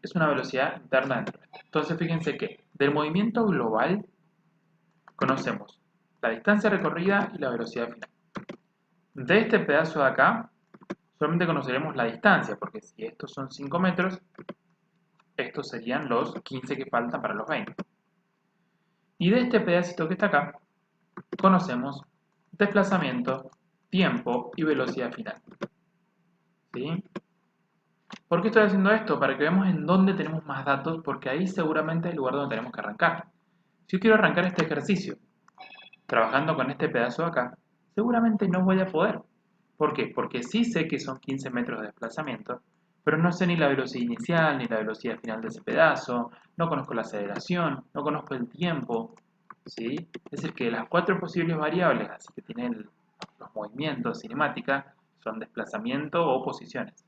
Speaker 1: Es una velocidad interna dentro de esto. Entonces fíjense que del movimiento global conocemos la distancia recorrida y la velocidad final. De este pedazo de acá solamente conoceremos la distancia, porque si estos son 5 metros, estos serían los 15 que faltan para los 20. Y de este pedacito que está acá, conocemos desplazamiento, tiempo y velocidad final. ¿Sí? ¿Por qué estoy haciendo esto? Para que veamos en dónde tenemos más datos, porque ahí seguramente es el lugar donde tenemos que arrancar. Si yo quiero arrancar este ejercicio trabajando con este pedazo de acá, seguramente no voy a poder. ¿Por qué? Porque sí sé que son 15 metros de desplazamiento, pero no sé ni la velocidad inicial ni la velocidad final de ese pedazo, no conozco la aceleración, no conozco el tiempo, ¿sí? Es decir, que las 4 posibles variables, así que tienen los movimientos cinemática, son desplazamiento o posiciones,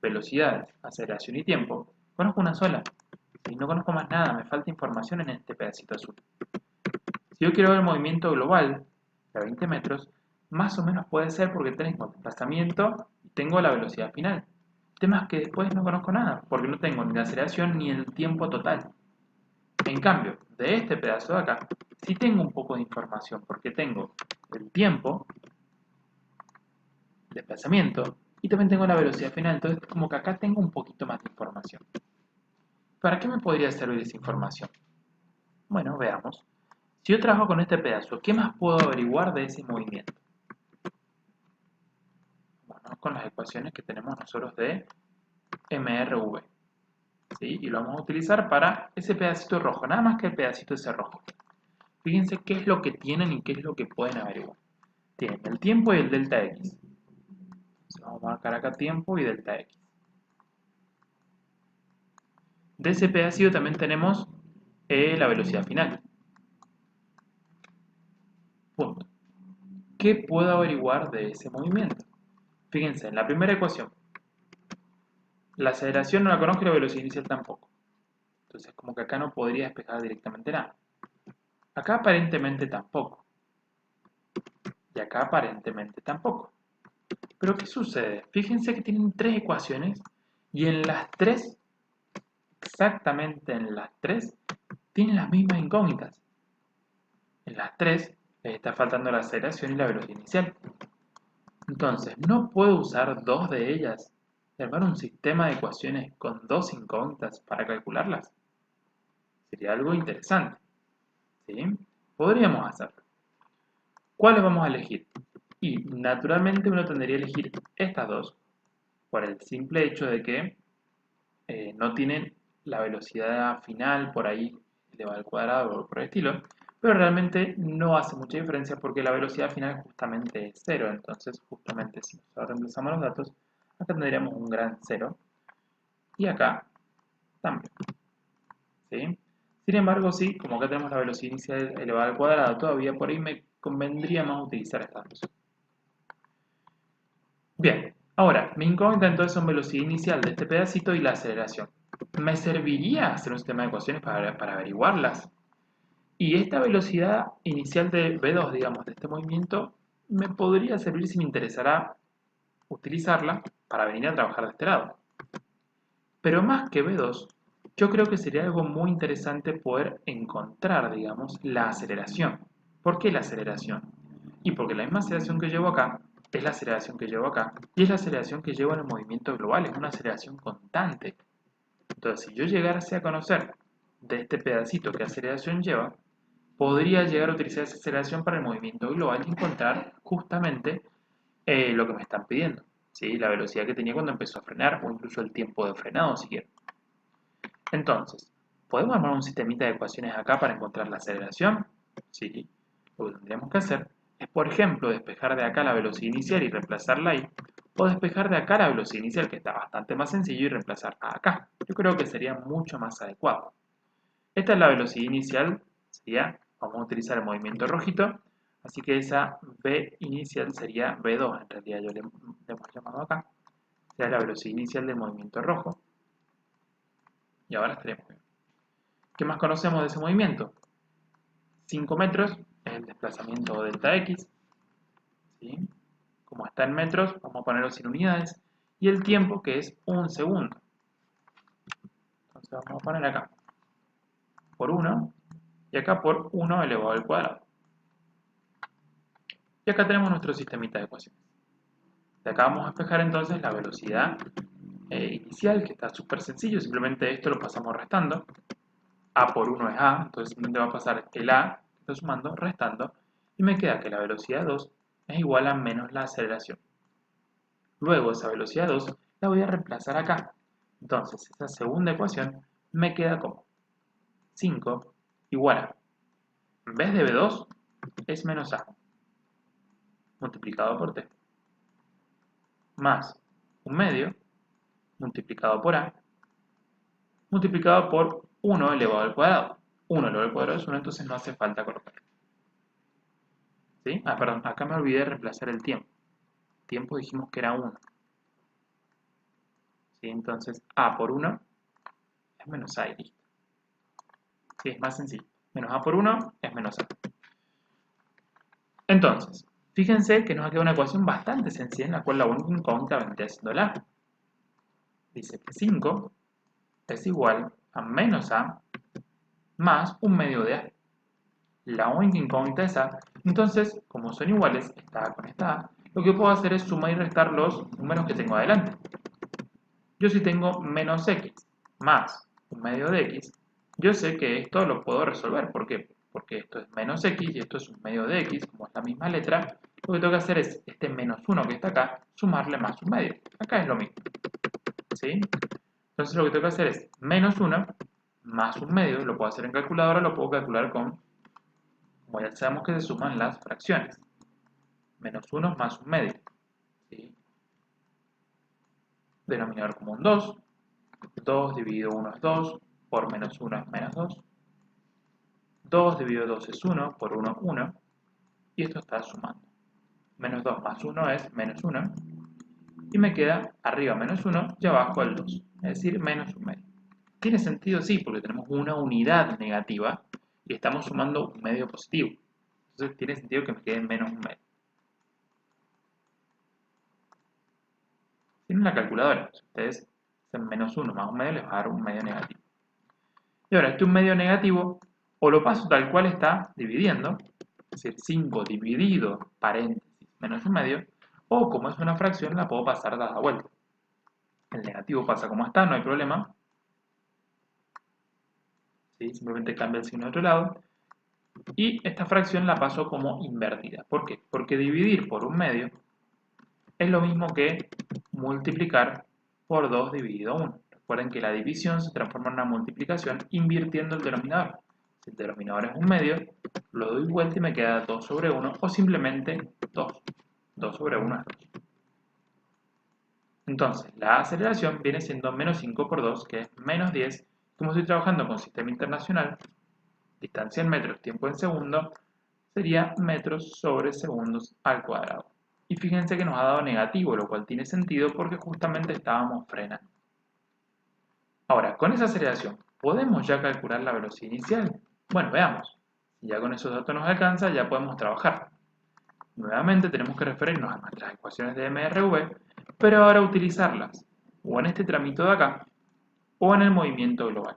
Speaker 1: velocidades, aceleración y tiempo. Conozco una sola, y no conozco más nada, me falta información en este pedacito azul. Si yo quiero ver el movimiento global de 20 metros, más o menos puede ser porque tengo el desplazamiento y tengo la velocidad final. El tema es que después no conozco nada, porque no tengo ni la aceleración ni el tiempo total. En cambio, de este pedazo de acá, sí tengo un poco de información, porque tengo el tiempo, el desplazamiento, y también tengo la velocidad final. Entonces, como que acá tengo un poquito más de información. ¿Para qué me podría servir esa información? Bueno, veamos. Si yo trabajo con este pedazo, ¿qué más puedo averiguar de ese movimiento? Bueno, con las ecuaciones que tenemos nosotros de MRV, ¿sí? Y lo vamos a utilizar para ese pedacito rojo, nada más que el pedacito ese rojo. Fíjense qué es lo que tienen y qué es lo que pueden averiguar. Tienen el tiempo y el delta X. Entonces vamos a marcar acá tiempo y delta X. De ese pedacito también tenemos la velocidad final. Punto. ¿Qué puedo averiguar de ese movimiento? Fíjense, en la primera ecuación, la aceleración no la conozco y la velocidad inicial tampoco. Entonces, como que acá no podría despejar directamente nada. Acá aparentemente tampoco. Y acá aparentemente tampoco. Pero ¿qué sucede? Fíjense que tienen tres ecuaciones y en las tres, exactamente en las tres, tienen las mismas incógnitas. En las tres les está faltando la aceleración y la velocidad inicial. Entonces, no puedo usar dos de ellas y armar un sistema de ecuaciones con dos incógnitas para calcularlas. Sería algo interesante, ¿sí? Podríamos hacerlo. ¿Cuáles vamos a elegir? Y naturalmente uno tendría que elegir estas dos por el simple hecho de que no tienen la velocidad final por ahí elevada al cuadrado o por el estilo, pero realmente no hace mucha diferencia porque la velocidad final justamente es cero. Entonces, justamente si nosotros reemplazamos los datos, acá tendríamos un gran cero y acá también, ¿sí? Sin embargo, sí, como acá tenemos la velocidad inicial elevada al cuadrado, todavía por ahí me convendría más utilizar estas dos. Bien, ahora, mi incógnita entonces son velocidad inicial de este pedacito y la aceleración. ¿Me serviría hacer un sistema de ecuaciones para averiguarlas? Y esta velocidad inicial de V2, digamos, de este movimiento, me podría servir si me interesara utilizarla para venir a trabajar de este lado. Pero más que V2, yo creo que sería algo muy interesante poder encontrar, digamos, la aceleración. ¿Por qué la aceleración? Y porque la misma aceleración que llevo acá es la aceleración que llevo acá y es la aceleración que llevo en el movimiento global, es una aceleración constante. Entonces, si yo llegase a conocer de este pedacito qué aceleración lleva, podría llegar a utilizar esa aceleración para el movimiento global y encontrar justamente lo que me están pidiendo, ¿sí? La velocidad que tenía cuando empezó a frenar o incluso el tiempo de frenado si quiero. Entonces, ¿podemos armar un sistemita de ecuaciones acá para encontrar la aceleración? Sí. Lo que tendríamos que hacer es, por ejemplo, despejar de acá la velocidad inicial y reemplazarla ahí, o despejar de acá la velocidad inicial, que está bastante más sencillo, y reemplazarla acá. Yo creo que sería mucho más adecuado. Esta es la velocidad inicial, sería, vamos a utilizar el movimiento rojito, así que esa V inicial sería V2, en realidad yo le hemos llamado acá, sería la velocidad inicial del movimiento rojo, y ahora estaremos bien. ¿Qué más conocemos de ese movimiento? 5 metros es el desplazamiento delta X, ¿sí? Como está en metros, vamos a ponerlo sin unidades, y el tiempo que es un segundo. Entonces vamos a poner acá por 1 y acá por 1 elevado al cuadrado. Y acá tenemos nuestro sistemita de ecuaciones. De acá vamos a despejar entonces la velocidad inicial, que está súper sencillo, simplemente esto lo pasamos restando. A por 1 es A, entonces simplemente va a pasar el A, que está sumando, restando, y me queda que la velocidad 2 es igual a menos la aceleración. Luego esa velocidad 2 la voy a reemplazar acá. Entonces esa segunda ecuación me queda como 5 igual a, en vez de V2, es menos A, multiplicado por T, más un medio, multiplicado por A, multiplicado por 1 elevado al cuadrado. 1 elevado al cuadrado es 1, entonces no hace falta colocarlo. ¿Sí? Ah, perdón, acá me olvidé de reemplazar el tiempo. Tiempo dijimos que era 1. ¿Sí? Entonces A por 1 es menos A y listo. Sí, es más sencillo. Menos A por 1 es menos A. Entonces, fíjense que nos queda una ecuación bastante sencilla en la cual la única incógnita vendría siendo la A. Dice que 5 es igual a menos A más un medio de A. La única incógnita es A. Entonces, como son iguales, esta A con esta A, lo que puedo hacer es sumar y restar los números que tengo adelante. Yo si tengo menos X más un medio de X, yo sé que esto lo puedo resolver. ¿Por qué? Porque esto es menos X y esto es un medio de X, como es la misma letra. Lo que tengo que hacer es este menos 1 que está acá, sumarle más un medio. Acá es lo mismo. ¿Sí? Entonces lo que tengo que hacer es menos 1 más un medio. Lo puedo hacer en calculadora, lo puedo calcular con, como ya sabemos que se suman las fracciones. Menos 1 más un medio. ¿Sí? Denominador común 2. 2 dividido 1 es 2, por menos 1 es menos 2. 2 dividido 2 es 1, por 1 1. Y esto está sumando. Menos 2 más 1 es menos 1. Y me queda arriba menos 1 y abajo el 2. Es decir, menos un medio. ¿Tiene sentido? Sí, porque tenemos una unidad negativa y estamos sumando un medio positivo. Entonces tiene sentido que me quede menos un medio. la calculadora. Si ustedes hacen -1 más 1 medio, les va a dar un medio negativo. Y ahora, este un medio negativo, o lo paso tal cual está dividiendo, es decir, 5 dividido, paréntesis, menos 1 medio, o como es una fracción, la puedo pasar dada vuelta. El negativo pasa como está, no hay problema. ¿Sí? Simplemente cambia el signo de otro lado. Y esta fracción la paso como invertida. ¿Por qué? Porque dividir por un medio es lo mismo que multiplicar por 2 dividido 1. Recuerden que la división se transforma en una multiplicación invirtiendo el denominador. Si el denominador es un medio, lo doy vuelta y me queda 2 sobre 1 o simplemente 2. 2 sobre 1 es 2. Entonces, la aceleración viene siendo menos 5 por 2, que es menos 10. Como estoy trabajando con sistema internacional, distancia en metros, tiempo en segundo, sería metros sobre segundos al cuadrado. Y fíjense que nos ha dado negativo, lo cual tiene sentido porque justamente estábamos frenando. Ahora, con esa aceleración, ¿podemos ya calcular la velocidad inicial? Bueno, veamos. Si ya con esos datos nos alcanza, ya podemos trabajar. Nuevamente tenemos que referirnos a nuestras ecuaciones de MRV, pero ahora utilizarlas o en este tramito de acá o en el movimiento global.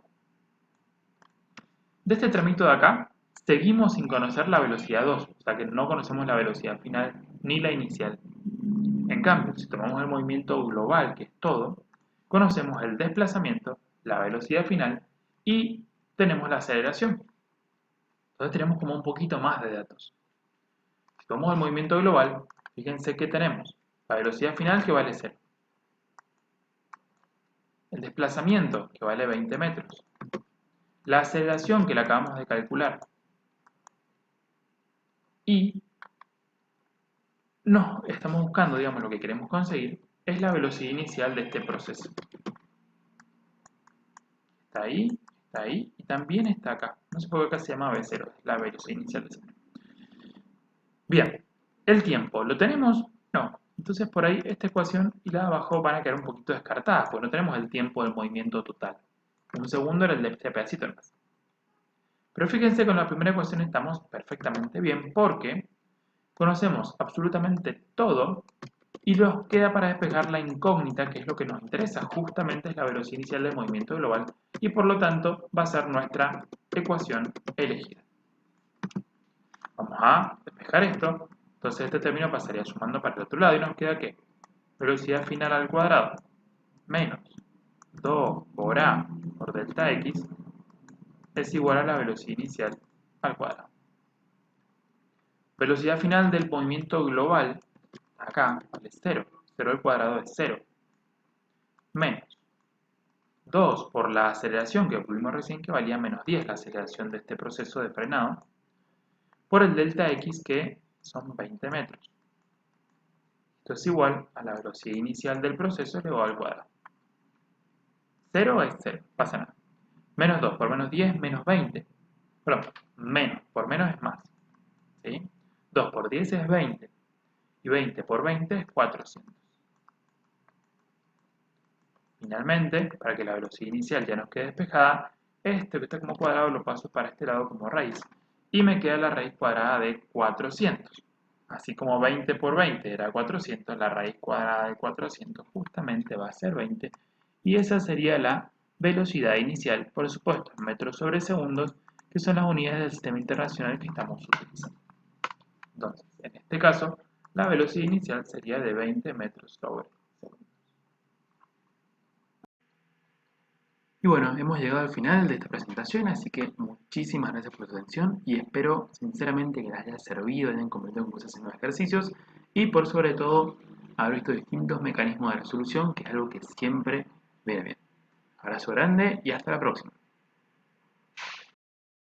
Speaker 1: De este tramito de acá, seguimos sin conocer la velocidad 2, o sea que no conocemos la velocidad final ni la inicial. En cambio, si tomamos el movimiento global, que es todo, conocemos el desplazamiento, la velocidad final y tenemos la aceleración. Entonces tenemos como un poquito más de datos. Si tomamos el movimiento global, fíjense que tenemos la velocidad final que vale 0. El desplazamiento que vale 20 metros. La aceleración que la acabamos de calcular. Y no, estamos buscando, digamos, lo que queremos conseguir es la velocidad inicial de este proceso. Está ahí y también está acá. No sé por qué acá se llama V0, es la velocidad inicial de 0. Bien, el tiempo, ¿lo tenemos? No. Entonces por ahí esta ecuación y la de abajo van a quedar un poquito descartadas, porque no tenemos el tiempo del movimiento total. Un segundo era el de este pedacito nomás. Pero fíjense que con la primera ecuación estamos perfectamente bien porque conocemos absolutamente todo y nos queda para despejar la incógnita, que es lo que nos interesa, justamente es la velocidad inicial del movimiento global y por lo tanto va a ser nuestra ecuación elegida. Vamos a despejar esto, entonces este término pasaría sumando para el otro lado y nos queda que velocidad final al cuadrado menos 2 por a por delta x es igual a la velocidad inicial al cuadrado. Velocidad final del movimiento global, acá, vale 0. 0 al cuadrado es 0. Menos 2 por la aceleración que vimos recién, que valía menos 10 la aceleración de este proceso de frenado, por el delta x, que son 20 metros. Esto es igual a la velocidad inicial del proceso elevado al cuadrado. 0 es 0, pasa nada. Menos 2 por menos 10, menos 20. Perdón, menos por menos es más. ¿Sí? 2 por 10 es 20. Y 20 por 20 es 400. Finalmente, para que la velocidad inicial ya nos quede despejada, este que está como cuadrado lo paso para este lado como raíz. Y me queda la raíz cuadrada de 400. Así como 20 por 20 era 400, la raíz cuadrada de 400 justamente va a ser 20. Y esa sería la velocidad inicial, por supuesto, en metros sobre segundos, que son las unidades del sistema internacional que estamos utilizando. Entonces, en este caso, la velocidad inicial sería de 20 metros sobre segundos. Y bueno, hemos llegado al final de esta presentación, así que muchísimas gracias por su atención y espero sinceramente que les haya servido, hayan comprendido cómo se hacen los ejercicios y por sobre todo haber visto distintos mecanismos de resolución, que es algo que siempre viene bien. Abrazo grande y hasta la próxima.